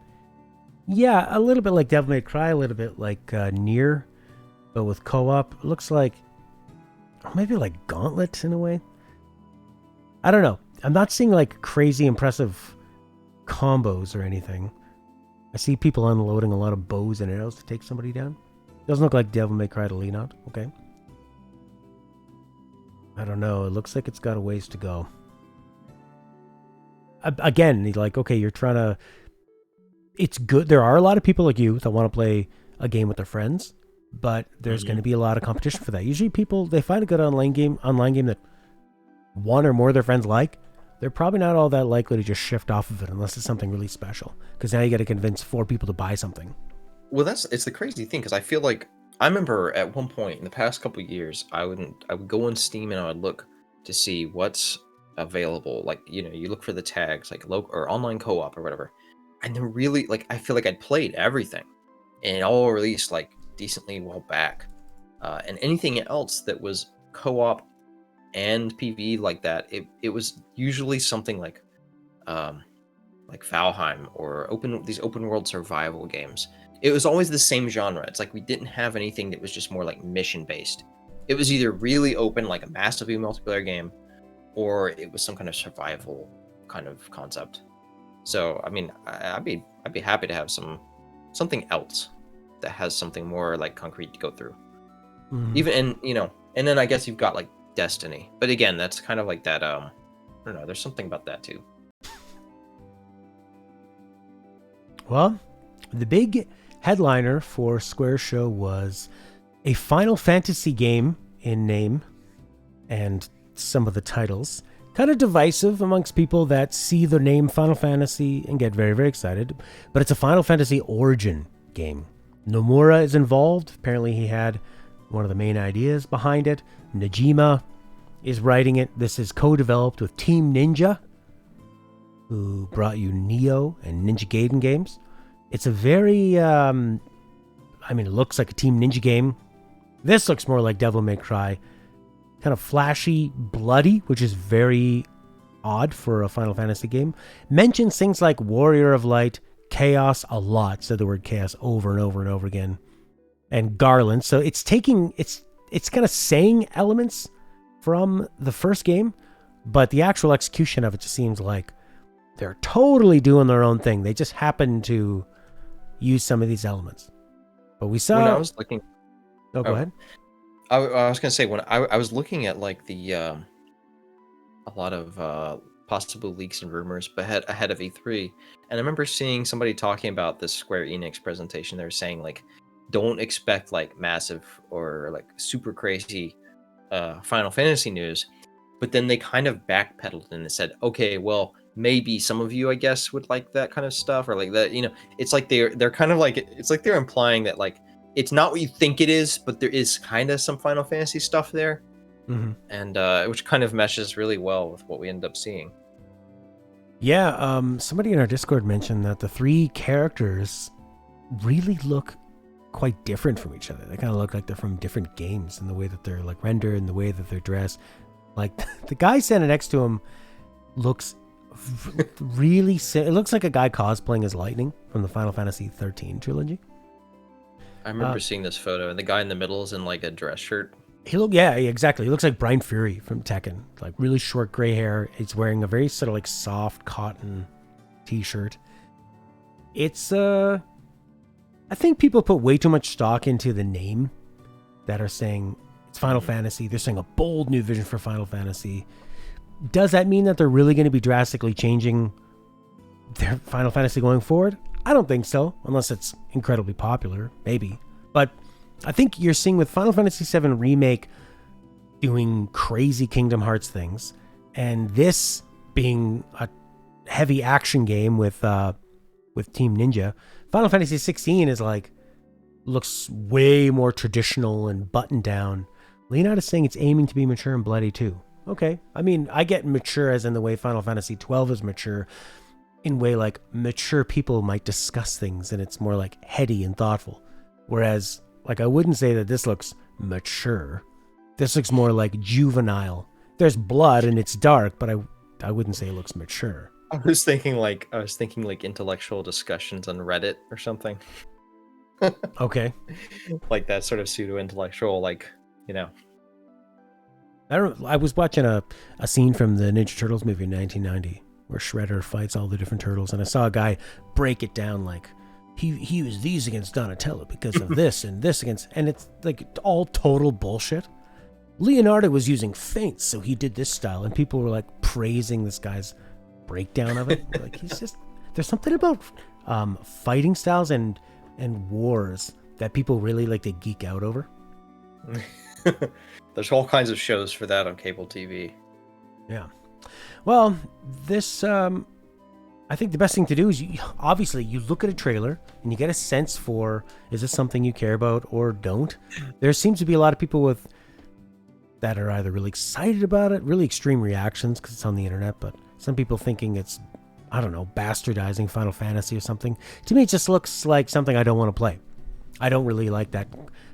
Yeah, a little bit like Devil May Cry, a little bit like Nier, but with co-op. It looks like maybe like Gauntlet in a way. I don't know. I'm not seeing like crazy impressive combos or anything. I see people unloading a lot of bows and arrows to take somebody down. Doesn't look like Devil May Cry to lean on. Okay. I don't know. It looks like it's got a ways to go. Again, like, okay, you're trying to... It's good. There are a lot of people like you that want to play a game with their friends, but there's going to be a lot of competition for that. Usually people, they find a good online game that one or more of their friends like. They're probably not all that likely to just shift off of it unless it's something really special. Because now you got to convince 4 people to buy something. Well, it's the crazy thing, because I feel like I remember at one point in the past couple of years, I would go on Steam and I would look to see what's available. Like, you know, you look for the tags like local or online co-op or whatever, and then really like I feel like I'd played everything, and it all released like decently well back, and anything else that was co-op and PvE like that, it was usually something like Valheim or these open world survival games. It was always the same genre. It's like we didn't have anything that was just more like mission based. It was either really open, like a massively multiplayer game, or it was some kind of survival kind of concept. So I mean, I'd be happy to have something else that has something more like concrete to go through. Even and then I guess you've got like Destiny, but again, that's kind of like that. I don't know. There's something about that too. Well, the big headliner for Square Show was a Final Fantasy game in name and some of the titles. Kind of divisive amongst people that see the name Final Fantasy and get very, very excited. But it's a Final Fantasy Origin game. Nomura is involved. Apparently he had one of the main ideas behind it. Najima is writing it. This is co-developed with Team Ninja, who brought you Neo and Ninja Gaiden games. It's a very, it looks like a Team Ninja game. This looks more like Devil May Cry. Kind of flashy, bloody, which is very odd for a Final Fantasy game. Mentions things like Warrior of Light, Chaos a lot. Said the word Chaos over and over and over again. And Garland. So it's kind of saying elements from the first game, but the actual execution of it just seems like they're totally doing their own thing. They just happen to use some of these elements. But we saw... When I was looking... Oh, go ahead. I was going to say, when I was looking at like the... a lot of possible leaks and rumors ahead of E3, and I remember seeing somebody talking about this Square Enix presentation. They were saying like, don't expect like massive or like super crazy Final Fantasy news, but then they kind of backpedaled and they said, okay, well, maybe some of you, I guess, would like that kind of stuff, or like that, it's like they're kind of like, it's like they're implying that like it's not what you think it is, but there is kind of some Final Fantasy stuff there. and which kind of meshes really well with what we end up seeing. Yeah, somebody in our Discord mentioned that the 3 characters really look quite different from each other. They kind of look like they're from different games in the way that they're like rendered and the way that they're dressed. Like the guy standing next to him looks really it looks like a guy cosplaying as Lightning from the Final Fantasy 13 trilogy. I remember seeing this photo, and the guy in the middle is in like a dress shirt. Yeah, exactly. He looks like Brian Fury from Tekken. Like really short gray hair. He's wearing a very sort of like soft cotton t-shirt. It's I think people put way too much stock into the name that are saying it's Final Fantasy. They're saying a bold new vision for Final Fantasy. Does that mean that they're really going to be drastically changing their Final Fantasy going forward? I don't think so, unless it's incredibly popular, maybe. But I think you're seeing with Final Fantasy VII Remake doing crazy Kingdom Hearts things, and this being a heavy action game with Team Ninja. Final Fantasy 16 is like looks way more traditional and buttoned down. Leonard is saying it's aiming to be mature and bloody too. Okay, I mean, I get mature as in the way Final Fantasy 12 is mature, in way like mature people might discuss things, and it's more like heady and thoughtful. Whereas, like, I wouldn't say that this looks mature. This looks more like juvenile. There's blood and it's dark, but I wouldn't say it looks mature. I was thinking like intellectual discussions on Reddit or something. Okay. Like that sort of pseudo-intellectual, like, you know. I was watching a scene from the Ninja Turtles movie in 1990 where Shredder fights all the different turtles, and I saw a guy break it down like he used these against Donatello because of this and this against, and it's like all total bullshit. Leonardo was using feints, so he did this style, and people were like praising this guy's breakdown of it. Like, he's just, there's something about fighting styles and wars that people really like to geek out over. There's all kinds of shows for that on cable TV. Yeah. Well, this, I think the best thing to do is obviously you look at a trailer and you get a sense for, is this something you care about or don't? There seems to be a lot of people that are either really excited about it, really extreme reactions because it's on the internet, but some people thinking it's, I don't know, bastardizing Final Fantasy or something. To me, it just looks like something I don't want to play. I don't really like that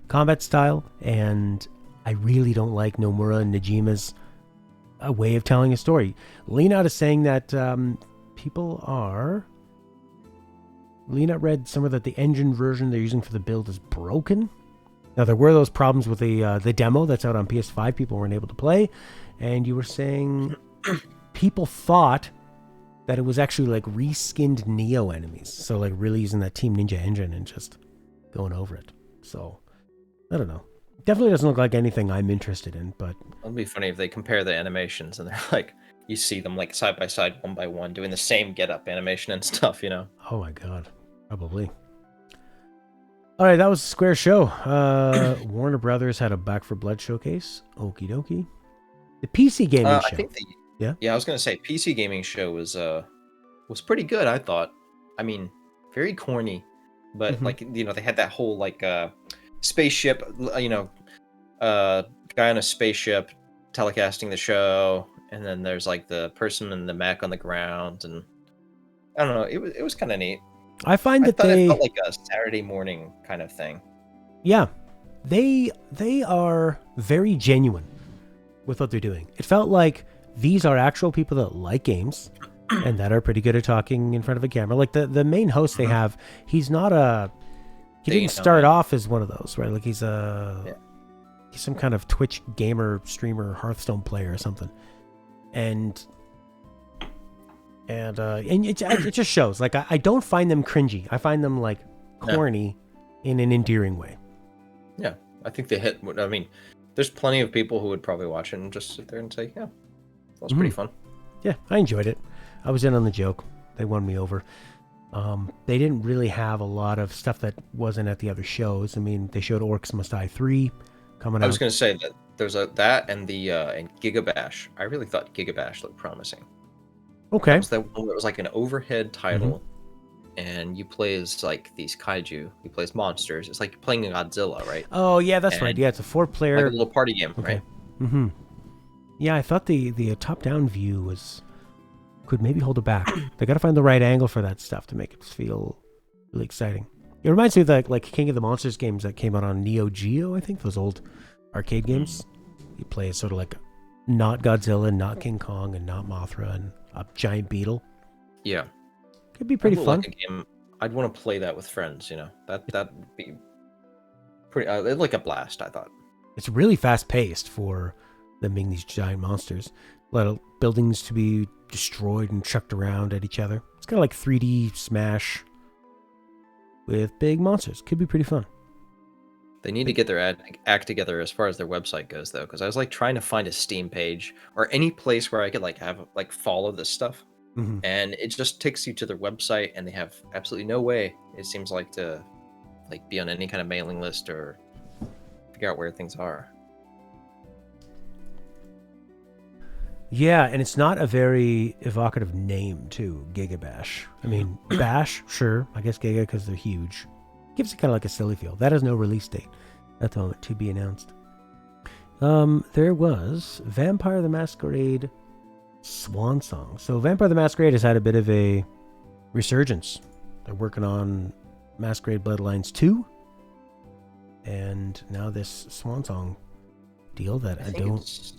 combat style, and I really don't like Nomura and Najima's way of telling a story. Leonard is saying that Leonard read somewhere that the engine version they're using for the build is broken. Now, there were those problems with the demo that's out on PS5 people weren't able to play, and you were saying people thought that it was actually like reskinned Neo enemies, so like really using that Team Ninja engine and just going over it. So, I don't know. Definitely doesn't look like anything I'm interested in, but It'll be funny if they compare the animations and they're like, you see them like side by side, one by one, doing the same get-up animation and stuff, you know? oh my god, probably. All right, that was a Square show. Warner Brothers had a Back for Blood showcase. Okie dokie. The PC gaming show. I think I was gonna say PC gaming show was pretty good. I thought. I mean, very corny, but like, you know, they had that whole like spaceship, you know, guy on a spaceship telecasting the show, and then there's like the person in the mech on the ground, and I don't know. It was kind of neat. I find that it felt like a Saturday morning kind of thing. Yeah, they are very genuine with what they're doing. It felt like these are actual people that like games and that are pretty good at talking in front of a camera. Like the main host they have, he's not he didn't start off as one of those, right? Like he's some kind of Twitch gamer, streamer, Hearthstone player or something. And it just shows. Like, I don't find them cringy. I find them like corny in an endearing way. Yeah, I think they hit. I mean, there's plenty of people who would probably watch it and just sit there and say, yeah, that was pretty fun. Yeah, I enjoyed it. I was in on the joke. They won me over. They didn't really have a lot of stuff that wasn't at the other shows. I mean, they showed Orcs Must Die 3 coming out. I was going to say that there's that and the and Gigabash. I really thought Gigabash looked promising. Okay. It was like an overhead title, and you play as like these kaiju. You play as monsters. It's like playing Godzilla, right? Oh yeah, that's right. Yeah, it's a 4-player like a little party game, right? Mm-hmm. Yeah, I thought the top-down view could maybe hold it back. They got to find the right angle for that stuff to make it feel really exciting. It reminds me of the like King of the Monsters games that came out on Neo Geo, I think, those old arcade games. You play as sort of like not Godzilla, not King Kong, and not Mothra, and a giant beetle. Yeah. Could be pretty fun. Like a game. I'd want to play that with friends, That'd be pretty like a blast, I thought. It's really fast-paced for them being these giant monsters. A lot of buildings to be destroyed and chucked around at each other. It's kind of like 3D Smash with big monsters. Could be pretty fun. They need to get their act together as far as their website goes, though, because I was like trying to find a Steam page or any place where I could follow this stuff, and it just takes you to their website, and they have absolutely no way, it seems like, to be on any kind of mailing list or figure out where things are. Yeah, and it's not a very evocative name, too, Gigabash. I mean, Bash, sure. I guess Giga because they're huge. Gives it kind of like a silly feel. That has no release date at the moment, to be announced. There was Vampire the Masquerade Swan Song. So Vampire the Masquerade has had a bit of a resurgence. They're working on Masquerade Bloodlines 2. And now this Swan Song deal that I don't... It's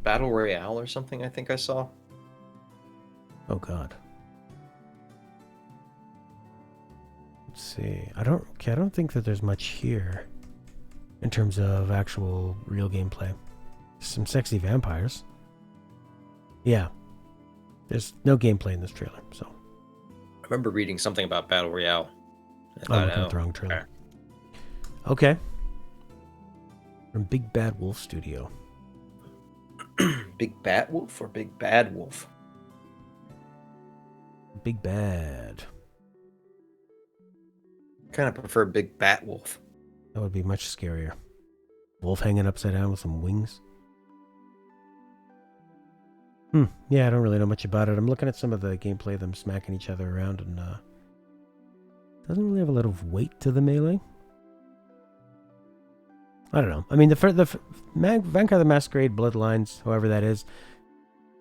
Battle Royale or something, I think I saw. Oh, God. Let's see. I don't think that there's much here in terms of actual real gameplay. Some sexy vampires. Yeah. There's no gameplay in this trailer, so. I remember reading something about Battle Royale. I'm looking at the wrong trailer. Okay. From Big Bad Wolf Studio. Big Bat Wolf or Big Bad Wolf? Big Bad. Kind of prefer Big Bat Wolf. That would be much scarier. Wolf hanging upside down with some wings. Yeah, I don't really know much about it. I'm looking at some of the gameplay of them smacking each other around, and doesn't really have a lot of weight to the melee. I don't know. I mean, the Vampire the Masquerade Bloodlines, however that is,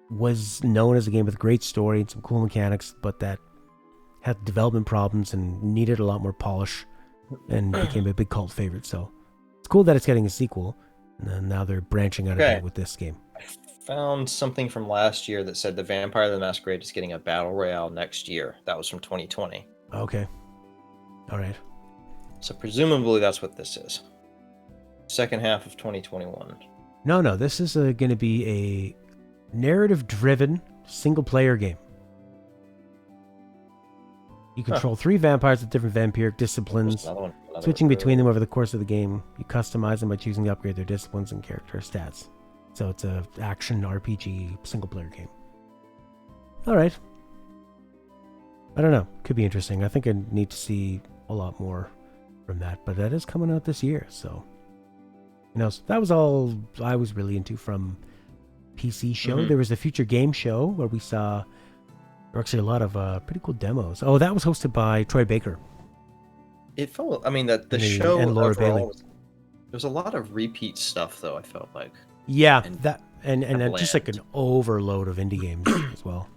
was known as a game with great story and some cool mechanics, but that had development problems and needed a lot more polish and became a big cult favorite. So it's cool that it's getting a sequel, and now they're branching out a bit with this game. I found something from last year that said the Vampire the Masquerade is getting a Battle Royale next year. That was from 2020. Okay. All right. So presumably that's what this is. Second half of 2021. No. This is going to be a narrative-driven single-player game. You control 3 vampires with different vampiric disciplines, switching between them over the course of the game. You customize them by choosing to upgrade their disciplines and character stats. So it's a action RPG single-player game. All right. I don't know. Could be interesting. I think I need to see a lot more from that, but that is coming out this year, so... that was all I was really into from PC show. There was the Future Game Show where we saw there were actually a lot of pretty cool demos. Oh, that was hosted by Troy Baker. It felt, that the show and Laura Bailey. There's a lot of repeat stuff, though, I felt like. Yeah, and just like an overload of indie games as well.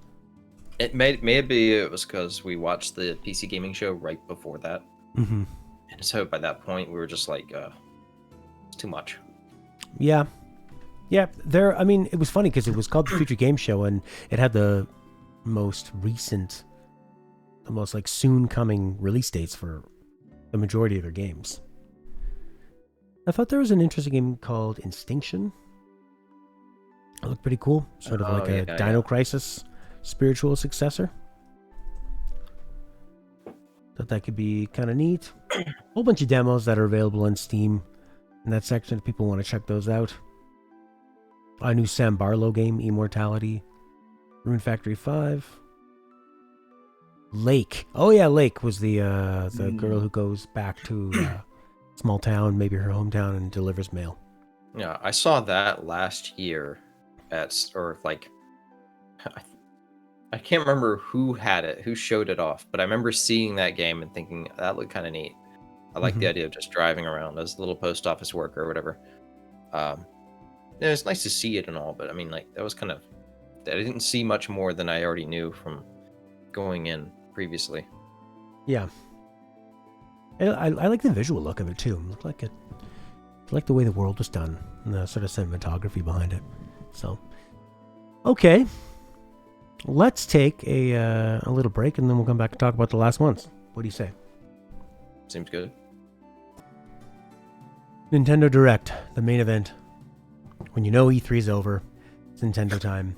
Maybe it was because we watched the PC gaming show right before that. And so by that point, we were just like, it's too much. Yeah. It was funny because it was called the Future Game Show, and it had the most soon coming release dates for the majority of their games. I thought there was an interesting game called Instinction. It looked pretty cool. Sort of like a Dino Crisis spiritual successor. Thought that could be kind of neat. A whole bunch of demos that are available on Steam in that section if people want to check those out. A new Sam Barlow game, Immortality. Rune Factory 5. Lake. Oh yeah, Lake was the girl who goes back to small town, maybe her hometown, and delivers mail. Yeah, I saw that last year I can't remember who had it, who showed it off, but I remember seeing that game and thinking that looked kind of neat. I like the idea of just driving around as a little post office worker or whatever. Yeah, it's nice to see it and all, but I mean, like, that was kind of, I didn't see much more than I already knew from going in previously. Yeah. I like the visual look of it too. It looked like it. I like the way the world was done and the sort of cinematography behind it. So, okay, let's take a little break and then we'll come back and talk about the last ones. What do you say? Seems good. Nintendo Direct, the main event. When you know E3's over, it's Nintendo time.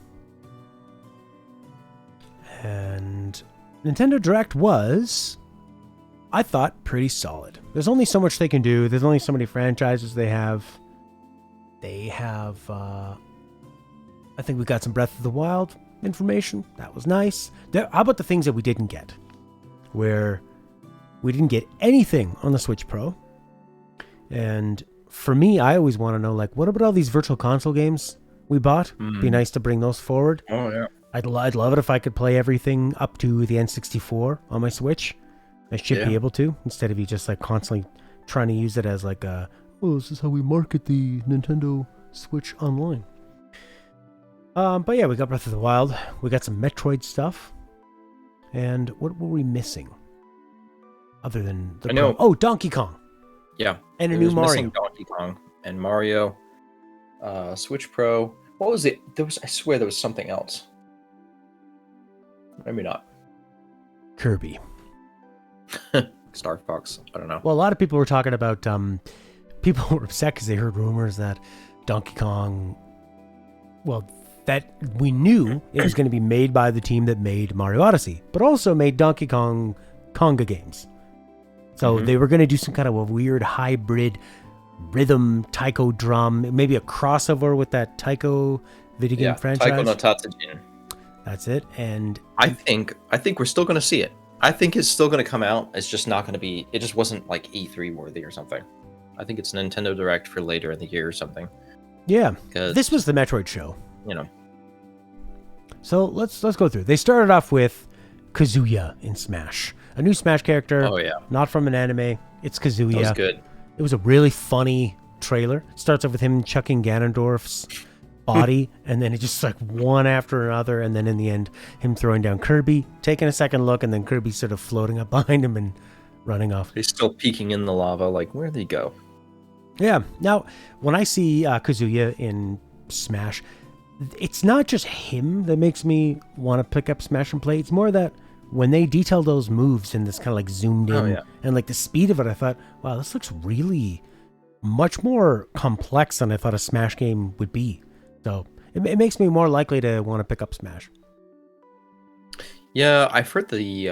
And Nintendo Direct was, I thought, pretty solid. There's only so much they can do. There's only so many franchises they have. I think we got some Breath of the Wild information. That was nice. How about the things that we didn't get? Where we didn't get anything on the Switch Pro. And for me, I always want to know, like, what about all these virtual console games we bought? Be nice to bring those forward. Oh, yeah. I'd love it if I could play everything up to the N64 on my Switch. I should be able to, instead of you just like constantly trying to use it as like a, oh, this is how we market the Nintendo Switch Online. But yeah, we got Breath of the Wild. We got some Metroid stuff. And what were we missing? Other than the Oh, Donkey Kong. Yeah. And a new Mario. Donkey Kong and Mario. Switch Pro. What was it? I swear there was something else. Maybe not. Kirby. Star Fox. I don't know. Well, a lot of people were talking about, people were upset because they heard rumors that Donkey Kong, well, that we knew it was going to be made by the team that made Mario Odyssey, but also made Donkey Kong Konga games. So they were going to do some kind of a weird hybrid rhythm taiko drum, maybe a crossover with that taiko video game franchise. Taiko no Tatsujin. That's it. And I think we're still going to see it. I think it's still going to come out. It's just not going to be. It just wasn't like E3 worthy or something. I think it's Nintendo Direct for later in the year or something. Yeah, this was the Metroid show. You know. So let's go through. They started off with Kazuya in Smash, a new Smash character. Oh yeah, not from an anime. It's Kazuya. That was good. It was a really funny trailer. It starts off with him chucking Ganondorf's body, and then it just like one after another, and then in the end, him throwing down Kirby, taking a second look, and then Kirby sort of floating up behind him and running off. He's still peeking in the lava, like, where'd he go? Yeah. Now, when I see Kazuya in Smash, it's not just him that makes me want to pick up Smash and play. It's more that when they detail those moves in this kind of like zoomed in and like the speed of it, I thought, wow, this looks really much more complex than I thought a Smash game would be. So it makes me more likely to want to pick up Smash. Yeah, I've heard the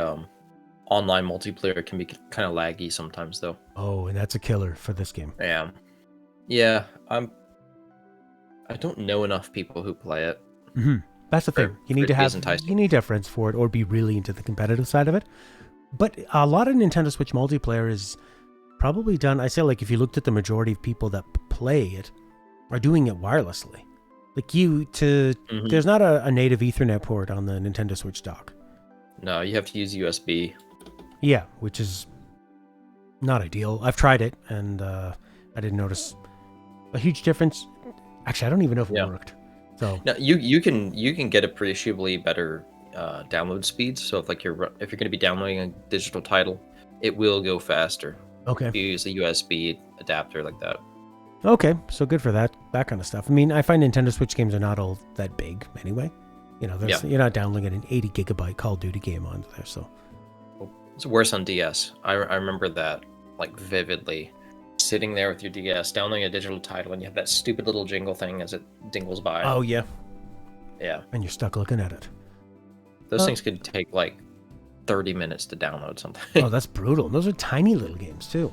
online multiplayer can be kind of laggy sometimes, though. Oh, and that's a killer for this game. Yeah. I don't know enough people who play it. Mm-hmm. That's the thing. You need to have friends for it, or be really into the competitive side of it. But a lot of Nintendo Switch multiplayer is probably done. I say, like, if you looked at the majority of people that play it, are doing it wirelessly. Like there's not a native Ethernet port on the Nintendo Switch dock. No, you have to use USB. Yeah, which is not ideal. I've tried it, and I didn't notice a huge difference. Actually, I don't even know if it worked. So no, you can get appreciably better download speeds. So if you're going to be downloading a digital title, it will go faster. Okay. If you use a USB adapter like that. Okay, so good for that kind of stuff. I mean, I find Nintendo Switch games are not all that big anyway. You know, you're not downloading an 80 gigabyte Call of Duty game onto there, so. It's worse on DS. I remember that, like, vividly. Sitting there with your DS, downloading a digital title, and you have that stupid little jingle thing as it dingles by. Oh, yeah. Yeah. And you're stuck looking at it. Those things could take, like, 30 minutes to download something. Oh, that's brutal. Those are tiny little games, too.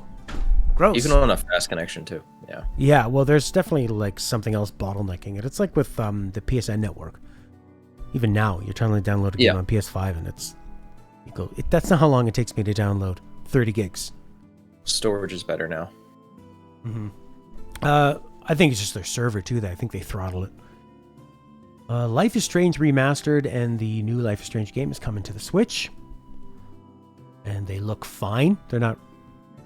Gross. Even on a fast connection, too. Yeah. Yeah, well, there's definitely, like, something else bottlenecking it. It's like with the PSN network. Even now, you're trying to download a game on PS5, and that's not how long it takes me to download 30 gigs. Storage is better now. Mm-hmm. I think it's just their server, too, that I think they throttle it. Life is Strange Remastered and the new Life is Strange game is coming to the Switch. And they look fine. They're not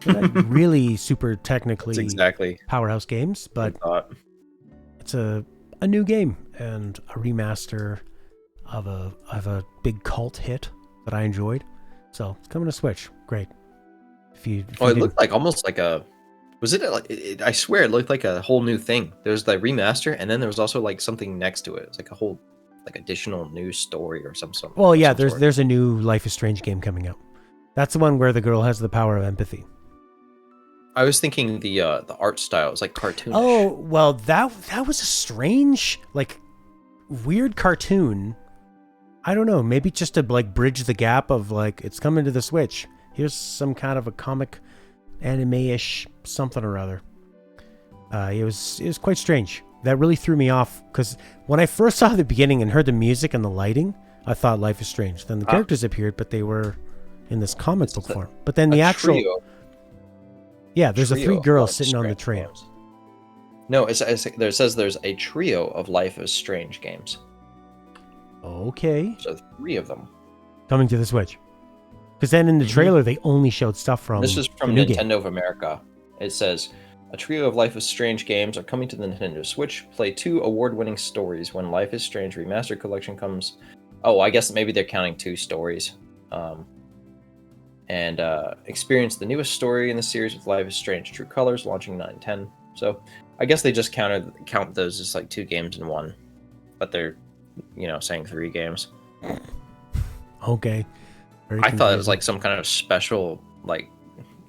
really super technically exactly powerhouse games, but it's a new game and a remaster of a big cult hit that I enjoyed. So it's coming to Switch. Great. If you it looked like almost like a. Was it like? I swear it looked like a whole new thing. There's the remaster, and then there was also like something next to it. It's like a whole like additional new story or some sort. Well, yeah. There's a new Life is Strange game coming out. That's the one where the girl has the power of empathy. I was thinking the art style is like cartoonish. Oh well, that was a strange, like, weird cartoon. I don't know. Maybe just to like bridge the gap of like it's coming to the Switch. Here's some kind of a comic, anime-ish something or other. It was quite strange. That really threw me off because when I first saw the beginning and heard the music and the lighting, I thought Life is Strange. Then the characters appeared, but they were in this comic book form. But then the actual trio. Yeah, there's a 3 girls sitting on the train. No, it says there's a trio of Life is Strange games. Okay. So 3 of them. Coming to the Switch. Because then in the trailer, they only showed stuff from This is from Nintendo of America. It says, a trio of Life is Strange games are coming to the Nintendo Switch. Play 2 award-winning stories when Life is Strange Remastered Collection comes. Oh, I guess maybe they're counting 2 stories. And experience the newest story in the series with Life is Strange True Colors launching 9/10. So I guess they just count those as like 2 games in one, but they're saying 3 games. Okay. I thought it was like some kind of special like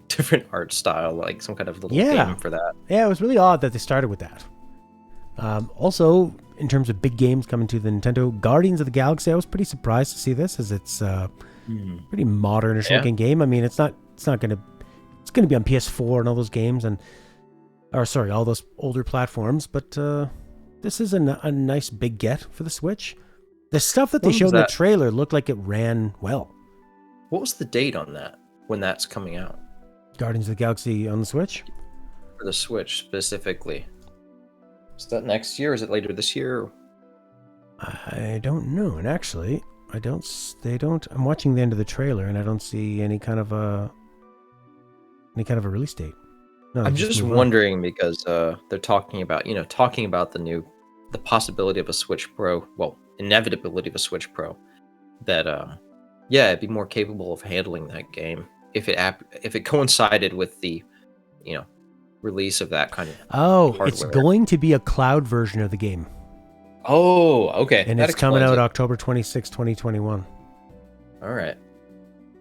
different art style, like some kind of little game for that. Yeah, it was really odd that they started with that. Also, in terms of big games coming to the Nintendo, Guardians of the Galaxy, I was pretty surprised to see this, as it's pretty modern-ish looking game. I mean, it's gonna be on PS4 and all those games, all those older platforms. But this is a nice big get for the Switch. The stuff that they showed in the trailer looked like it ran well. What was the date on that? When that's coming out? Guardians of the Galaxy on the Switch? For the Switch specifically. Is that next year? Is it later this year? I don't know. And actually, I'm watching the end of the trailer and I don't see any kind of a release date. No, I'm just wondering because they're talking about the possibility of a Switch Pro, inevitability of a Switch Pro, that it'd be more capable of handling that game if it coincided with the release of that kind of hardware. It's going to be a cloud version of the game. Oh, okay. And it's coming out October 26, 2021. All right.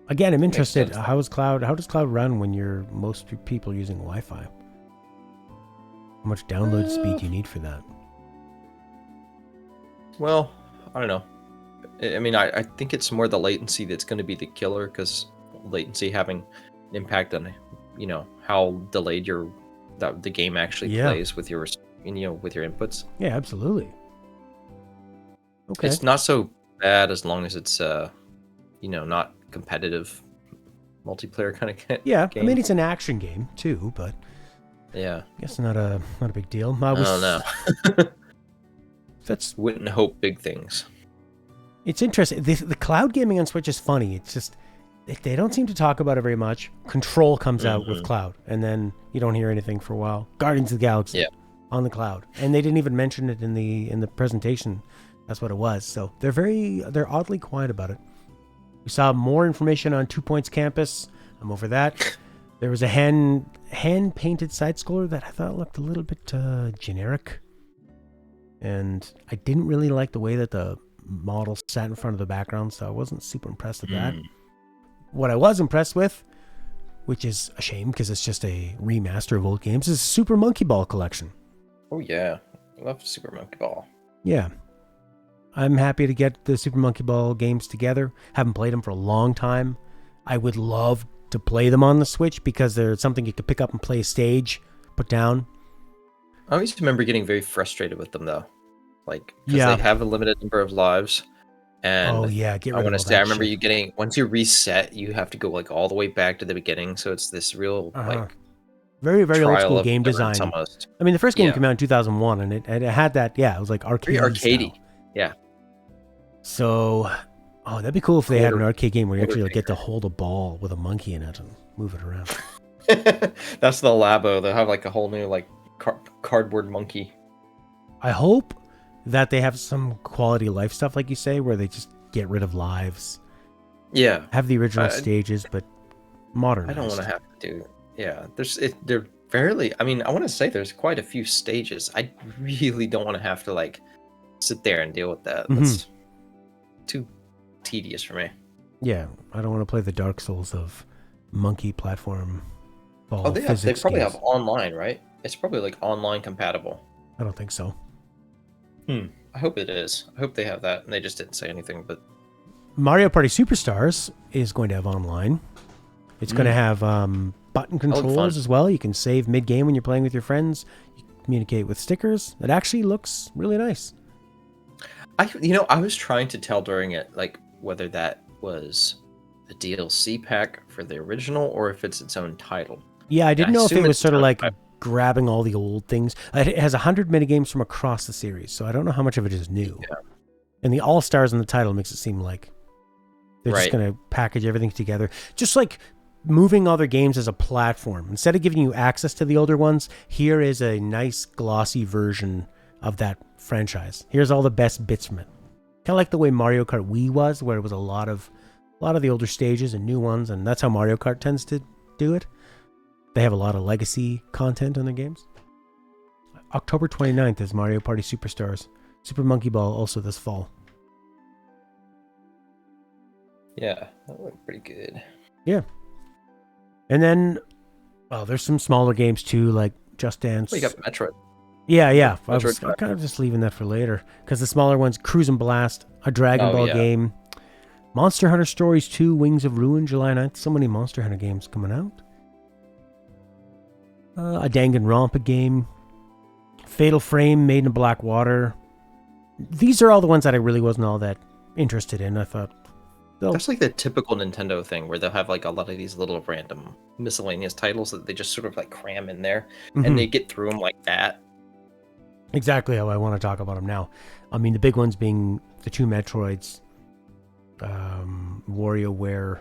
Again, I'm interested. How does cloud run when most people are using Wi-Fi? How much download speed do you need for that? Well, I don't know. I mean, I think it's more the latency that's going to be the killer, because latency having an impact on how delayed the game actually plays with your inputs. Yeah, absolutely. Okay. It's not so bad as long as it's not competitive multiplayer kind of game. Yeah, I mean, it's an action game too, but yeah, I guess not a big deal. I don't know. That's wouldn't hope big things. It's interesting. The cloud gaming on Switch is funny. It's just they don't seem to talk about it very much. Control comes out with cloud, and then you don't hear anything for a while. Guardians of the Galaxy on the cloud, and they didn't even mention it in the presentation. That's what it was. So they're oddly quiet about it. We saw more information on 2 Points Campus. I'm over that. There was a hand-painted side-scroller that I thought looked a little bit generic. And I didn't really like the way that the model sat in front of the background, so I wasn't super impressed with that. What I was impressed with, which is a shame because it's just a remaster of old games, is Super Monkey Ball Collection. Oh yeah, I love Super Monkey Ball. Yeah. I'm happy to get the Super Monkey Ball games together. Haven't played them for a long time. I would love to play them on the Switch because they're something you could pick up and play a stage, put down. I always remember getting very frustrated with them though, like because they have a limited number of lives. And I remember you getting, once you reset, you have to go like all the way back to the beginning. So it's this real like very, very old school game design. Almost. I mean, the first game came out in 2001, and it had that. Yeah, it was like arcade. Very arcadey. Yeah. So, that'd be cool if they had an arcade game where you actually get to hold a ball with a monkey in it and move it around. That's the Labo. They'll have like a whole new like cardboard monkey. I hope that they have some quality life stuff, like you say, where they just get rid of lives. Yeah. Have the original stages, but modernized. I don't want to have to do. Yeah, they're fairly. I mean, I want to say there's quite a few stages. I really don't want to have to like sit there and deal with that. That's too tedious for me. Yeah, I don't want to play the Dark Souls of monkey platform ball Oh, they physics probably games. have online, right? It's probably like online compatible. I don't think so. I hope it is. I hope they have that, and they just didn't say anything. But Mario Party Superstars is going to have online. It's going to have button controls as well. You can save mid-game when you're playing with your friends. You communicate with stickers. It actually looks really nice. I was trying to tell during it, like, whether that was a DLC pack for the original or if it's its own title. Yeah, I didn't know if it was sort of like grabbing all the old things. It has 100 minigames from across the series, so I don't know how much of it is new. Yeah. And the All-Stars in the title makes it seem like they're just going to package everything together. Just like moving other games as a platform. Instead of giving you access to the older ones, here is a nice glossy version of that franchise. Here's all the best bits from it. Kind of like the way Mario Kart Wii was, where it was a lot of the older stages and new ones, and that's how Mario Kart tends to do it. They have a lot of legacy content on their games. October 29th is Mario Party Superstars. Super Monkey Ball also this fall. Yeah, that looked pretty good. Yeah. And then, there's some smaller games too, like Just Dance. Well, you got Metroid. Yeah. I was kind of just leaving that for later. Because the smaller ones, Cruise and Blast, a Dragon Ball game. Monster Hunter Stories 2, Wings of Ruin, July 9th. So many Monster Hunter games coming out. A Danganronpa game. Fatal Frame, Made in Blackwater. These are all the ones that I really wasn't all that interested in. I thought... That's like the typical Nintendo thing where they'll have like a lot of these little random miscellaneous titles that they just sort of like cram in there and they get through them like that. Exactly how I want to talk about them now. I mean, the big ones being the 2 Metroids, WarioWare,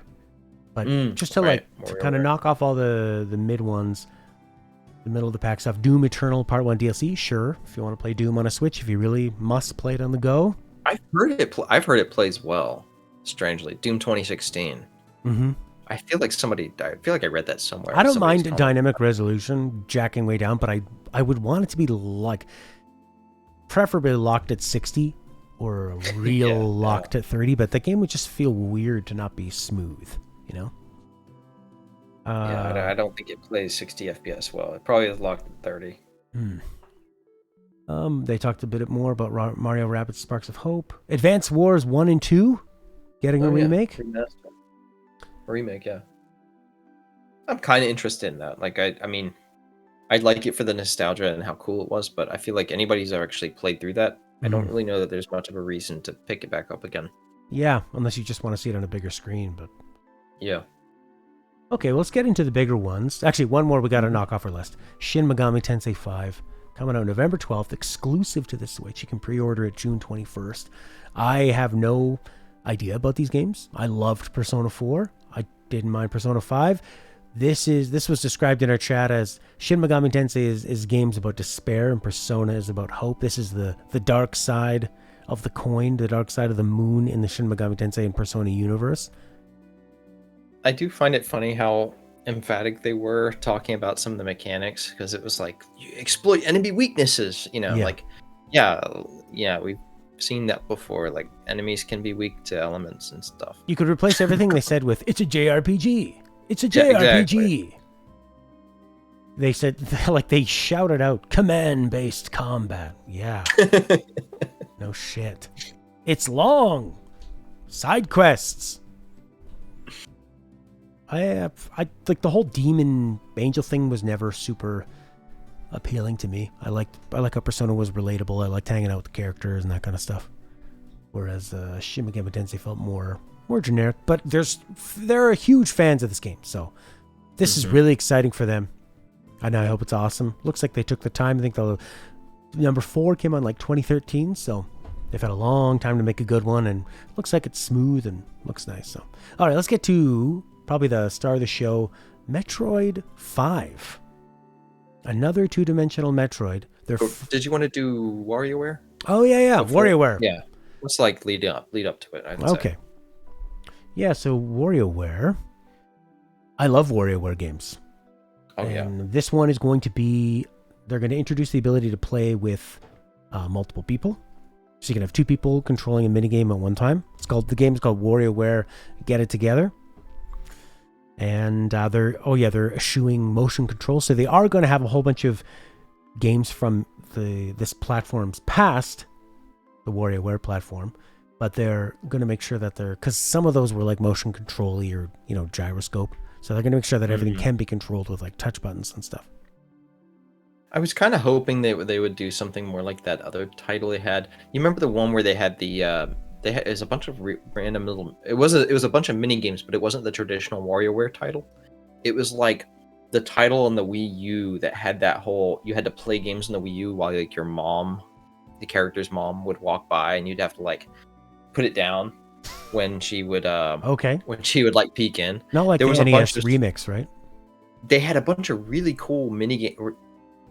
but just to kind of knock off all the mid ones, the middle of the pack stuff. Doom Eternal Part 1 DLC, sure. If you want to play Doom on a Switch, if you really must play it on the go. I've heard it plays well. Strangely, Doom 2016. I feel like I read that somewhere. I don't mind dynamic resolution jacking way down, but I would want it to be like preferably locked at 60 or real locked at 30. But the game would just feel weird to not be smooth, you know. I don't think it plays 60 FPS well. It probably is locked at 30. They talked a bit more about Mario Rabbids Sparks of Hope, Advance Wars 1 and 2. Getting a remake? Remake, yeah. I'm kind of interested in that. Like, I mean, I'd like it for the nostalgia and how cool it was, but I feel like anybody who's actually played through that, I don't really know that there's much of a reason to pick it back up again. Yeah, unless you just want to see it on a bigger screen, but... Yeah. Okay, well, let's get into the bigger ones. Actually, one more we got to knock off our list. Shin Megami Tensei 5, coming out November 12th, exclusive to the Switch. You can pre-order it June 21st. I have no idea about these games. I loved Persona 4. I didn't mind Persona 5. This was described in our chat as Shin Megami Tensei is games about despair and Persona is about hope. This is the dark side of the coin, the dark side of the moon in the Shin Megami Tensei and Persona universe. I do find it funny how emphatic they were talking about some of the mechanics, because it was like, you exploit enemy weaknesses, like, we've seen that before. Like, enemies can be weak to elements and stuff. You could replace everything they said with, it's a JRPG. It's a JRPG. Yeah, exactly. They said, like, they shouted out command-based combat. Yeah. No shit. It's long. Side quests. I like the whole demon angel thing was never super appealing to me. I like how Persona was relatable. I liked hanging out with the characters and that kind of stuff. Whereas Shin Megami Tensei felt more generic. But there are huge fans of this game, so this is really exciting for them. And I hope it's awesome. Looks like they took the time. I think the number 4 came on like 2013, so they've had a long time to make a good one, and looks like it's smooth and looks nice. So, all right, let's get to probably the star of the show, Metroid 5. Another 2-dimensional Metroid. Did you want to do WarioWare? Oh yeah, WarioWare. Yeah, let's like lead up to it. I'd Okay. say. Yeah, so WarioWare. I love WarioWare games. Oh and this one is going to be, they're going to introduce the ability to play with multiple people. So you can have two people controlling a minigame at one time. The game is called WarioWare Get It Together. And they're eschewing motion control. So they are going to have a whole bunch of games from this platform's past, the WarioWare platform. But they're going to make sure that because some of those were like motion control-y or, gyroscope. So they're going to make sure that everything can be controlled with like touch buttons and stuff. I was kind of hoping they would do something more like that other title they had. You remember the one where they had it was a bunch of random little. It was a bunch of mini games, but it wasn't the traditional WarioWare title. It was like the title on the Wii U that had that whole. You had to play games on the Wii U while like your mom, the character's mom, would walk by, and you'd have to like put it down when she would when she would like peek in. Not like there the was NES remix, right? They had a bunch of really cool mini games.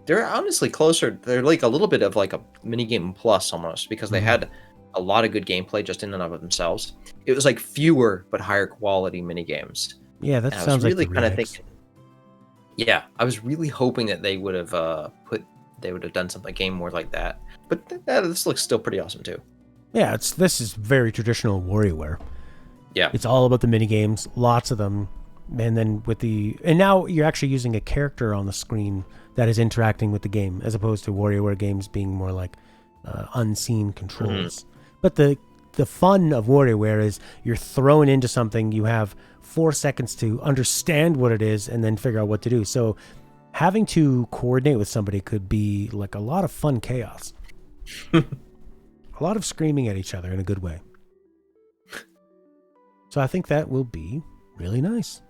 They're honestly closer. They're like a little bit of like a mini game plus almost, because they had a lot of good gameplay just in and of themselves. It was like fewer but higher quality mini games. Yeah, that sounds like the remix. Thinking. Yeah, I was really hoping that they would have done something, a game more like that. But this looks still pretty awesome too. Yeah, this is very traditional WarioWare. Yeah. It's all about the mini games, lots of them. And then and now you're actually using a character on the screen that is interacting with the game, as opposed to WarioWare games being more like unseen controls. But the fun of WarioWare is you're thrown into something, you have 4 seconds to understand what it is and then figure out what to do. So having to coordinate with somebody could be like a lot of fun chaos. A lot of screaming at each other in a good way. So I think that will be really nice.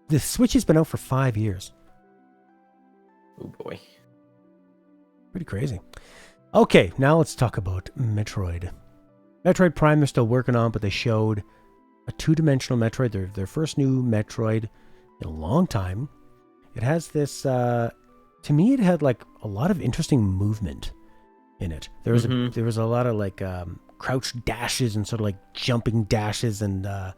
The Switch has been out for 5 years. Oh boy. Pretty crazy. Okay, now let's talk about Metroid. Metroid Prime they're still working on, but they showed a two-dimensional Metroid, their first new Metroid in a long time. It has this, to me it had like a lot of interesting movement in it. There was a lot of like crouch dashes and sort of like jumping dashes and a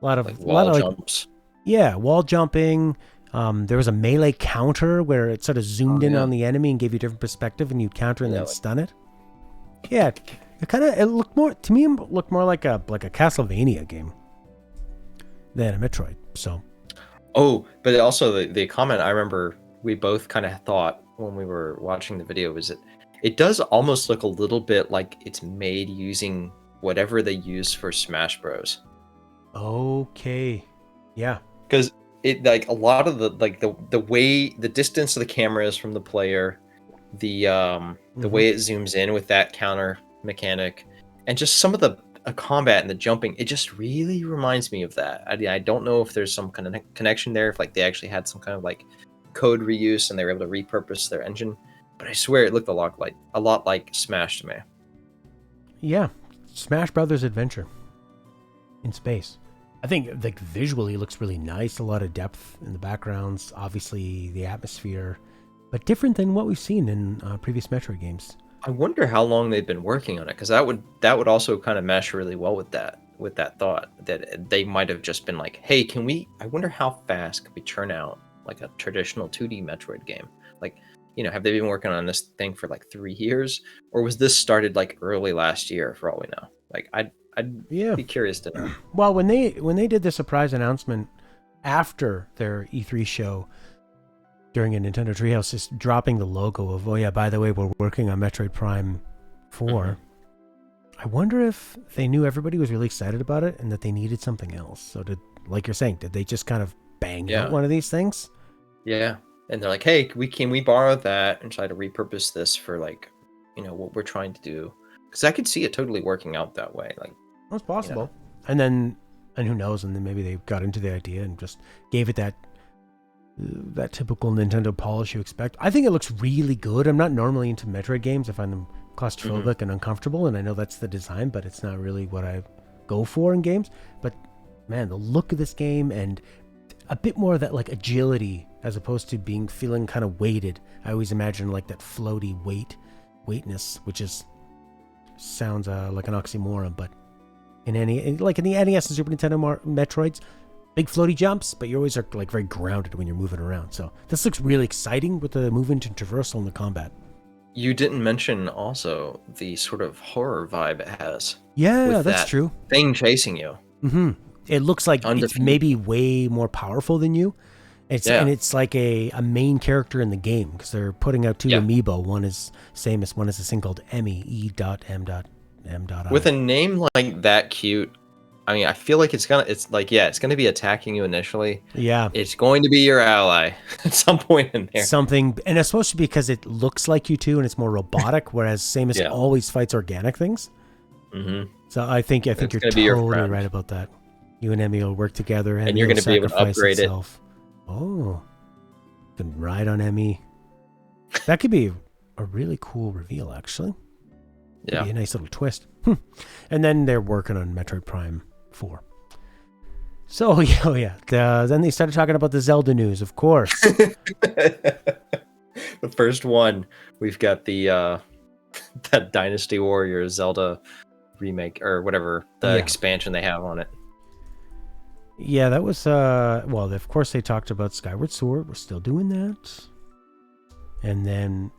lot of jumps. Wall jumping. There was a melee counter where it sort of zoomed in on the enemy and gave you a different perspective, and you'd counter and then stun it. Yeah, it looked more like a Castlevania game than a Metroid. So. Oh, but also the comment I remember we both kind of thought when we were watching the video was that it does almost look a little bit like it's made using whatever they use for Smash Bros. Okay. Yeah. Because it like a lot of the way the distance of the camera is from the player, the way it zooms in with that counter mechanic, and just some of the combat and the jumping, it just really reminds me of that. I don't know if there's some kind of connection there, if like they actually had some kind of like code reuse and they were able to repurpose their engine. But I swear it looked a lot like Smash to me. Yeah, Smash Brothers Adventure in space. I think like visually it looks really nice. A lot of depth in the backgrounds, obviously the atmosphere, but different than what we've seen in previous Metroid games. I wonder how long they've been working on it, because that would also kind of mesh really well with that thought that they might have just been like, hey, I wonder how fast could we churn out like a traditional 2D Metroid game? Like, have they been working on this thing for like 3 years, or was this started like early last year for all we know? Like I'd be curious to know. Well, when they did the surprise announcement after their E3 show during a Nintendo Treehouse, just dropping the logo of, oh yeah, by the way, we're working on Metroid Prime 4. I wonder if they knew everybody was really excited about it and that they needed something else. So like you're saying, did they just kind of bang out one of these things? Yeah. And they're like, hey, can we borrow that and try to repurpose this for like, what we're trying to do? Because I could see it totally working out that way. Like, that's possible. And who knows? And then maybe they got into the idea and just gave it that typical Nintendo polish you expect. I think it looks really good. I'm not normally into Metroid games. I find them claustrophobic and uncomfortable, and I know that's the design, but it's not really what I go for in games. But man, the look of this game, and a bit more of that like agility as opposed to feeling kind of weighted. I always imagine like that floaty weightness, which sounds like an oxymoron, but in the NES and Super Nintendo Metroids, big floaty jumps, but you always are like very grounded when you're moving around. So this looks really exciting with the movement and traversal and the combat. You didn't mention also the sort of horror vibe it has. Yeah, that's true. Thing chasing you. Mm-hmm. It looks like it's maybe way more powerful than you. And it's like a main character in the game because they're putting out two amiibo. One is Samus, one is this thing called Emmy, E.M.M.I. With a name like that cute, I mean, I feel like it's gonna be attacking you initially. Yeah. It's going to be your ally at some point in there. Something, and it's supposed to be because it looks like you too, and it's more robotic, whereas Samus always fights organic things. Mm-hmm. So I think you're totally right about that. You and Emmy will work together, and you're going to be able to upgrade itself. Oh, you can ride on Emmy. That could be a really cool reveal, actually. Could be a nice little twist. And then they're working on Metroid Prime 4. So, then they started talking about the Zelda news, of course. The first one, we've got the that Dynasty Warriors Zelda remake, or whatever, the expansion they have on it. Yeah, that was, well, of course they talked about Skyward Sword. We're still doing that. And then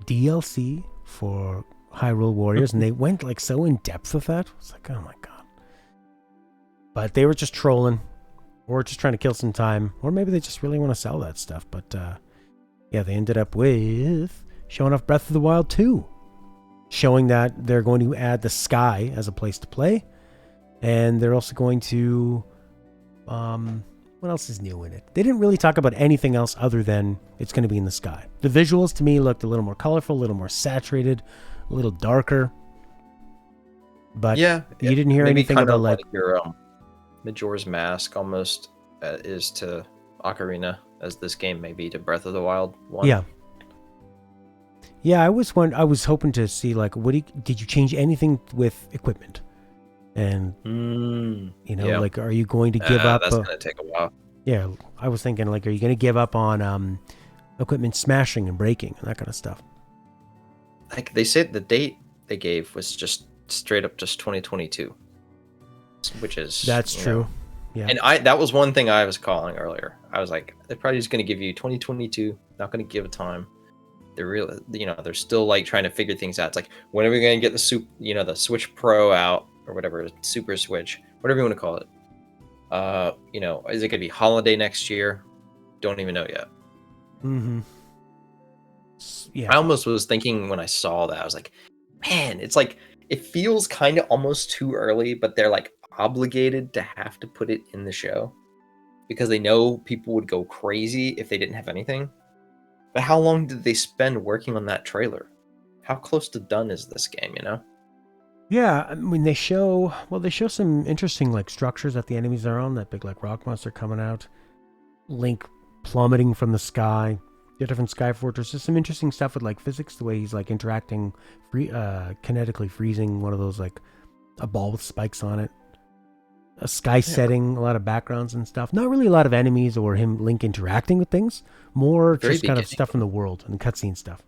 DLC for Hyrule Warriors, and they went like so in depth with that. It's like, oh my god. But they were just trolling, or just trying to kill some time, or maybe they just really want to sell that stuff. But they ended up with showing off Breath of the Wild 2, showing that they're going to add the sky as a place to play, and they're also going to what else is new in it? They didn't really talk about anything else other than it's going to be in the sky. The visuals to me looked a little more colorful, a little more saturated, a little darker. But you didn't hear anything about like your Majora's Mask almost is to Ocarina, as this game may be to Breath of the Wild 1. I was hoping to see like did you change anything with equipment? And like, are you going to give up? That's going to take a while. Yeah, I was thinking like, are you going to give up on equipment smashing and breaking and that kind of stuff? Like they said, the date they gave was just straight up just 2022, which is true. Yeah, and that was one thing I was calling earlier. I was like, they're probably just going to give you 2022. Not going to give a time. They're really, they're still like trying to figure things out. It's like, when are we going to get the Switch Pro out? Or whatever, Super Switch, whatever you want to call it. Is it going to be holiday next year? Don't even know yet. Mm-hmm. Yeah. I almost was thinking when I saw that, I was like, man, it's like, it feels kind of almost too early, but they're like obligated to have to put it in the show because they know people would go crazy if they didn't have anything. But how long did they spend working on that trailer? How close to done is this game, Yeah, I mean, they show some interesting like structures that the enemies are on, that big like rock monster coming out, Link plummeting from the sky, the different sky fortresses, some interesting stuff with like physics, the way he's like interacting, kinetically freezing one of those, like a ball with spikes on it, a sky setting, a lot of backgrounds and stuff. Not really a lot of enemies or Link interacting with things, more just kind of stuff from the world and cutscene stuff.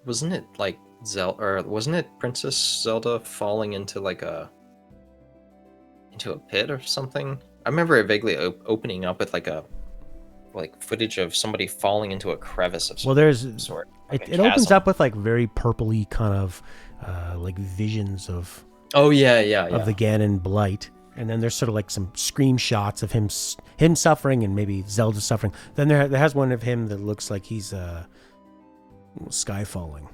Wasn't it like Zelda, or wasn't it Princess Zelda falling into a pit or something? I remember it vaguely opening up with like footage of somebody falling into a crevice of some sort. It opens up with like very purpley kind of like visions of of the Ganon Blight, and then there's sort of like some scream shots of him suffering and maybe Zelda suffering. Then there has one of him that looks like he's sky falling.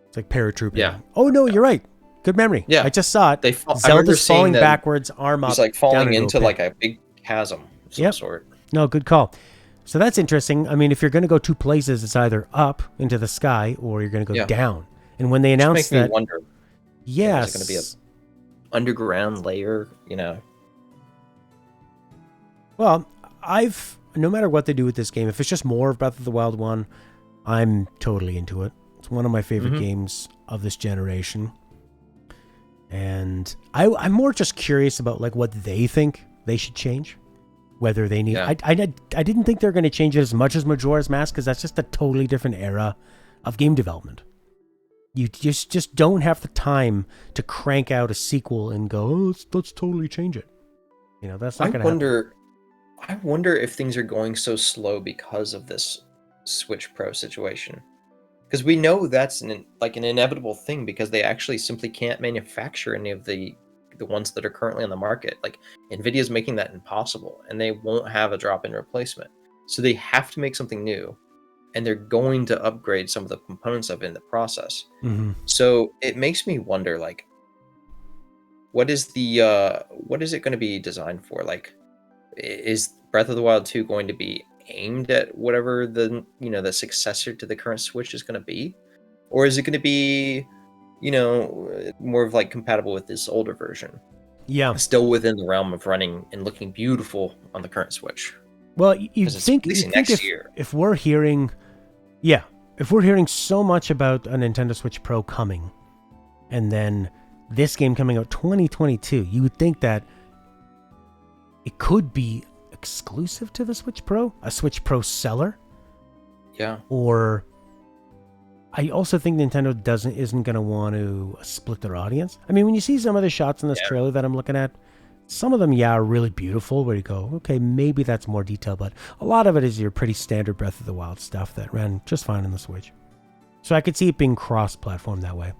It's like paratrooping. Yeah. Oh no, you're right. Good memory. Yeah, I just saw it. Zelda's falling backwards, arm up. He's like falling into like a big chasm of some sort. No, good call. So that's interesting. I mean, if you're going to go two places, it's either up into the sky or you're going to go down. And when they announced that, makes me wonder. Yes. Is it going to be an underground layer? Well, no matter what they do with this game, if it's just more of Breath of the Wild 1, I'm totally into it. It's one of my favorite games of this generation. And I'm more just curious about like what they think they should change. Whether they need, Yeah. I didn't think they're going to change it as much as Majora's Mask, because that's just a totally different era of game development. You just don't have the time to crank out a sequel and go, oh, let's totally change it. That's not going to happen. I wonder if things are going so slow because of this Switch Pro situation. Because we know that's an inevitable thing, because they actually simply can't manufacture any of the ones that are currently on the market. Like, Nvidia's making that impossible, and they won't have a drop-in replacement. So they have to make something new, and they're going to upgrade some of the components of it in the process. Mm-hmm. So it makes me wonder, like, what is it going to be designed for? Like, is Breath of the Wild 2 going to be aimed at whatever the successor to the current Switch is going to be? Or is it going to be, more of like compatible with this older version? Yeah. Still within the realm of running and looking beautiful on the current Switch. Well, you think if we're hearing so much about a Nintendo Switch Pro coming, and then this game coming out 2022, you would think that it could be exclusive to the Switch Pro, a Switch Pro seller. Yeah. Or I also think Nintendo isn't going to want to split their audience. I mean, when you see some of the shots in this trailer that I'm looking at, some of them, are really beautiful, where you go, okay, maybe that's more detail, but a lot of it is your pretty standard Breath of the Wild stuff that ran just fine on the Switch. So I could see it being cross-platform that way.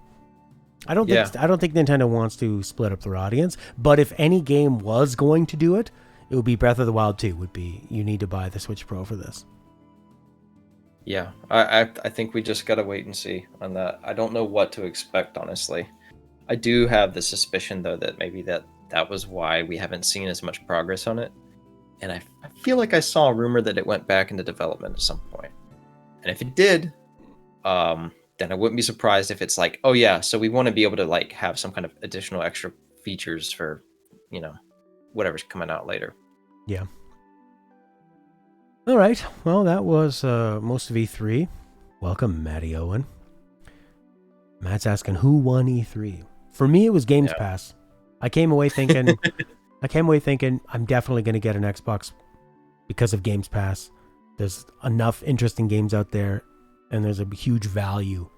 I don't think Nintendo wants to split up their audience, but if any game was going to do it, it would be Breath of the Wild 2 would be, you need to buy the Switch Pro for this. Yeah, I think we just got to wait and see on that. I don't know what to expect, honestly. I do have the suspicion, though, that maybe that was why we haven't seen as much progress on it. And I feel like I saw a rumor that it went back into development at some point. And if it did, then I wouldn't be surprised if it's like, oh yeah, so we want to be able to like have some kind of additional extra features for, whatever's coming out later. Yeah. All right. Well, that was most of E3. Welcome, Matty Owen. Matt's asking who won E3. For me, it was Games Pass. I came away thinking, I'm definitely going to get an Xbox because of Games Pass. There's enough interesting games out there, and there's a huge value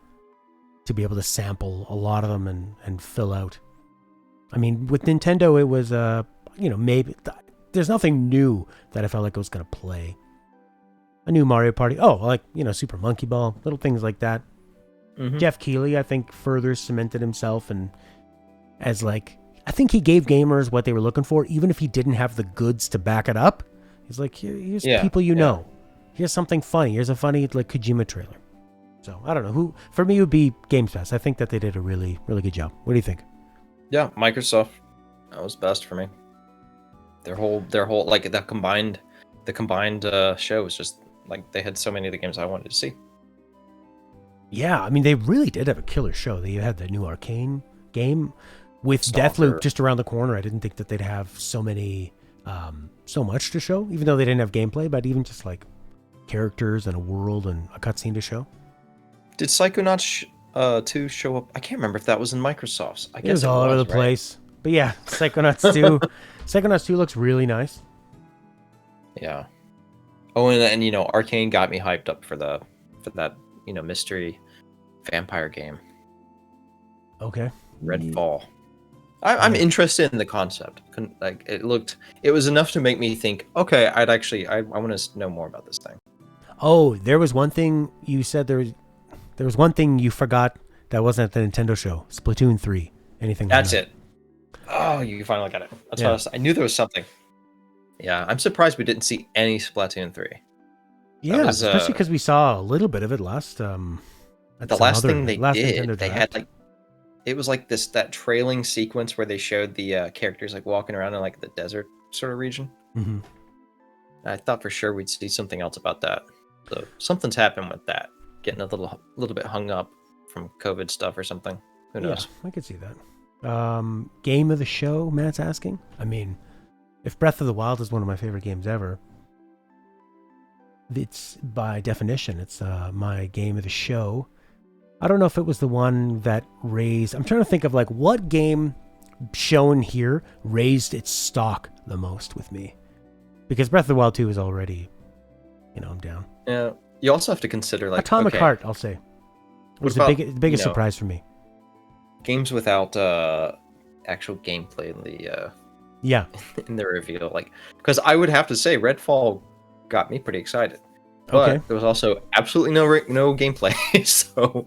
to be able to sample a lot of them and fill out. I mean, with Nintendo, it was maybe there's nothing new that I felt like I was going to play. A new Mario Party. Oh, like, Super Monkey Ball, little things like that. Mm-hmm. Jeff Keighley, I think, further cemented himself and as like, I think he gave gamers what they were looking for, even if he didn't have the goods to back it up. He's like, here's people know. Here's something funny. Here's a funny like Kojima trailer. So I don't know who. For me, it would be Games Pass. I think that they did a really, really good job. What do you think? Yeah, Microsoft. That was best for me. Their whole like the combined show was just like they had so many of the games I wanted to see. Yeah, I mean they really did have a killer show. They had the new Arcane game with Deathloop just around the corner. I didn't think that they'd have so much to show, even though they didn't have gameplay, but even just like characters and a world and a cutscene to show. Did Psychonauts 2 show up? I can't remember if that was in Microsoft's. I guess it was all over the place. But yeah, Psychonauts 2. Psychonauts 2 looks really nice. Yeah. Oh, and Arcane got me hyped up for that mystery vampire game. Okay. Redfall. I'm interested in the concept. Like it was enough to make me think, okay, I want to know more about this thing. Oh, there was one thing you said there was one thing you forgot that wasn't at the Nintendo show. Splatoon 3. Anything? That's it. Oh, you finally got it. That's what I knew there was something. Yeah, I'm surprised we didn't see any Splatoon 3. Yeah, especially because we saw a little bit of it last. The last thing they did, they had like, it was like that trailing sequence where they showed the characters like walking around in like the desert sort of region. Mm-hmm. I thought for sure we'd see something else about that. So something's happened with that. Getting a little bit hung up from COVID stuff or something. Who knows? Yeah, I could see that. Game of the show, Matt's asking. I mean, if Breath of the Wild is one of my favorite games ever, it's by definition, it's my game of the show. I don't know if it was the one that raised... I'm trying to think of like what game shown here raised its stock the most with me. Because Breath of the Wild 2 is already, I'm down. Yeah. You also have to consider like Atomic Heart, I'll say. It was the biggest surprise for me. Games without actual gameplay in the in the reveal, like, because I would have to say Redfall got me pretty excited, but there was also absolutely no gameplay. So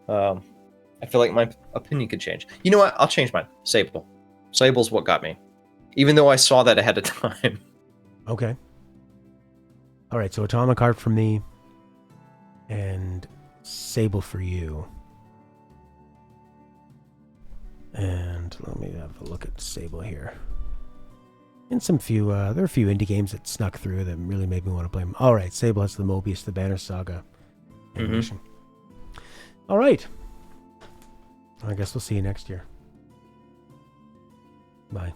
I feel like my opinion could change. You know what? I'll change mine. Sable's what got me, even though I saw that ahead of time. Okay. All right, so Atomic Heart for me, and Sable for you. And let me have a look at Sable here. And there are a few indie games that snuck through that really made me want to play them. All right, Sable has the Mobius, the Banner Saga animation. All right. I guess we'll see you next year. Bye.